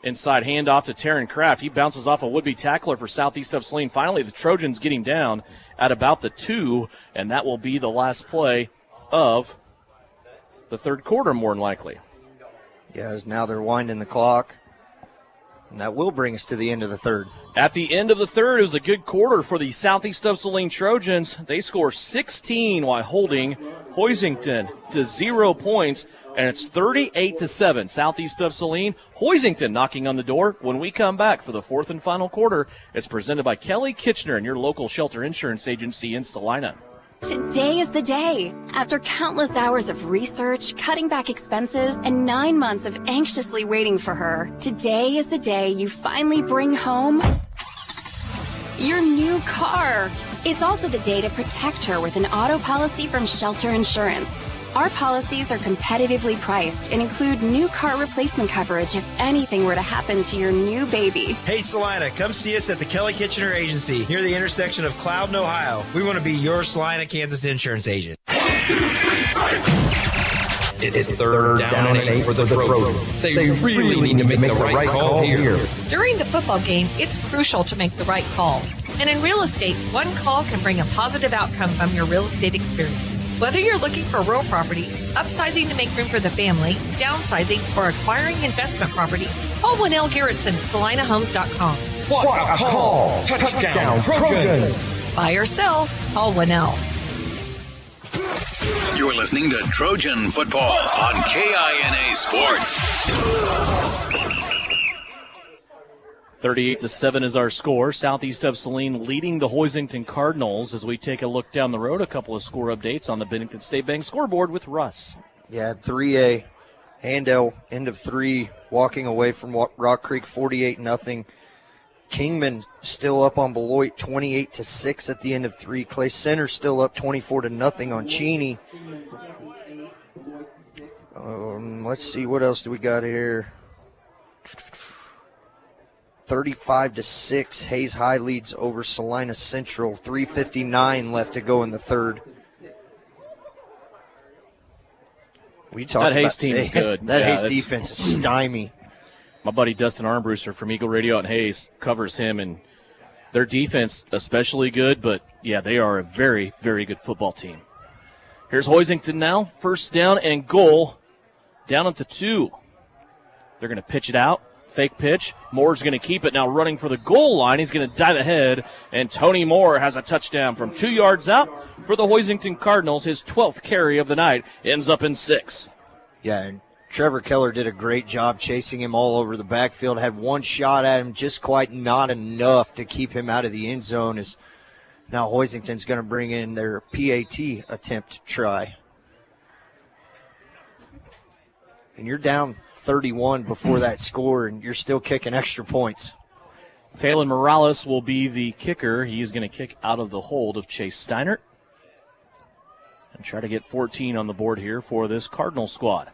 Inside handoff to Taryn Kraft. He bounces off a would-be tackler for Southeast of Saline. Finally, the Trojans get him down at about the 2, and that will be the last play of the third quarter, more than likely. Yeah, as now they're winding the clock. And that will bring us to the end of the third. At the end of the third, it was a good quarter for the Southeast of Saline Trojans. They score 16 while holding Hoisington to 0 points, and it's 38-7. Southeast of Saline, Hoisington knocking on the door. When we come back for the fourth and final quarter, it's presented by Kelly Kitchener and your local shelter insurance agency in Salina. Today is the day. After countless hours of research, cutting back expenses, and 9 months of anxiously waiting for her, today is the day you finally bring home your new car. It's also the day to protect her with an auto policy from Shelter Insurance. Our policies are competitively priced and include new car replacement coverage if anything were to happen to your new baby. Hey Salina, come see us at the Kelly Kitchener Agency near the intersection of Cloud and Ohio. We want to be your Salina, Kansas insurance agent. It's third down and 8 for the Trojans. They really need to make the right call here. During the football game, it's crucial to make the right call. And in real estate, one call can bring a positive outcome from your real estate experience. Whether you're looking for real property, upsizing to make room for the family, downsizing, or acquiring investment property, call Winnell Garrettson at SalinaHomes.com. What a call! Touchdown, Trojans! Buy or sell, call Winnell. You're listening to Trojan Football on KINA Sports. 38-7 is our score. Southeast of Saline leading the Hoisington Cardinals as we take a look down the road. A couple of score updates on the Bennington State Bank scoreboard with Russ. Yeah, 3A. Handel, end of 3, walking away from Rock Creek 48-0. Kingman still up on Beloit 28-6 at the end of 3. Clay Center still up 24-0 on Cheney. Let's see, what else do we got here? 35-6. Hayes High leads over Salina Central. 3:59 left to go in the third. That Hayes team is good. That Hayes defense is stymie. My buddy Dustin Armbruster from Eagle Radio out in Hayes covers him, and their defense especially good, but, yeah, they are a very, very good football team. Here's Hoisington now. First down and goal. Down at the 2. They're going to pitch it out. Fake pitch. Moore's going to keep it now running for the goal line. He's going to dive ahead, and Tony Moore has a touchdown from 2 yards out for the Hoisington Cardinals. His 12th carry of the night ends up in 6. Yeah, and Trevor Keller did a great job chasing him all over the backfield. Had one shot at him, just quite not enough to keep him out of the end zone. As now Hoisington's going to bring in their PAT attempt try. And you're down 31 before that score, and you're still kicking extra points. Taylor Morales will be the kicker. He's going to kick out of the hold of Chase Steinert and try to get 14 on the board here for this Cardinal squad.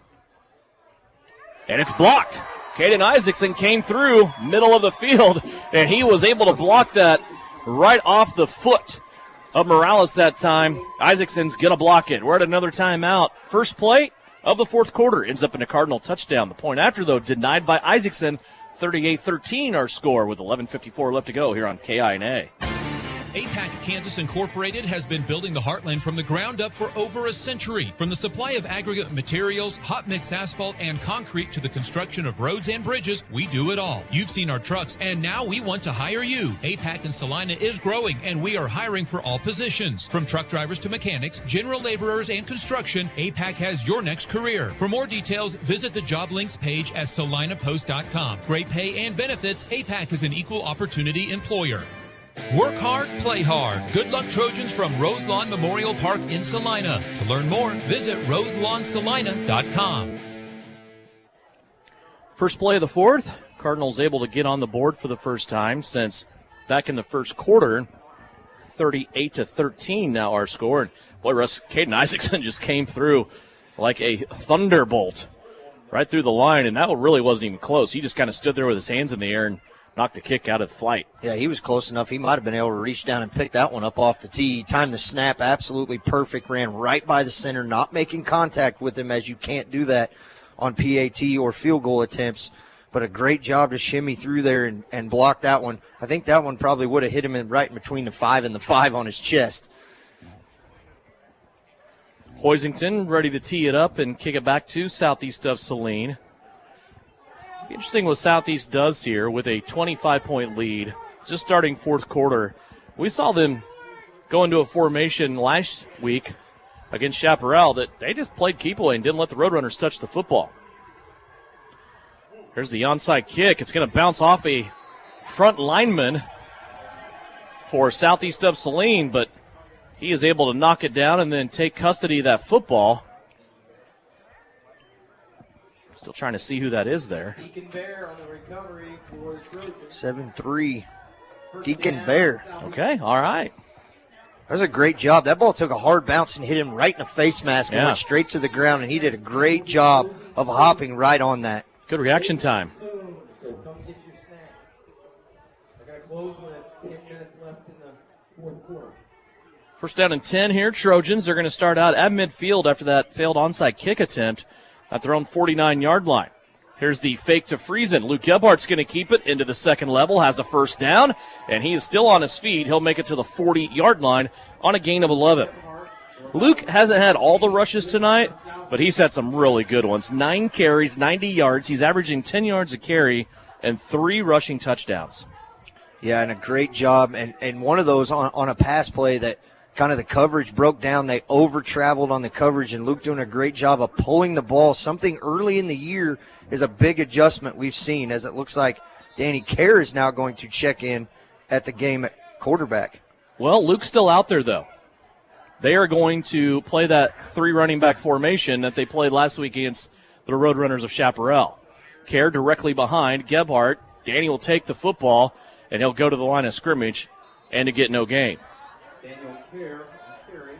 And it's blocked. Caden Isaacson came through middle of the field, and he was able to block that right off the foot of Morales that time. Isaacson's going to block it. We're at another timeout. First play of the fourth quarter ends up in a Cardinal touchdown. The point after, though, denied by Isaacson. 38-13 our score with 11:54 left to go here on KINA. APAC Kansas Incorporated has been building the Heartland from the ground up for over a century. From the supply of aggregate materials, hot mix asphalt, and concrete to the construction of roads and bridges, we do it all. You've seen our trucks, and now we want to hire you. APAC in Salina is growing, and we are hiring for all positions. From truck drivers to mechanics, general laborers, and construction, APAC has your next career. For more details, visit the job links page at salinapost.com. Great pay and benefits, APAC is an equal opportunity employer. Work hard, play hard. Good luck, Trojans, from Roselawn Memorial Park in Salina. To learn more, visit roselawnsalina.com. First play of the fourth. Cardinals able to get on the board for the first time since back in the first quarter. 38-13 now our score. And boy, Russ, Caden Isaacson just came through like a thunderbolt right through the line, and that really wasn't even close. He just kind of stood there with his hands in the air and knocked the kick out of flight. Yeah, he was close enough. He might have been able to reach down and pick that one up off the tee. He timed the snap absolutely perfect, ran right by the center, not making contact with him, as you can't do that on PAT or field goal attempts. But a great job to shimmy through there and block that one. I think that one probably would have hit him right in between the 5 and the 5 on his chest. Hoisington ready to tee it up and kick it back to Southeast of Saline. Interesting what Southeast does here with a 25-point lead, just starting fourth quarter. We saw them go into a formation last week against Chaparral that they just played keep away and didn't let the Roadrunners touch the football. Here's the onside kick. It's going to bounce off a front lineman for Southeast of Saline, but he is able to knock it down and then take custody of that football. Still trying to see who that is there. Deacon Bear on the recovery for the Trojans. 7-3. Deacon Bear. Okay, all right. That was a great job. That ball took a hard bounce and hit him right in the face mask and went straight to the ground, and he did a great job of hopping right on that. Good reaction time. So come get your snack. I got to close when it's 10 minutes left in the fourth quarter. First down and 10 here. Trojans are going to start out at midfield after that failed onside kick attempt at their own 49-yard line. Here's the fake to Friesen. Luke Gebhart's going to keep it into the second level, has a first down, and he is still on his feet. He'll make it to the 40-yard line on a gain of 11. Luke hasn't had all the rushes tonight, but he's had some really good ones. 9 carries, 90 yards. He's averaging 10 yards a carry and 3 rushing touchdowns. Yeah, and a great job. And one of those on a pass play that kind of the coverage broke down. They over-traveled on the coverage, and Luke doing a great job of pulling the ball. Something early in the year is a big adjustment we've seen, as it looks like Danny Kerr is now going to check in at the game at quarterback. Well, Luke's still out there, though. They are going to play that 3 running back formation that they played last week against the Roadrunners of Chaparral. Kerr directly behind Gebhart. Danny will take the football, and he'll go to the line of scrimmage and to get no gain. Daniel Kerr, carry.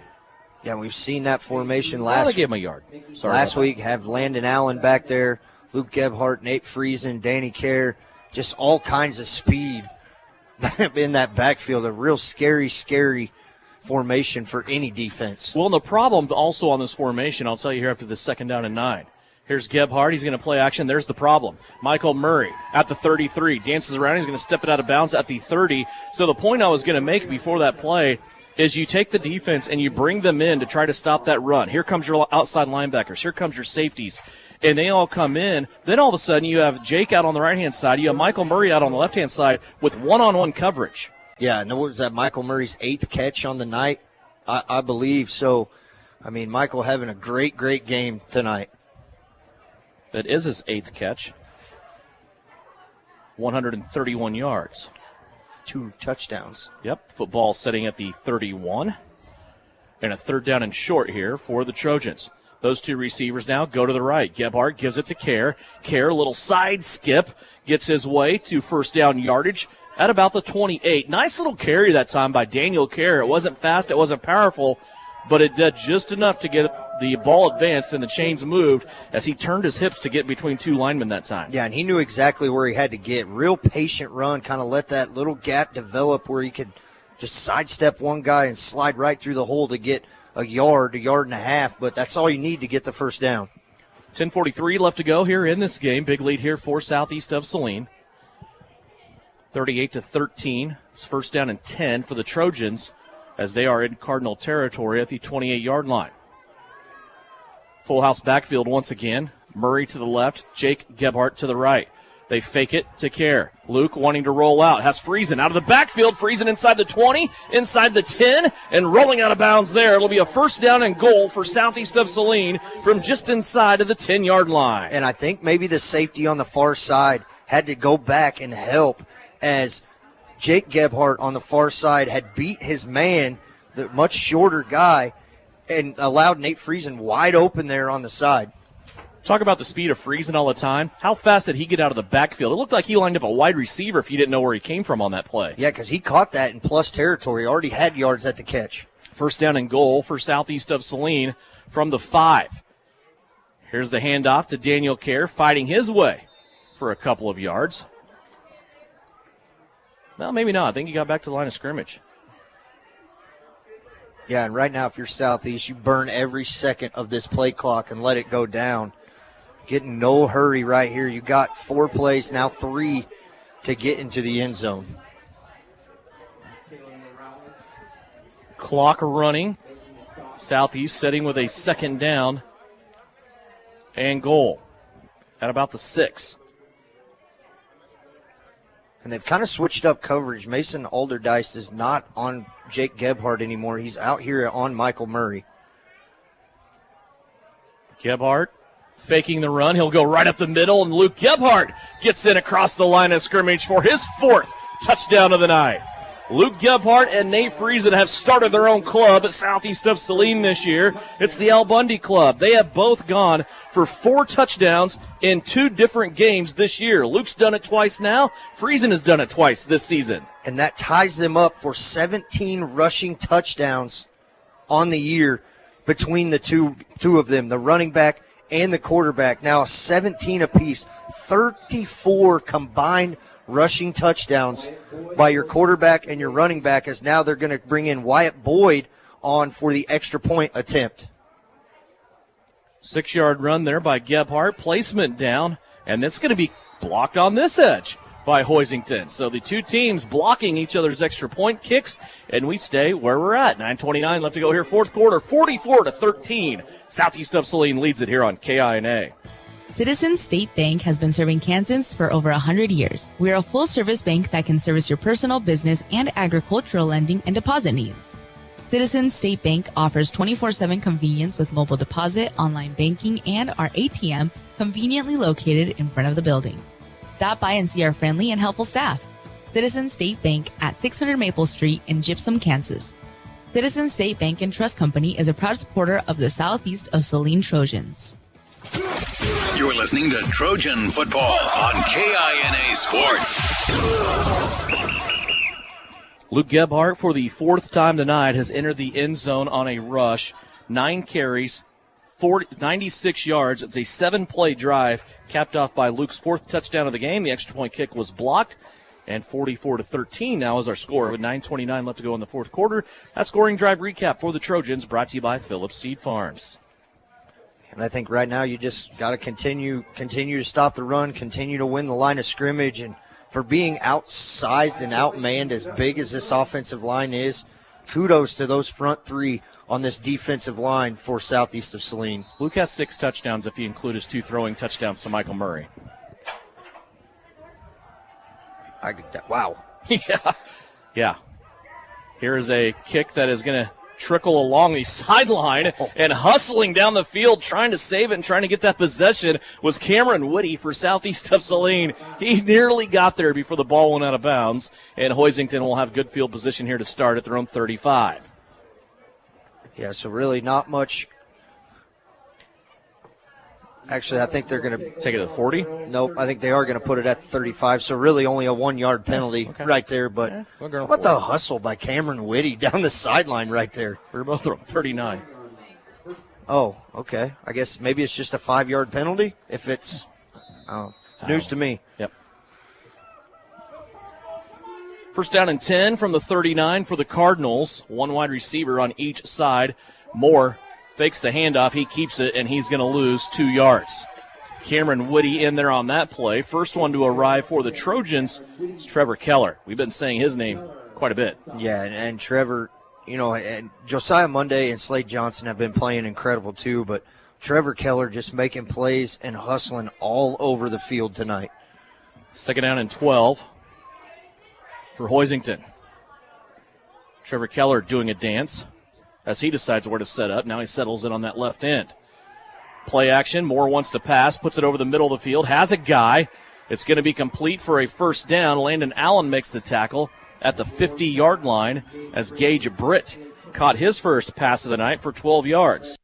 Yeah, we've seen that formation last him a yard. Last week, have Landon Allen back there, Luke Gebhart, Nate Friesen, Danny Kerr, just all kinds of speed in that backfield. A real scary formation for any defense. Well, and the problem also on this formation, I'll tell you here after the second down and 9. Here's Gebhart. He's going to play action. There's the problem. Michael Murray at the 33. Dances around. He's going to step it out of bounds at the 30. So the point I was going to make before that play is you take the defense and you bring them in to try to stop that run. Here comes your outside linebackers. Here comes your safeties. And they all come in. Then all of a sudden you have Jake out on the right-hand side. You have Michael Murray out on the left-hand side with one-on-one coverage. Yeah, and was that Michael Murray's 8th catch on the night? I believe so. I mean, Michael having a great game tonight. That is his 8th catch. 131 yards. 2 touchdowns. Yep, football sitting at the 31. And a third down and short here for the Trojans. Those 2 receivers now go to the right. Gebhart gives it to Kerr. Kerr, a little side skip, gets his way to first down yardage at about the 28. Nice little carry that time by Daniel Kerr. It wasn't fast, it wasn't powerful, but it did just enough to get the ball advanced and the chains moved as he turned his hips to get between 2 linemen that time. Yeah, and he knew exactly where he had to get. Real patient run, kind of let that little gap develop where he could just sidestep one guy and slide right through the hole to get a yard and a half, but that's all you need to get the first down. 10:43 left to go here in this game. Big lead here for Southeast of Saline. 38-13. It's first down and 10 for the Trojans as they are in Cardinal territory at the 28-yard line. Full house backfield once again. Murray to the left, Jake Gebhart to the right. They fake it to Kerr. Luke wanting to roll out. Has Friesen out of the backfield. Friesen inside the 20, inside the 10, and rolling out of bounds there. It'll be a first down and goal for Southeast of Saline from just inside of the 10-yard line. And I think maybe the safety on the far side had to go back and help as Jake Gebhart on the far side had beat his man, the much shorter guy, and allowed Nate Friesen wide open there on the side. Talk about the speed of Friesen all the time. How fast did he get out of the backfield? It looked like he lined up a wide receiver if you didn't know where he came from on that play. Yeah, because he caught that in plus territory. Already had yards at the catch. First down and goal for Southeast of Saline from the 5. Here's the handoff to Daniel Kerr, fighting his way for a couple of yards. Well, maybe not. I think he got back to the line of scrimmage. Yeah, and right now if you're Southeast, you burn every second of this play clock and let it go down. Getting no hurry right here. You got 4 plays, now 3 to get into the end zone. Clock running. Southeast setting with a second down and goal at about the 6. And they've kind of switched up coverage. Mason Alderdice is not on Jake Gebhart anymore. He's out here on Michael Murray. Gebhart faking the run. He'll go right up the middle, and Luke Gebhart gets in across the line of scrimmage for his 4th touchdown of the night. Luke Gebhart and Nate Friesen have started their own club at southeast of Saline this year. It's the Al Bundy Club. They have both gone for 4 touchdowns in 2 different games this year. Luke's done it twice now. Friesen has done it twice this season. And that ties them up for 17 rushing touchdowns on the year between the two of them, the running back and the quarterback. Now 17 apiece, 34 combined rushing touchdowns by your quarterback and your running back, as now they're going to bring in Wyatt Boyd on for the extra point attempt. 6-yard run there by Gebhart. Placement down, and it's going to be blocked on this edge by Hoisington. So the two teams blocking each other's extra point kicks, and we stay where we're at. 9:29 left to go here, fourth quarter, 44-13. Southeast of Saline leads it here on KINA. Citizens State Bank has been serving Kansans for over 100 years. We are a full-service bank that can service your personal, business, and agricultural lending and deposit needs. Citizens State Bank offers 24/7 convenience with mobile deposit, online banking, and our ATM conveniently located in front of the building. Stop by and see our friendly and helpful staff. Citizens State Bank at 600 Maple Street in Gypsum, Kansas. Citizens State Bank and Trust Company is a proud supporter of the Southeast of Saline Trojans. You're listening to Trojan Football on KINA Sports. Luke Gebhart, for the 4th time tonight, has entered the end zone on a rush. 9 carries, 96 yards. It's a 7-play drive, capped off by Luke's 4th touchdown of the game. The extra point kick was blocked, and 44-13 now is our score with 9:29 left to go in the fourth quarter. That scoring drive recap for the Trojans brought to you by Phillips Seed Farms. And I think right now you just got to continue to stop the run, continue to win the line of scrimmage. And for being outsized and outmanned as big as this offensive line is, kudos to those front 3 on this defensive line for Southeast of Saline. Luke has 6 touchdowns if you include his 2 throwing touchdowns to Michael Murray. Wow. Yeah. Here is a kick that is going to trickle along the sideline, and hustling down the field trying to save it and trying to get that possession was Cameron Woody for Southeast of Saline. He nearly got there before the ball went out of bounds, and Hoisington will have good field position here to start at their own 35. Yeah, so really not much. Actually, I think they're going to take it to 40. Nope, I think they are going to put it at 35. So really only a 1-yard penalty right there. But how about the hustle by Cameron Whitty down the sideline right there? We're both on 39. Oh, okay. I guess maybe it's just a 5-yard penalty. If it's news to me. Yep. First down and 10 from the 39 for the Cardinals. 1 wide receiver on each side. Moore fakes the handoff, he keeps it, and he's going to lose 2 yards. Cameron Woody in there on that play. First one to arrive for the Trojans is Trevor Keller. We've been saying his name quite a bit. Yeah, and Trevor, and Josiah Monday and Slade Johnson have been playing incredible too, but Trevor Keller just making plays and hustling all over the field tonight. Second down and 12 for Hoisington. Trevor Keller doing a dance as he decides where to set up. Now he settles in on that left end. Play action. Moore wants to pass, puts it over the middle of the field, has a guy. It's going to be complete for a first down. Landon Allen makes the tackle at the 50-yard line as Gage Britt caught his first pass of the night for 12 yards.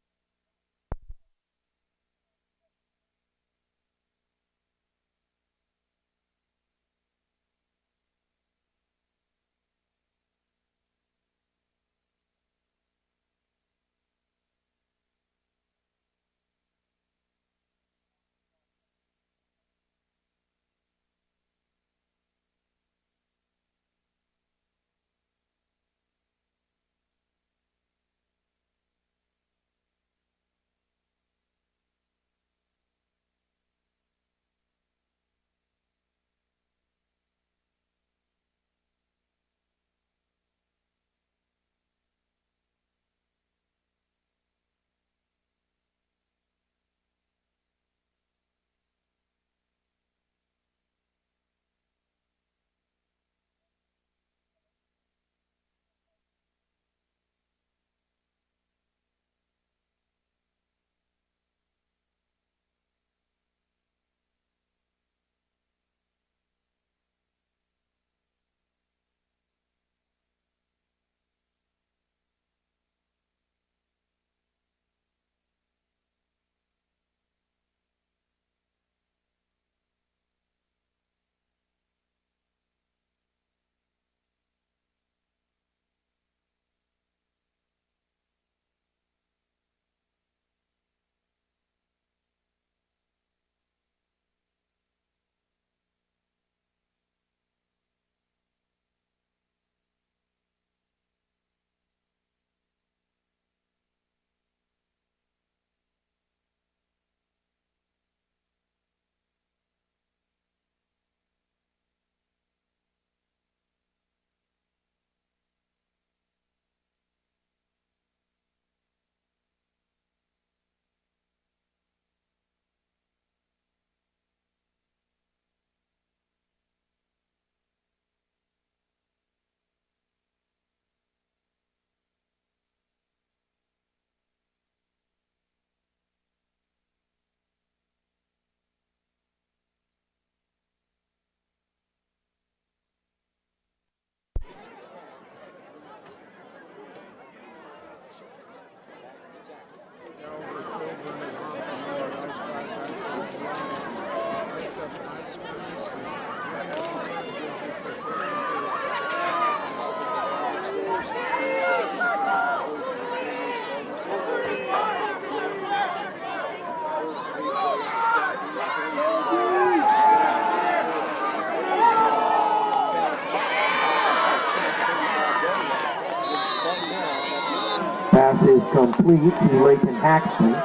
is complete to Layton Haxton.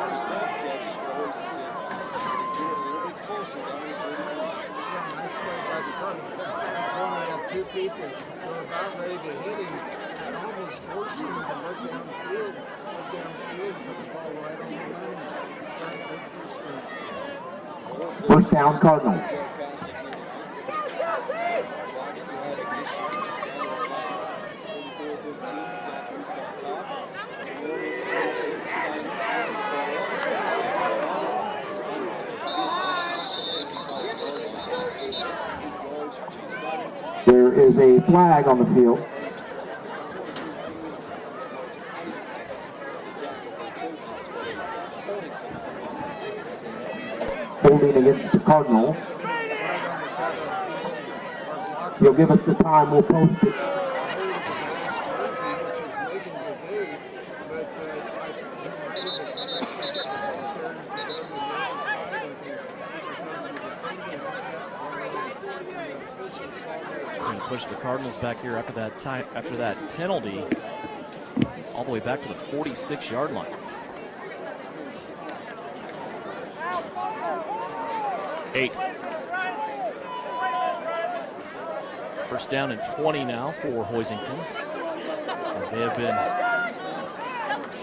First down, Cardinals. There is a flag on the field. Holding against the Cardinals. He'll give us the time, we'll post it. Going to push the Cardinals back here after that penalty, all the way back to the 46-yard line. Eight. First down and 20 now for Hoisington, as they have been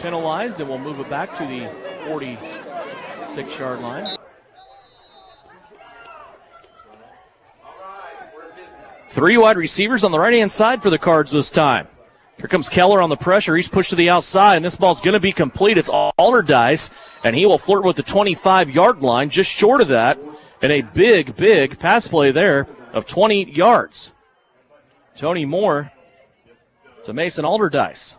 penalized, and we'll move it back to the 46-yard line. Three wide receivers on the right-hand side for the Cards this time. Here comes Keller on the pressure. He's pushed to the outside, and this ball's going to be complete. It's Allardyce, and he will flirt with the 25-yard line, just short of that, and a big, big pass play there of 20 yards. Tony Moore to Mason Allardyce.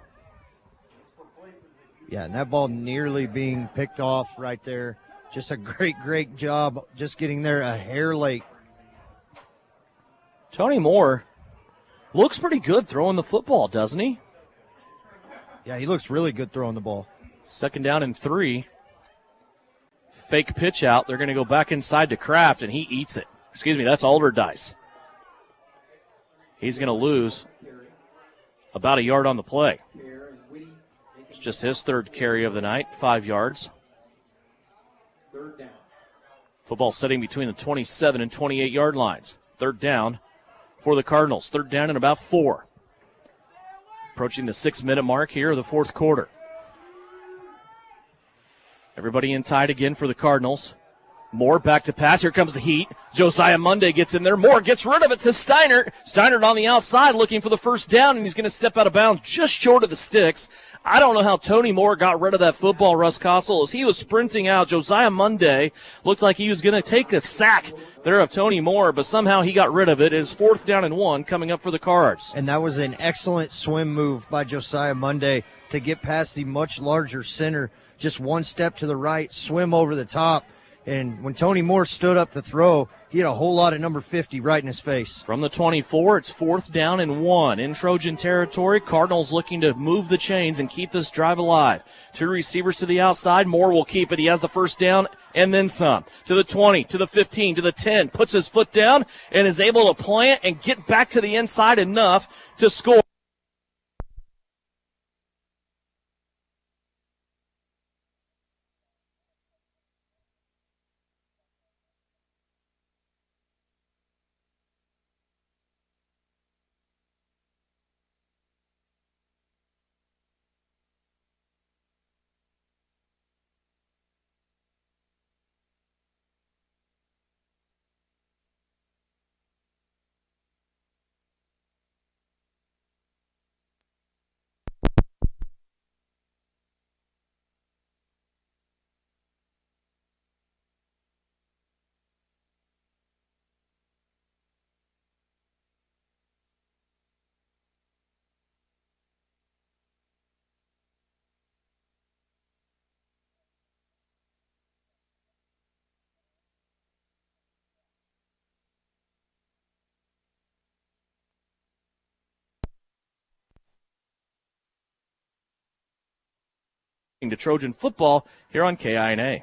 Yeah, and that ball nearly being picked off right there. Just a great, great job just getting there a hair late. Tony Moore looks pretty good throwing the football, doesn't he? Yeah, he looks really good throwing the ball. Second down and 3. Fake pitch out. They're going to go back inside to Kraft, and he eats it. Excuse me, that's Allardyce. He's going to lose about a yard on the play. It's just his third carry of the night, 5 yards. Football sitting between the 27 and 28-yard lines. Third down for the Cardinals. Third down and about 4. Approaching the 6-minute mark here of the fourth quarter. Everybody in tight again for the Cardinals. Moore back to pass. Here comes the heat. Josiah Monday gets in there. Moore gets rid of it to Steinert. Steinert on the outside looking for the first down, and he's going to step out of bounds just short of the sticks. I don't know how Tony Moore got rid of that football, Russ Kossel. As he was sprinting out, Josiah Monday looked like he was going to take a sack there of Tony Moore, but somehow he got rid of it. It's 4th down and 1 coming up for the Cards. And that was an excellent swim move by Josiah Monday to get past the much larger center. Just one step to the right, swim over the top. And when Tony Moore stood up to throw, he had a whole lot of number 50 right in his face. From the 24, it's 4th down and 1. In Trojan territory, Cardinals looking to move the chains and keep this drive alive. 2 receivers to the outside. Moore will keep it. He has the first down and then some. To the 20, to the 15, to the 10. Puts his foot down and is able to plant and get back to the inside enough to score. To Trojan football here on KINA.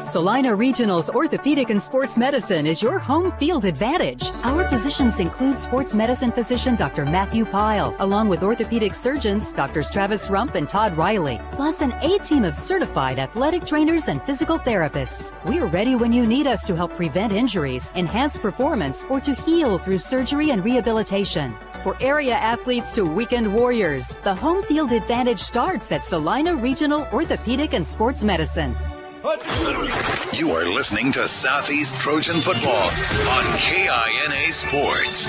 Salina Regional's Orthopedic and Sports Medicine is your home field advantage. Our physicians include sports medicine physician Dr. Matthew Pyle, along with orthopedic surgeons Drs. Travis Rump and Todd Riley, plus an A-team of certified athletic trainers and physical therapists. We're ready when you need us to help prevent injuries, enhance performance, or to heal through surgery and rehabilitation. For area athletes to weekend warriors, the home field advantage starts at Salina Regional Orthopedic and Sports Medicine. You are listening to Southeast Trojan Football on KINA Sports.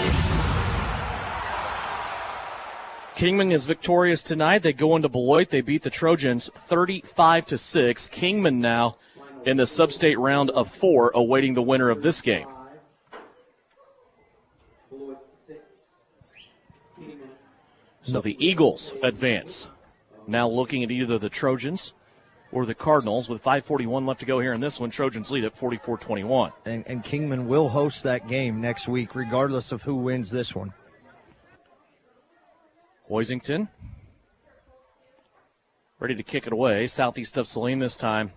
Kingman is victorious tonight. They go into Beloit. They beat the Trojans 35-6. Kingman now in the sub-state round of 4, awaiting the winner of this game. So the Eagles advance. Now looking at either the Trojans or the Cardinals with 5:41 left to go here in this one. Trojans lead at 44-21. And Kingman will host that game next week, regardless of who wins this one. Hoisington ready to kick it away. Southeast of Saline this time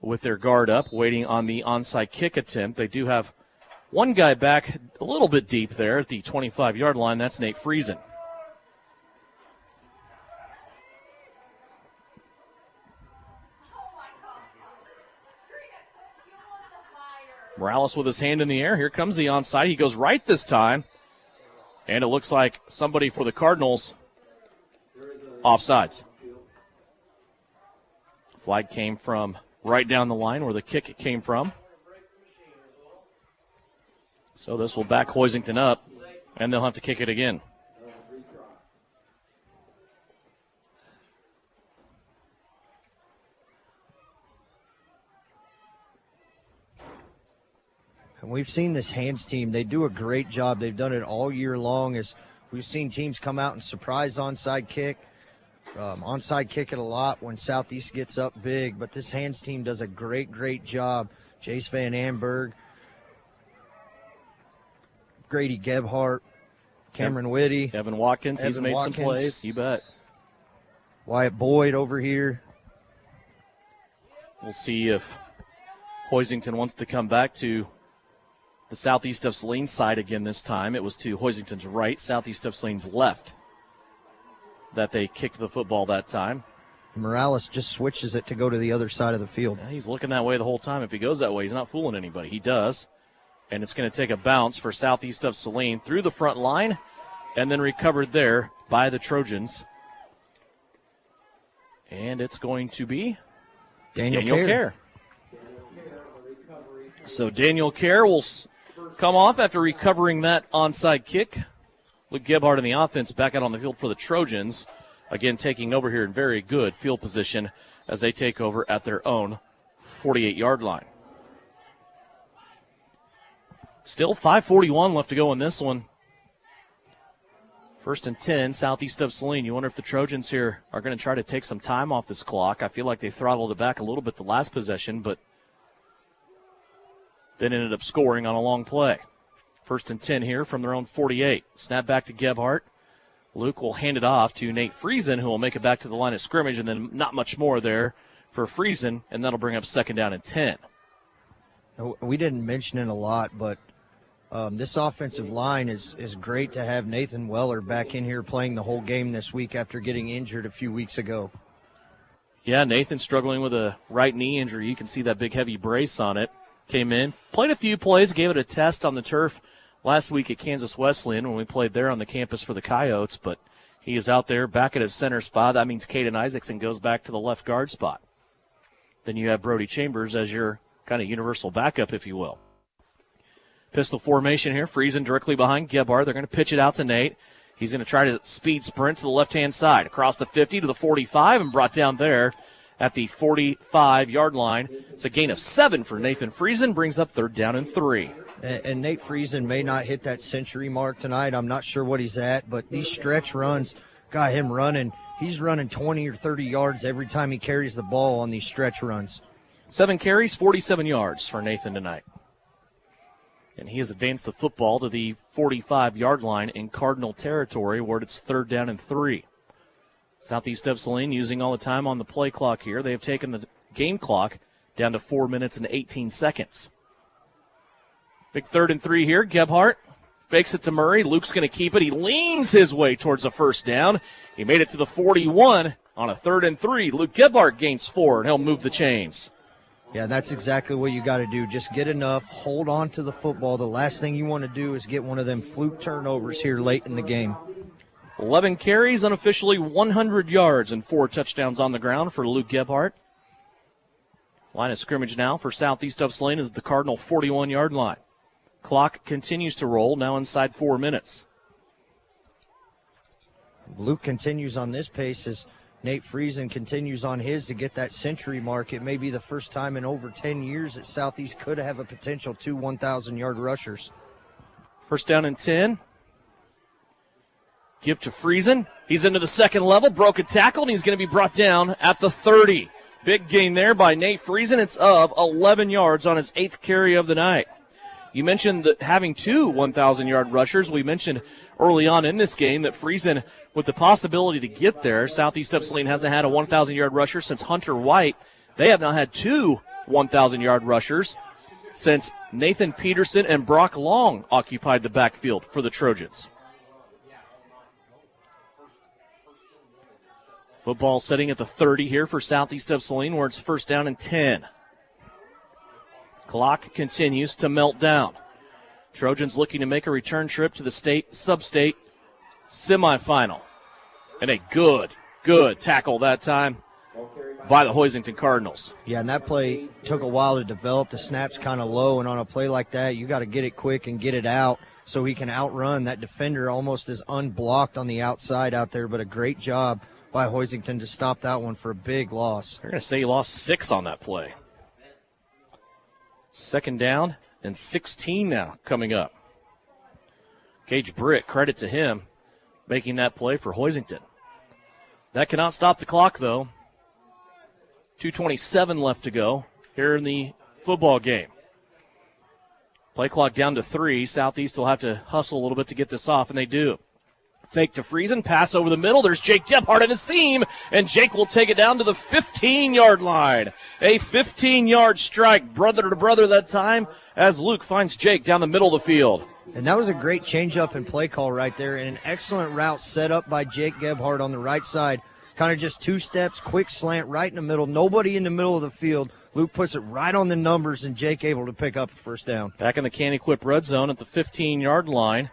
with their guard up, waiting on the onside kick attempt. They do have one guy back a little bit deep there at the 25-yard line. That's Nate Friesen. Morales with his hand in the air. Here comes the onside. He goes right this time. And it looks like somebody for the Cardinals offsides. Flag came from right down the line where the kick came from. So this will back Hoisington up, and they'll have to kick it again. And we've seen this Hands team. They do a great job. They've done it all year long. As we've seen teams come out and surprise onside kick it a lot when Southeast gets up big. But this Hands team does a great job. Jace Van Amberg, Grady Gebhart, Cameron Whitty. Evan Watkins, he's made some plays. You bet. Wyatt Boyd over here. We'll see if Hoisington wants to come back to the Southeast of Saline side again this time. It was to Hoisington's right, Southeast of Saline's left that they kicked the football that time. Morales just switches it to go to the other side of the field. Yeah, he's looking that way the whole time. If he goes that way, he's not fooling anybody. He does. And it's going to take a bounce for Southeast of Saline through the front line and then recovered there by the Trojans. And it's going to be Daniel Kerr. So Daniel Kerr will come off after recovering that onside kick. With Gebhart in the offense back out on the field for the Trojans. Again, taking over here in very good field position as they take over at their own 48-yard line. Still 5:41 left to go in this one. 1st and 10, Southeast of Saline. You wonder if the Trojans here are going to try to take some time off this clock. I feel like they throttled it back a little bit the last possession, but then ended up scoring on a long play. 1st and 10 here from their own 48. Snap back to Gebhart. Luke will hand it off to Nate Friesen, who will make it back to the line of scrimmage, and then not much more there for Friesen, and that'll bring up 2nd down and 10. We didn't mention it a lot, but this offensive line is great to have Nathan Weller back in here playing the whole game this week after getting injured a few weeks ago. Yeah, Nathan struggling with a right knee injury. You can see that big heavy brace on it. Came in, played a few plays, gave it a test on the turf last week at Kansas Wesleyan when we played there on the campus for the Coyotes, but he is out there back at his center spot. That means Caden Isaacson goes back to the left guard spot. Then you have Brody Chambers as your kind of universal backup, if you will. Pistol formation here, Friesen directly behind Gebhart. They're going to pitch it out to Nate. He's going to try to speed sprint to the left-hand side, across the 50 to the 45, and brought down there at the 45-yard line. It's a gain of 7 for Nathan Friesen, brings up 3rd down and 3. And Nate Friesen may not hit that century mark tonight. I'm not sure what he's at, but these stretch runs got him running. He's running 20 or 30 yards every time he carries the ball on these stretch runs. 7 carries, 47 yards for Nathan tonight. And he has advanced the football to the 45-yard line in Cardinal territory, where it's 3rd down and 3. Southeast of Saline using all the time on the play clock here. They have taken the game clock down to 4 minutes and 18 seconds. Big 3rd and 3 here. Gebhart fakes it to Murray. Luke's going to keep it. He leans his way towards a first down. He made it to the 41 on a 3rd and 3. Luke Gebhart gains 4, and he'll move the chains. Yeah, that's exactly what you got to do. Just get enough, hold on to the football. The last thing you want to do is get one of them fluke turnovers here late in the game. 11 carries, unofficially 100 yards, and 4 touchdowns on the ground for Luke Gebhart. Line of scrimmage now for southeast of Saline is the Cardinal 41-yard line. Clock continues to roll, now inside 4 minutes. Luke continues on this pace as Nate Friesen continues on his to get that century mark. It may be the first time in over 10 years that Southeast could have a potential 2 1,000-yard rushers. First down and 10. Give to Friesen. He's into the second level, broke a tackle, and he's going to be brought down at the 30. Big gain there by Nate Friesen. It's of 11 yards on his 8th carry of the night. You mentioned that having 2 1,000-yard rushers. We mentioned early on in this game that Friesen, with the possibility to get there, southeast of Saline hasn't had a 1,000-yard rusher since Hunter White. They have now had 2 1,000-yard rushers since Nathan Peterson and Brock Long occupied the backfield for the Trojans. Football setting at the 30 here for southeast of Saline, where it's first down and 10. Clock continues to melt down. Trojans looking to make a return trip to the state sub-state semifinal. And a good tackle that time by the Hoisington Cardinals. Yeah, and that play took a while to develop. The snap's kind of low, and on a play like that, you got to get it quick and get it out so he can outrun. That defender almost is unblocked on the outside out there, but a great job by Hoisington to stop that one for a big loss. They're going to say he lost 6 on that play. Second down and 16 now coming up. Gage Britt, credit to him, making that play for Hoisington. That cannot stop the clock, though. 2:27 left to go here in the football game. Play clock down to 3. Southeast will have to hustle a little bit to get this off, and they do. Fake to Friesen, pass over the middle. There's Jake Gebhart in a seam, and Jake will take it down to the 15-yard line. A 15-yard strike, brother to brother that time, as Luke finds Jake down the middle of the field. And that was a great change-up and play call right there, and an excellent route set up by Jake Gebhart on the right side. Kind of just 2 steps, quick slant right in the middle. Nobody in the middle of the field. Luke puts it right on the numbers, and Jake able to pick up the first down. Back in the Can-Equip red zone at the 15-yard line.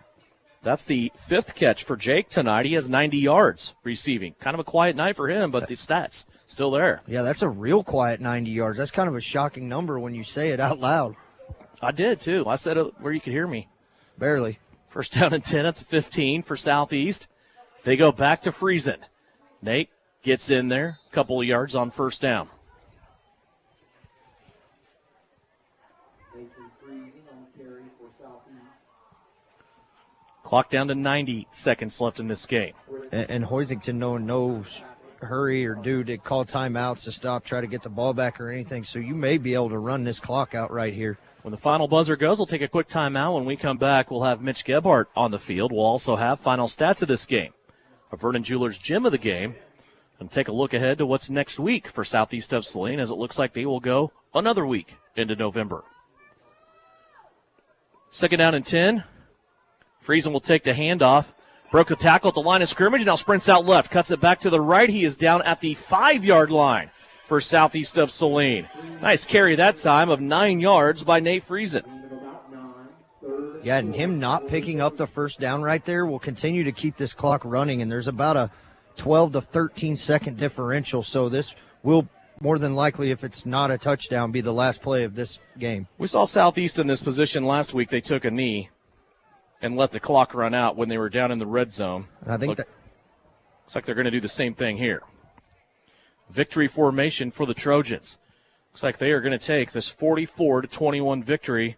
That's the 5th catch for Jake tonight. He has 90 yards receiving. Kind of a quiet night for him, but the stats still there. Yeah, that's a real quiet 90 yards. That's kind of a shocking number when you say it out loud. I did, too. I said it where you could hear me. Barely. First down and 10 at the 15 for Southeast. They go back to Friesen. Nate gets in there, a couple of yards on first down. Clock down to 90 seconds left in this game. And Hoisington no hurry or do to call timeouts to stop, try to get the ball back or anything. So you may be able to run this clock out right here. When the final buzzer goes, we'll take a quick timeout. When we come back, we'll have Mitch Gebhart on the field. We'll also have final stats of this game, a Vernon Jewelers gym of the game, and take a look ahead to what's next week for Southeast of Saline, as it looks like they will go another week into November. Second down and 10. Friesen will take the handoff. Broke a tackle at the line of scrimmage, now sprints out left. Cuts it back to the right. He is down at the 5-yard line for Southeast of Saline. Nice carry that time of 9 yards by Nate Friesen. Yeah, and him not picking up the first down right there will continue to keep this clock running, and there's about a 12 to 13-second differential, so this will more than likely, if it's not a touchdown, be the last play of this game. We saw Southeast in this position last week. They took a knee and let the clock run out when they were down in the red zone. And I think looks like they're going to do the same thing here. Victory formation for the Trojans. Looks like they are going to take this 44-21 victory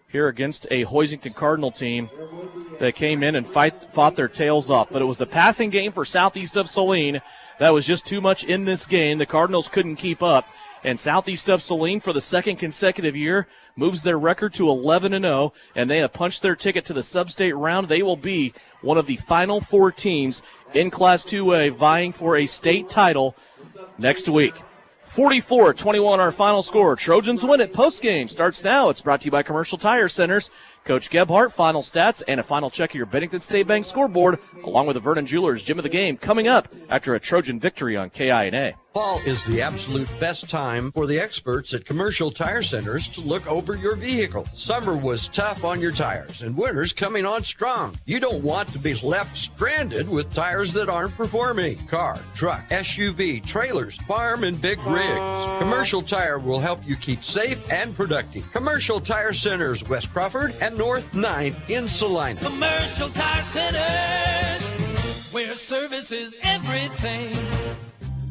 here against a Hoisington Cardinal team that came in and fought their tails off. But it was the passing game for Southeast of Saline that was just too much in this game. The Cardinals couldn't keep up. And Southeast of Saline, for the second consecutive year, moves their record to 11-0, and they have punched their ticket to the sub-state round. They will be one of the final 4 teams in Class 2A vying for a state title next week. 44-21 our final score. Trojans win it. Postgame starts now. It's brought to you by Commercial Tire Centers. Coach Gebhart, final stats, and a final check of your Bennington State Bank scoreboard, along with the Vernon Jewelers Gym of the Game, coming up after a Trojan victory on KINA. Fall is the absolute best time for the experts at Commercial Tire Centers to look over your vehicle. Summer was tough on your tires, and winter's coming on strong. You don't want to be left stranded with tires that aren't performing. Car, truck, SUV, trailers, farm, and big rigs. Commercial Tire will help you keep safe and productive. Commercial Tire Centers, West Crawford and North 9th in Saline. Commercial Tire Centers, where service is everything.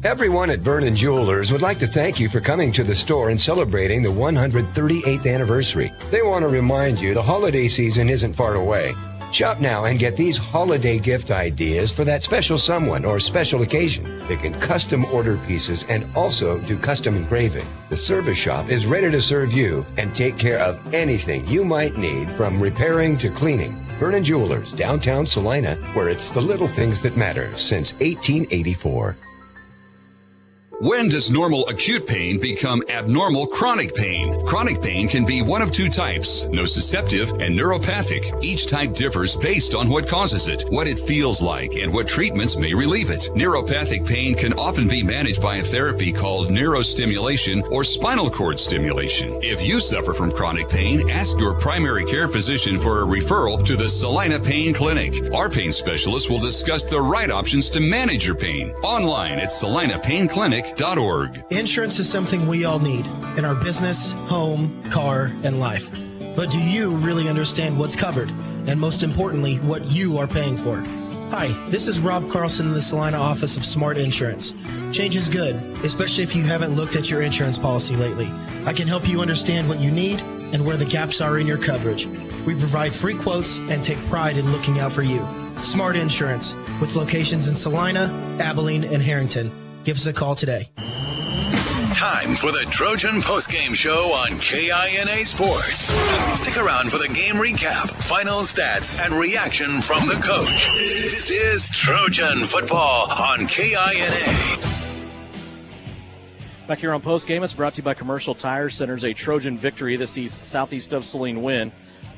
Everyone at Vernon Jewelers would like to thank you for coming to the store and celebrating the 138th anniversary. They want to remind you the holiday season isn't far away. Shop now and get these holiday gift ideas for that special someone or special occasion. They can custom order pieces and also do custom engraving. The service shop is ready to serve you and take care of anything you might need, from repairing to cleaning. Vernon Jewelers, downtown Salina, where it's the little things that matter since 1884. When does normal acute pain become abnormal chronic pain? Chronic pain can be one of two types, nociceptive and neuropathic. Each type differs based on what causes it, what it feels like, and what treatments may relieve it. Neuropathic pain can often be managed by a therapy called neurostimulation or spinal cord stimulation. If you suffer from chronic pain, ask your primary care physician for a referral to the Salina Pain Clinic. Our pain specialist will discuss the right options to manage your pain. Online at salinapainclinic.org. Insurance is something we all need in our business, home, car, and life. But do you really understand what's covered? And most importantly, what you are paying for? Hi, this is Rob Carlson in the Salina office of Smart Insurance. Change is good, especially if you haven't looked at your insurance policy lately. I can help you understand what you need and where the gaps are in your coverage. We provide free quotes and take pride in looking out for you. Smart Insurance, with locations in Salina, Abilene, and Harrington. Give us a call today. Time for the Trojan postgame show on KINA Sports. Stick around for the game recap, final stats, and reaction from the coach. This is Trojan football on KINA. Back here on postgame, it's brought to you by Commercial Tire Centers. A Trojan victory this season, Southeast of Saline win,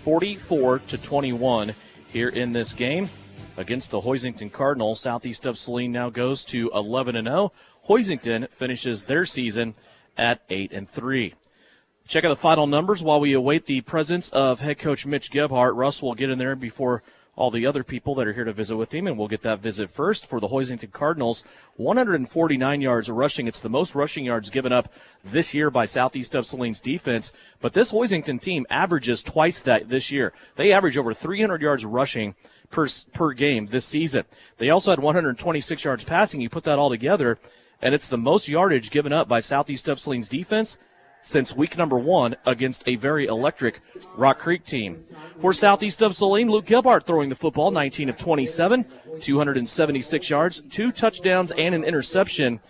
44-21 here in this game. Against the Hoisington Cardinals, Southeast of Saline now goes to 11-0. Hoisington finishes their season at 8-3. Check out the final numbers while we await the presence of head coach Mitch Gebhart. Russ will get in there before all the other people that are here to visit with him, and we'll get that visit first. For the Hoisington Cardinals, 149 yards rushing. It's the most rushing yards given up this year by Southeast of Saline's defense, but this Hoisington team averages twice that this year. They average over 300 yards rushing per game this season. They also had 126 yards passing. You put that all together, and it's the most yardage given up by Southeast of Saline's defense since week number 1 against a very electric Rock Creek team. For Southeast of Saline, Luke Gebhart throwing the football, 19 of 27, 276 yards, 2 touchdowns, and an interception.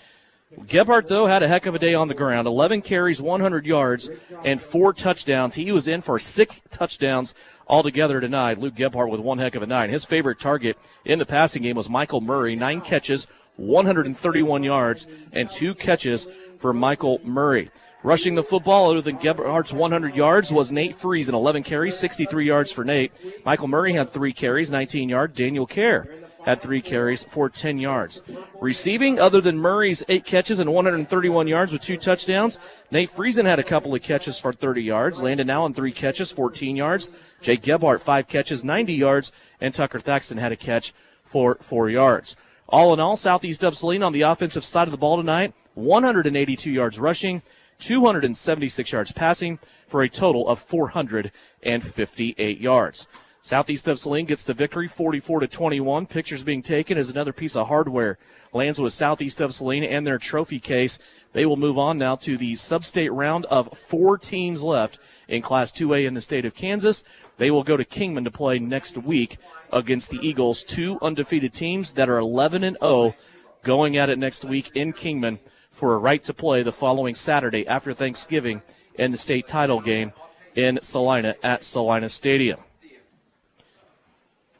Gebhart, though, had a heck of a day on the ground. 11 carries, 100 yards, and 4 touchdowns. He was in for 6 touchdowns altogether tonight. Luke Gebhart with one heck of a night. His favorite target in the passing game was Michael Murray, 9 catches, 131 yards, and 2 catches for Michael Murray. Rushing the football, other than Gebhart's 100 yards, was Nate Friesen, 11 carries, 63 yards for Nate. Michael Murray had 3 carries, 19 yards. Daniel Kerr had 3 carries for 10 yards. Receiving, other than Murray's 8 catches and 131 yards with 2 touchdowns, Nate Friesen had a couple of catches for 30 yards. Landon Allen, 3 catches, 14 yards. Jake Gebhart, 5 catches, 90 yards. And Tucker Thaxton had a catch for 4 yards. All in all, Southeast of Saline on the offensive side of the ball tonight, 182 yards rushing, 276 yards passing for a total of 458 yards. Southeast of Saline gets the victory, 44-21. Pictures being taken as another piece of hardware lands with Southeast of Saline and their trophy case. They will move on now to the sub-state round of 4 teams left in Class 2A in the state of Kansas. They will go to Kingman to play next week against the Eagles, 2 undefeated teams that are 11-0 going at it next week in Kingman for a right to play the following Saturday after Thanksgiving in the state title game in Salina at Salina Stadium.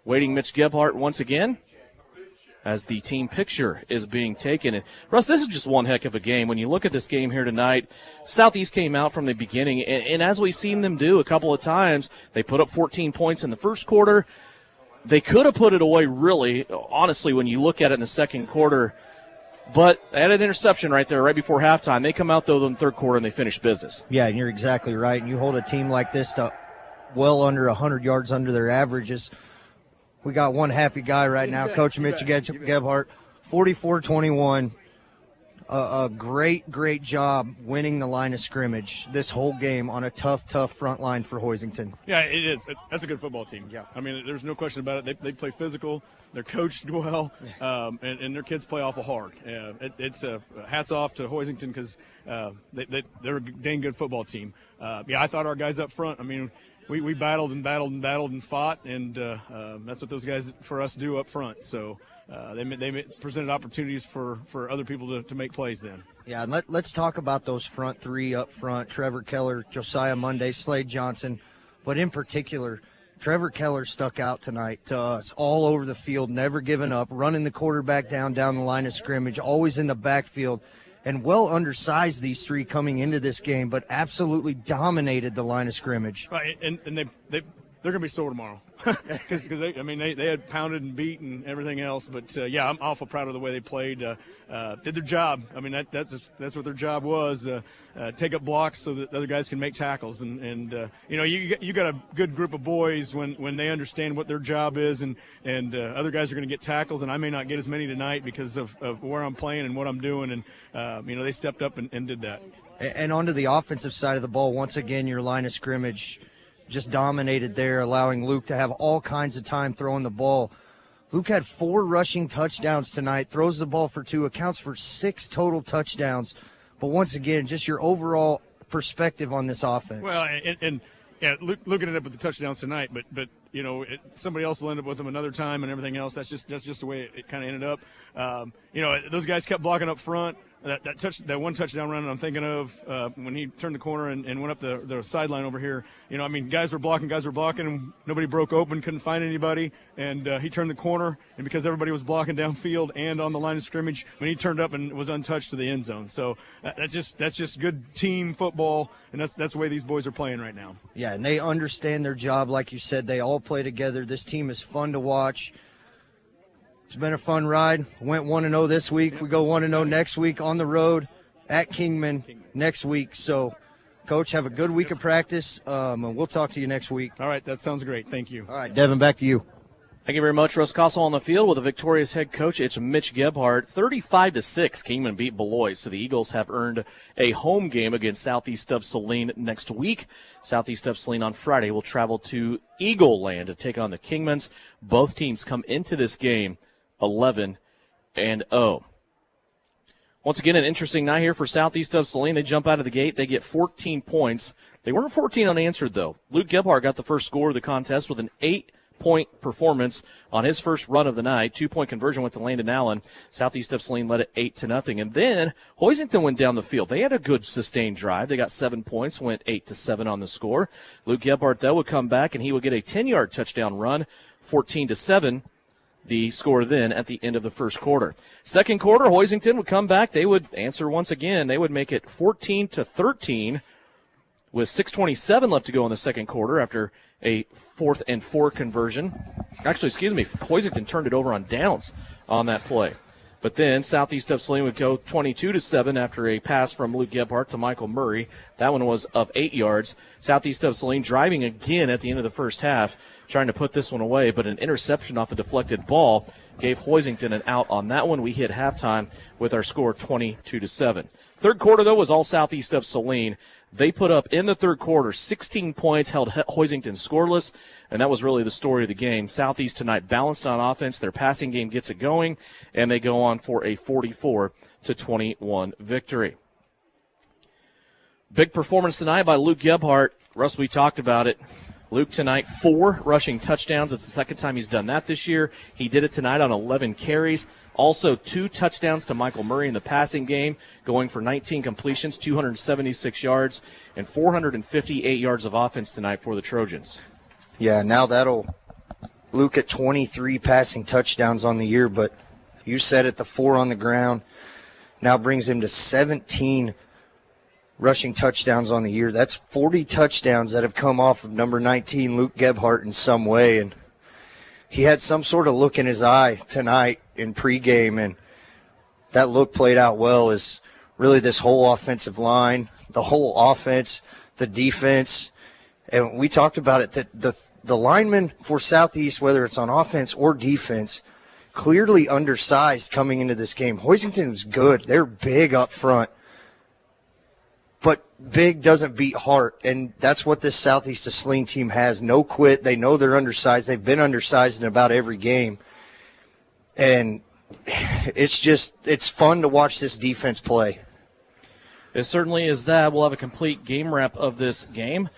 Waiting Mitch Gebhart once again. as the team picture is being taken. And Russ, this is just one heck of a game. When you look at this game here tonight, Southeast came out from the beginning, and as we've seen them do a couple of times, they put up 14 points in the first quarter. They could have put it away, really, honestly, when you look at it in the second quarter. But they had an interception right there right before halftime. They come out, though, in the third quarter, and they finish business. Yeah, and you're exactly right. And you hold a team like this to well under 100 yards under their averages. We got one happy guy right now, Coach Mitch Gebhart, 44-21. A great job winning the line of scrimmage this whole game on a tough front line for Hoisington. Yeah, it is. That's a good football team. Yeah. I mean, there's no question about it. They play physical. They're coached well, and their kids play awful hard. It's hats off to Hoisington because they're a dang good football team. I thought our guys up front, I mean, we battled and fought, and that's what those guys for us do up front. So they presented opportunities for other people to make plays then. Yeah, and let's talk about those front three up front, Trevor Keller, Josiah Monday, Slade Johnson, but in particular, Trevor Keller stuck out tonight to us all over the field, never giving up, running the quarterback down the line of scrimmage, always in the backfield, and well undersized, these three coming into this game, but absolutely dominated the line of scrimmage. Right, and they're going to be sore tomorrow because they had pounded and beat and everything else. But I'm awful proud of the way they played. Did their job. I mean that's what their job was. Take up blocks so that other guys can make tackles. And you got a good group of boys when they understand what their job is and other guys are going to get tackles. And I may not get as many tonight because of where I'm playing and what I'm doing. And they stepped up and did that. And onto the offensive side of the ball, once again, your line of scrimmage just dominated there, allowing Luke to have all kinds of time throwing the ball. Luke had 4 rushing touchdowns tonight, throws the ball for 2, accounts for 6 total touchdowns. But once again, just your overall perspective on this offense. Well, and Luke ended up with the touchdowns tonight, but somebody else will end up with them another time and everything else. That's just the way it kind of ended up. Those guys kept blocking up front. That one touchdown run I'm thinking of when he turned the corner and went up the sideline over here. Guys were blocking, and nobody broke open, couldn't find anybody, and he turned the corner, and because everybody was blocking downfield and on the line of scrimmage, when he turned up and was untouched to the end zone. So that's just good team football, and that's the way these boys are playing right now. Yeah, and they understand their job, like you said. They all play together. This team is fun to watch. It's been a fun ride. Went 1-0 this week. We go 1-0 next week on the road at Kingman next week. So, Coach, have a good week of practice, and we'll talk to you next week. All right, that sounds great. Thank you. All right, Devin, back to you. Thank you very much, Russ Castle on the field with a victorious head coach. It's Mitch Gebhart. 35-6, Kingman beat Beloit, so the Eagles have earned a home game against Southeast of Saline next week. Southeast of Saline on Friday will travel to Eagle Land to take on the Kingmans. Both teams come into this game 11-0. Once again, an interesting night here for Southeast of Saline. They jump out of the gate. They get 14 points. They weren't 14 unanswered, though. Luke Gebhart got the first score of the contest with an 8-point performance on his first run of the night. 2-point conversion went to Landon Allen. Southeast of Saline led it 8-0. And then Hoisington went down the field. They had a good sustained drive. They got 7 points, went 8-7 on the score. Luke Gebhart, though, would come back, and he would get a 10-yard touchdown run, 14-7. The score then at the end of the first quarter. Second quarter, Hoisington would come back. They would answer once again. They would make it 14-13 with 6:27 left to go in the second quarter after a 4th and 4 conversion. Actually, Hoisington turned it over on downs on that play. But then Southeast of Saline would go 22-7 after a pass from Luke Gebhart to Michael Murray. That one was of 8 yards. Southeast of Saline driving again at the end of the first half, trying to put this one away, but an interception off a deflected ball gave Hoisington an out on that one. We hit halftime with our score 22-7. Third quarter, though, was all Southeast of Saline. They put up in the third quarter 16 points, held Hoisington scoreless, and that was really the story of the game. Southeast tonight balanced on offense. Their passing game gets it going, and they go on for a 44-21 victory. Big performance tonight by Luke Gebhart. Russ, we talked about it. Luke tonight, 4 rushing touchdowns. It's the second time he's done that this year. He did it tonight on 11 carries. Also 2 touchdowns to Michael Murray in the passing game, going for 19 completions, 276 yards, and 458 yards of offense tonight for the Trojans. Yeah, now that'll Luke at 23 passing touchdowns on the year, but You said it, the 4 on the ground now brings him to 17 rushing touchdowns on the year. That's 40 touchdowns that have come off of number 19, Luke Gebhart, in some way. And he had some sort of look in his eye tonight in pregame, and that look played out well. Is really this whole offensive line, the whole offense, the defense. And we talked about it, that the linemen for Southeast, whether it's on offense or defense, clearly undersized coming into this game. Hoisington was good. They're big up front. But big doesn't beat heart, and that's what this Southeast of Saline team has. No quit. They know they're undersized. They've been undersized in about every game. And it's fun to watch this defense play. It certainly is that. We'll have a complete game wrap of this game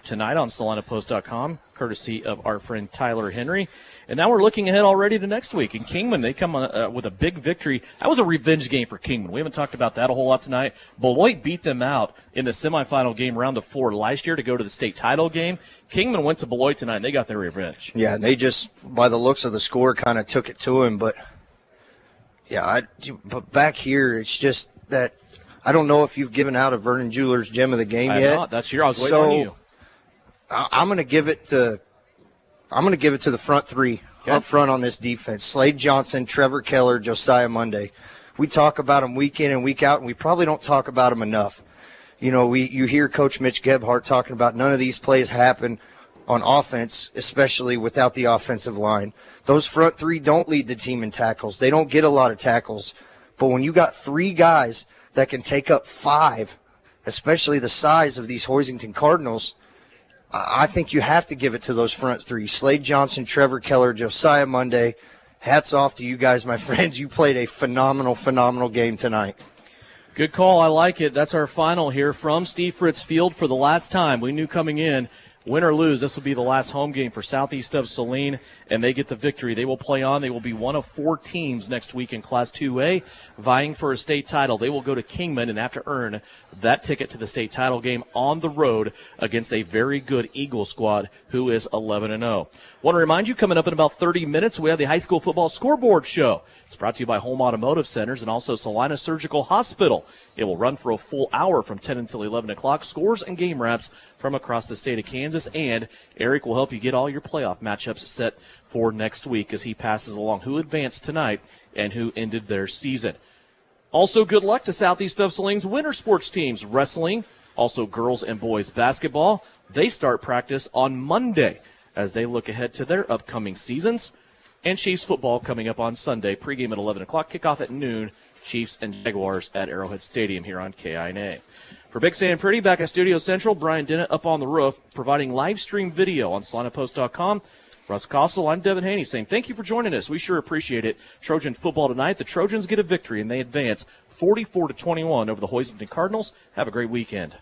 tonight on SalinaPost.com, courtesy of our friend Tyler Henry. And now we're looking ahead already to next week. In Kingman, they come with a big victory. That was a revenge game for Kingman. We haven't talked about that a whole lot tonight. Beloit beat them out in the semifinal game, round of 4 last year to go to the state title game. Kingman went to Beloit tonight, and they got their revenge. Yeah, they just, by the looks of the score, kind of took it to him. But, yeah, but back here, it's just that I don't know if you've given out a Vernon Jewelers Gem of the Game I yet. have not. That's your. I was waiting on you. I'm going to give it to the front 3 up front on this defense. Slade Johnson, Trevor Keller, Josiah Monday. We talk about them week in and week out, and we probably don't talk about them enough. You know, you hear Coach Mitch Gebhart talking about none of these plays happen on offense, especially without the offensive line. Those front 3 don't lead the team in tackles. They don't get a lot of tackles. But when you got 3 guys that can take up 5, especially the size of these Hoisington Cardinals, I think you have to give it to those front 3. Slade Johnson, Trevor Keller, Josiah Monday. Hats off to you guys, my friends. You played a phenomenal, phenomenal game tonight. Good call. I like it. That's our final here from Steve Fritz Field for the last time. We knew coming in, win or lose, this will be the last home game for Southeast of Saline, and they get the victory. They will play on. They will be one of 4 teams next week in Class 2A vying for a state title. They will go to Kingman and have to earn that ticket to the state title game on the road against a very good Eagle squad who is 11-0. Want to remind you, coming up in about 30 minutes, we have the high school football scoreboard show. It's brought to you by Home Automotive Centers and also Salina Surgical Hospital. It will run for a full hour from 10 until 11 o'clock. Scores and game wraps from across the state of Kansas. And Eric will help you get all your playoff matchups set for next week as he passes along who advanced tonight and who ended their season. Also, good luck to Southeast of Saline's winter sports teams, wrestling, also girls and boys basketball. They start practice on Monday as they look ahead to their upcoming seasons. And Chiefs football coming up on Sunday, pregame at 11 o'clock, kickoff at noon, Chiefs and Jaguars at Arrowhead Stadium here on KINA. For Big Sam and Pretty, back at Studio Central, Brian Dennett up on the roof, providing live stream video on SalinaPost.com. Russ Kossel, I'm Devin Haney saying thank you for joining us. We sure appreciate it. Trojan football tonight. The Trojans get a victory, and they advance 44-21 over the Hoisington Cardinals. Have a great weekend.